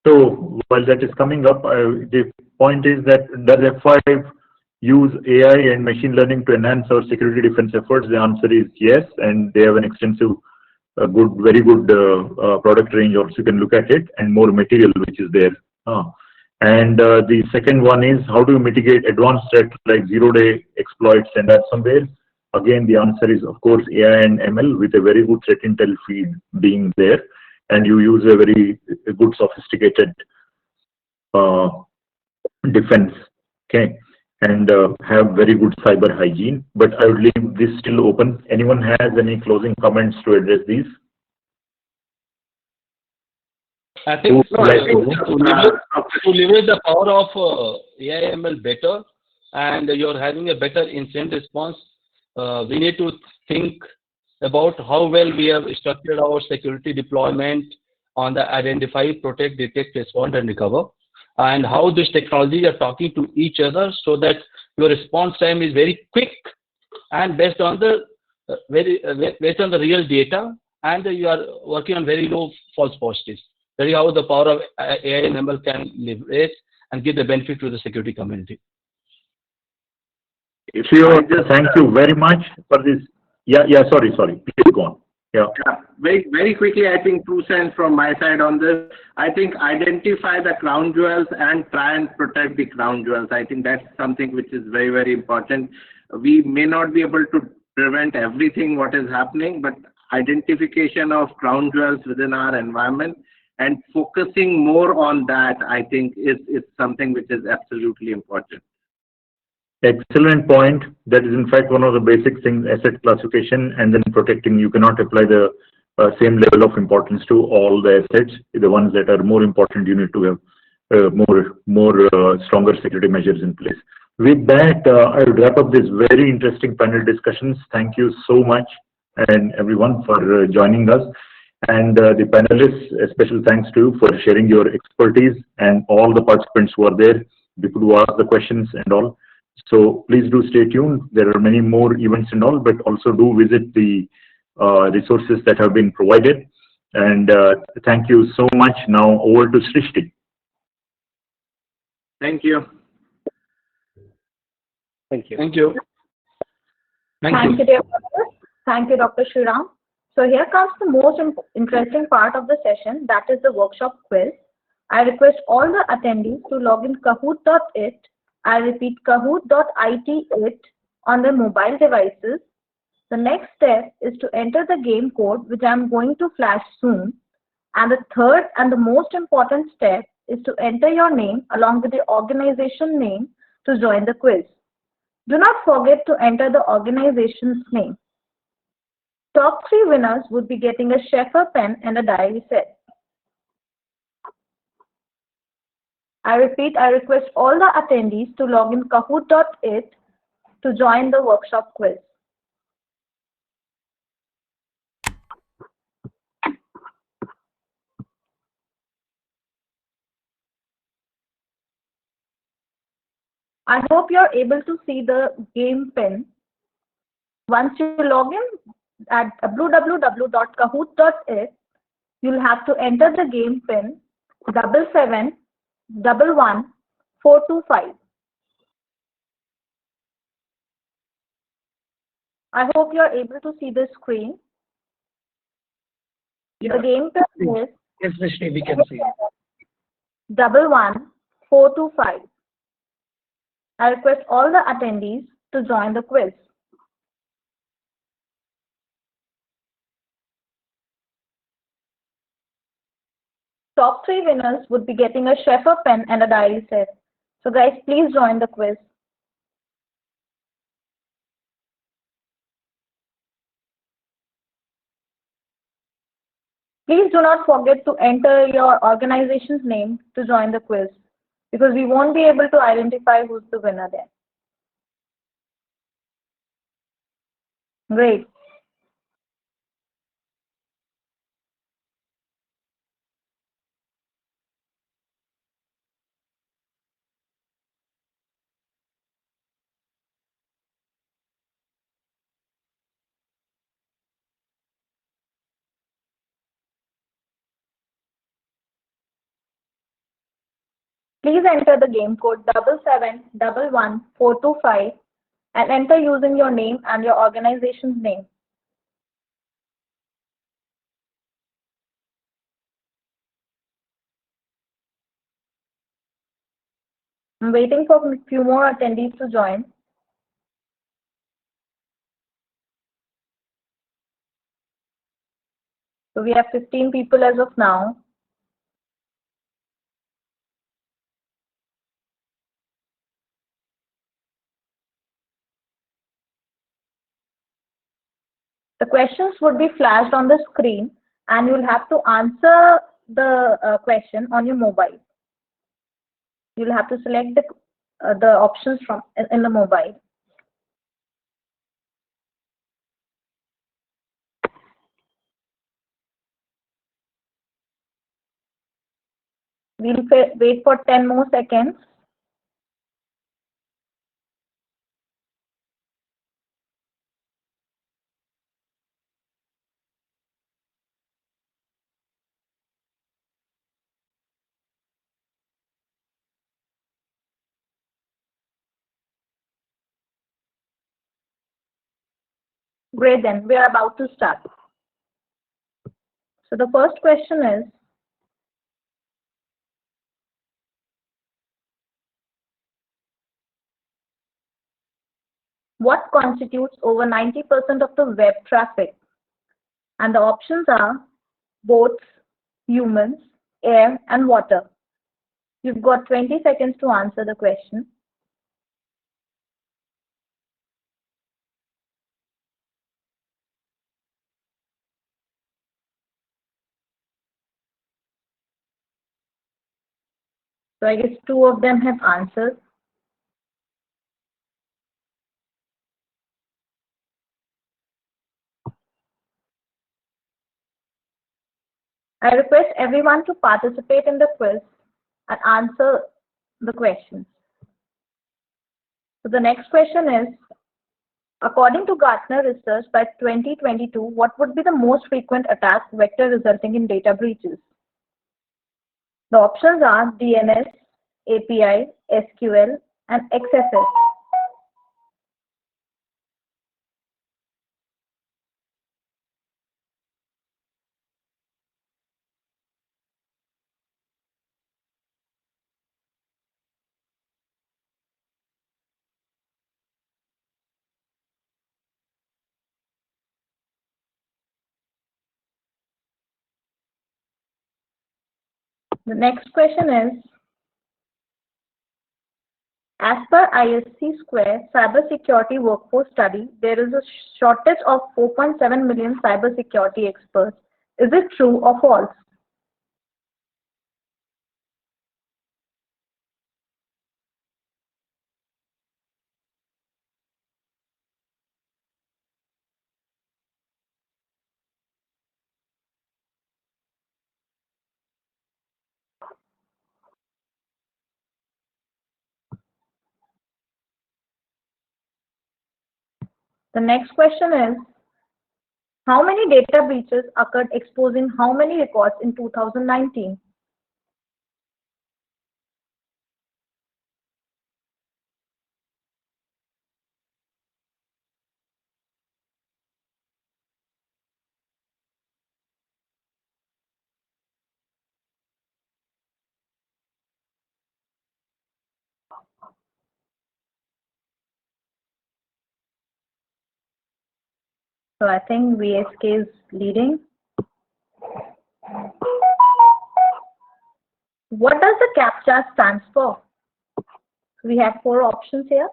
[SPEAKER 3] So while that is coming up, the point is that does F5 use AI and machine learning to enhance our security defense efforts? The answer is yes, and they have an extensive, very good product range. Also, you can look at it, and more material which is there. And the second one is, how do you mitigate advanced threats like zero-day exploits and ransomware? Again, the answer is, of course, AI and ML with a very good threat intel feed being there. And you use a very good sophisticated defense, okay, and have very good cyber hygiene. But I would leave this still open. Anyone has any closing comments to address these?
[SPEAKER 7] I think to leverage the power of AI/ML better, and you're having a better incident response, we need to think about how well we have structured our security deployment on the identify, protect, detect, respond, and recover, and how these technologies are talking to each other so that your response time is very quick and based on the based on the real data, and you are working on very low false positives. That is how the power of AI and ML can leverage and give the benefit to the security community.
[SPEAKER 3] Sure, thank you very much for this. Sorry. Please go on. Yeah.
[SPEAKER 9] Very quickly, I think 2 cents from my side on this. I think identify the crown jewels and try and protect the crown jewels. I think that's something which is very, very important. We may not be able to prevent everything what is happening, but identification of crown jewels within our environment and focusing more on that, I think is something which is absolutely important.
[SPEAKER 3] Excellent point. That is in fact one of the basic things, asset classification and then protecting. You cannot apply the same level of importance to all the assets. The ones that are more important, you need to have more stronger security measures in place. With that, I will wrap up this very interesting panel discussions. Thank you so much and everyone for joining us. And the panelists, a special thanks to you for sharing your expertise and all the participants who are there, people who asked the questions and all. So please do stay tuned. There are many more events and all, but also do visit the resources that have been provided. And thank you so much. Now over to Srishti.
[SPEAKER 9] Thank you.
[SPEAKER 1] Thank you.
[SPEAKER 7] Thank you.
[SPEAKER 10] Thank you, dear brother. Thank you, Dr. Sriram. So here comes the most interesting part of the session, that is the workshop quiz. I request all the attendees to log in kahoot.it. I repeat, kahoot.it on their mobile devices. The next step is to enter the game code, which I'm going to flash soon. And the third and the most important step is to enter your name along with the organization name to join the quiz. Do not forget to enter the organization's name. Top 3 winners would be getting a Schaefer pen and a diary set. I repeat, I request all the attendees to log in kahoot.it to join the workshop quiz. I hope you're able to see the game pin. Once you log in at www.kahoot.it, you'll have to enter the game pin 7711425. I hope you're able to see the screen.
[SPEAKER 2] Yeah.
[SPEAKER 10] The game pin is
[SPEAKER 2] Yes, Vishnu, we can see.
[SPEAKER 10] 11425. I request all the attendees to join the quiz. Top 3 winners would be getting a Schaefer pen and a diary set. So guys, please join the quiz. Please do not forget to enter your organization's name to join the quiz, because we won't be able to identify who's the winner there. Great. Please enter the game code 7711425 and enter using your name and your organization's name. I'm waiting for a few more attendees to join. So we have 15 people as of now. The questions would be flashed on the screen and you'll have to answer the question on your mobile. You'll have to select the the options from in the mobile. We'll wait for 10 more seconds. Great, then we are about to start. So the first question is, what constitutes over 90% of the web traffic? And the options are boats, humans, air, and water. You've got 20 seconds to answer the question. So I guess two of them have answered. I request everyone to participate in the quiz and answer the questions. So the next question is, according to Gartner research by 2022, what would be the most frequent attack vector resulting in data breaches? The options are DNS, API, SQL, and XSS. The next question is, as per ISC Square cybersecurity workforce study, there is a shortage of 4.7 million cybersecurity experts. Is it true or false? The next question is, how many data breaches occurred exposing how many records in 2019? So I think VSK is leading. What does the CAPTCHA stands for? We have four options here.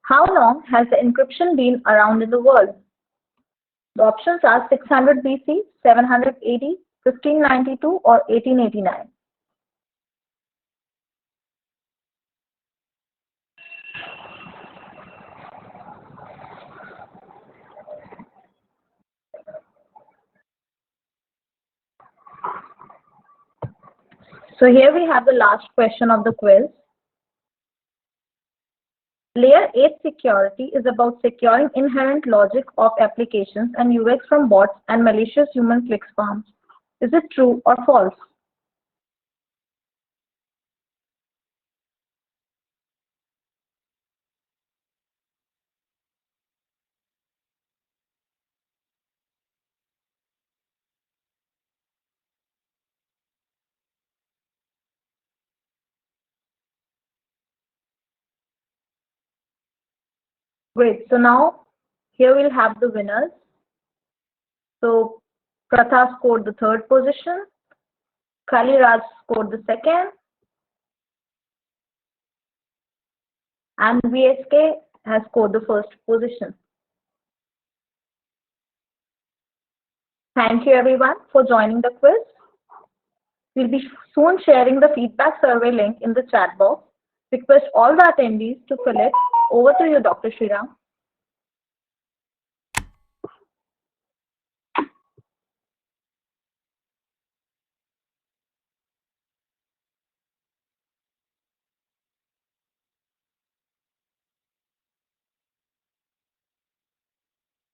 [SPEAKER 10] How long has the encryption been around in the world? The options are 600 BC, 780, 1592, or 1889. So here we have the last question of the quiz. Layer 8 security is about securing inherent logic of applications and UX from bots and malicious human click spams. Is it true or false? Great. So now here we'll have the winners. So Pratha scored the third position. Kali Raj scored the second. And VSK has scored the first position. Thank you everyone for joining the quiz. We'll be soon sharing the feedback survey link in the chat box. Request all the attendees to fill it. Over to you, Dr. Sriram.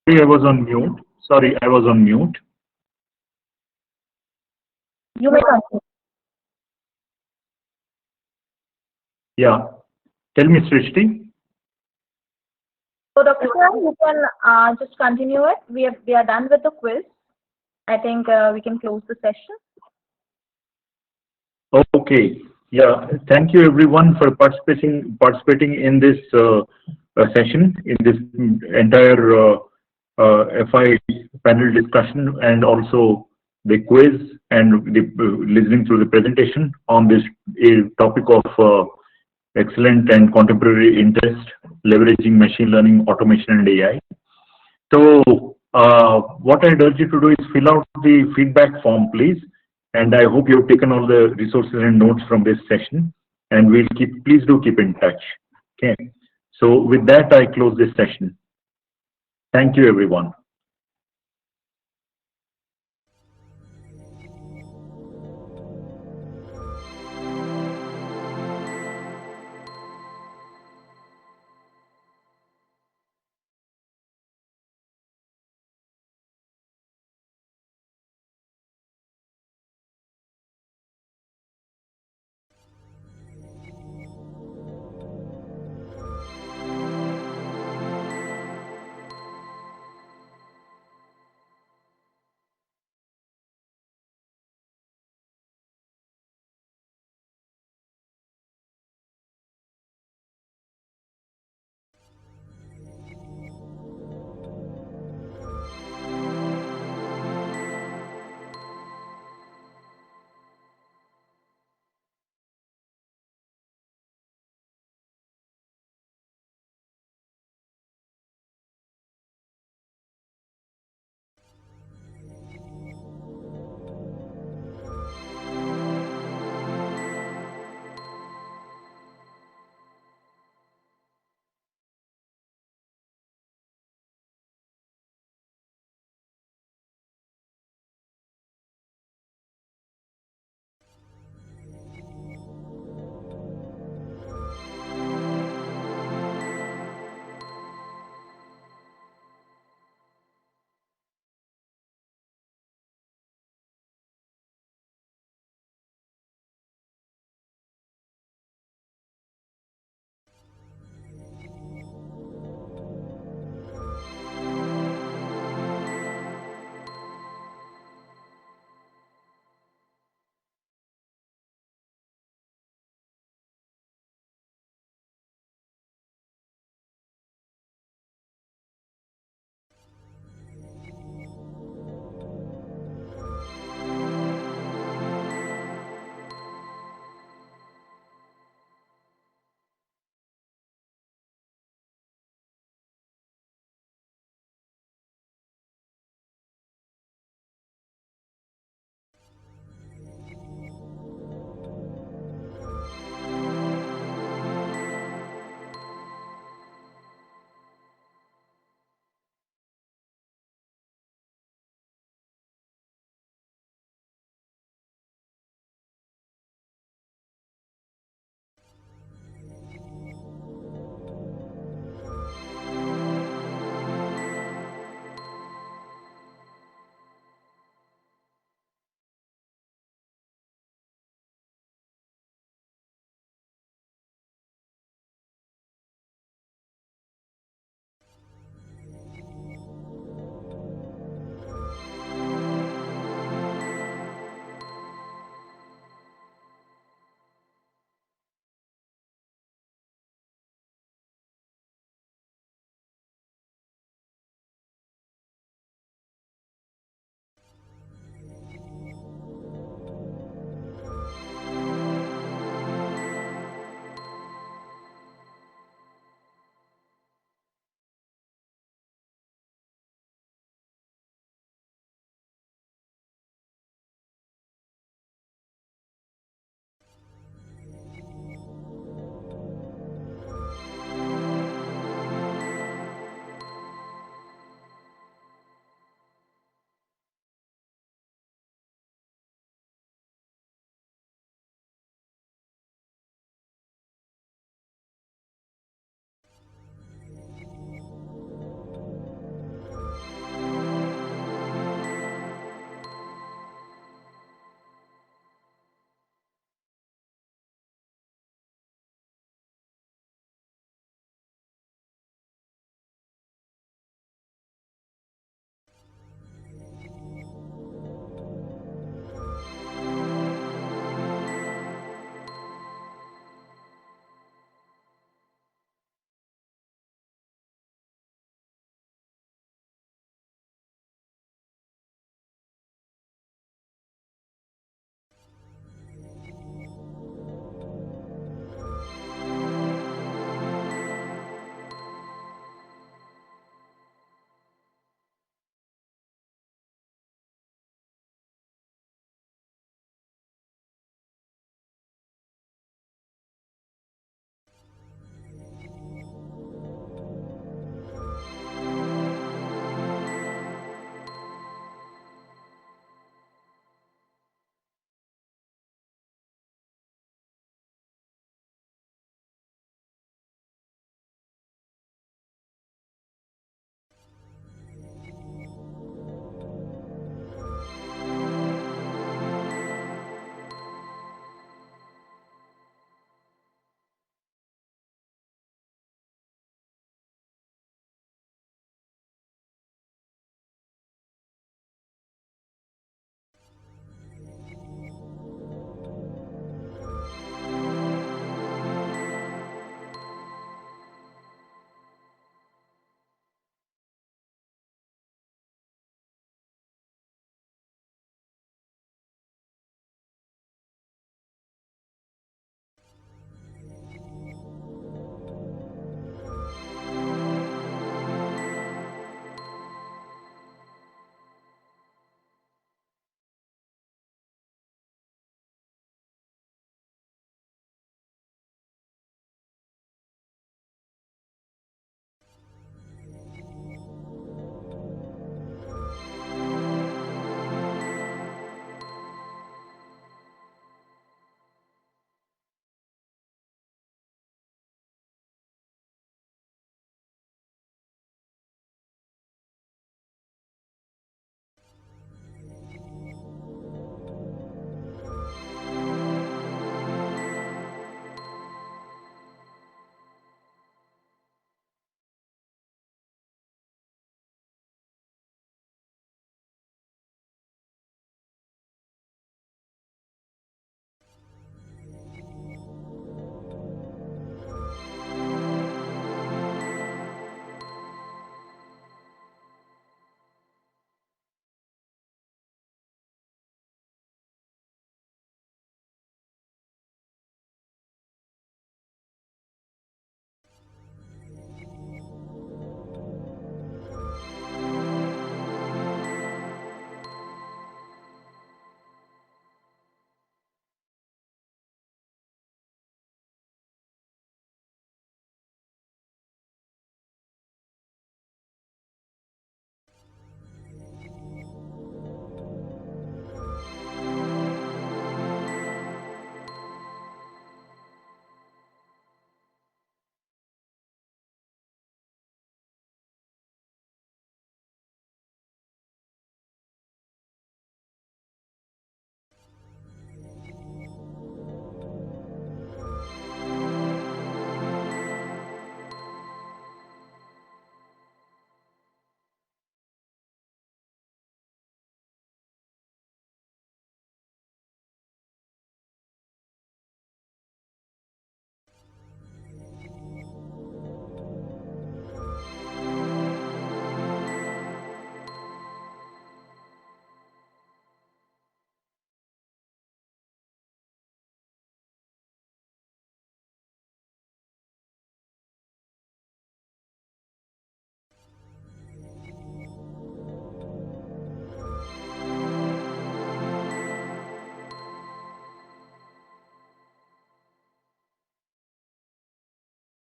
[SPEAKER 3] I was on mute. Sorry, I was on mute.
[SPEAKER 10] You may continue.
[SPEAKER 3] Yeah. Tell me, Srishti.
[SPEAKER 10] So, Dr. Sriram, you can just continue it. We are done with the quiz. I think we can close the session.
[SPEAKER 3] Okay. Yeah. Thank you, everyone, for participating in this session, in this entire FI panel discussion, and also the quiz, and listening to the presentation on this topic of excellent and contemporary interest, leveraging machine learning, automation, and AI. So what I'd urge you to do is fill out the feedback form, please. And I hope you've taken all the resources and notes from this session. And please do keep in touch. Okay. So with that, I close this session. Thank you, everyone.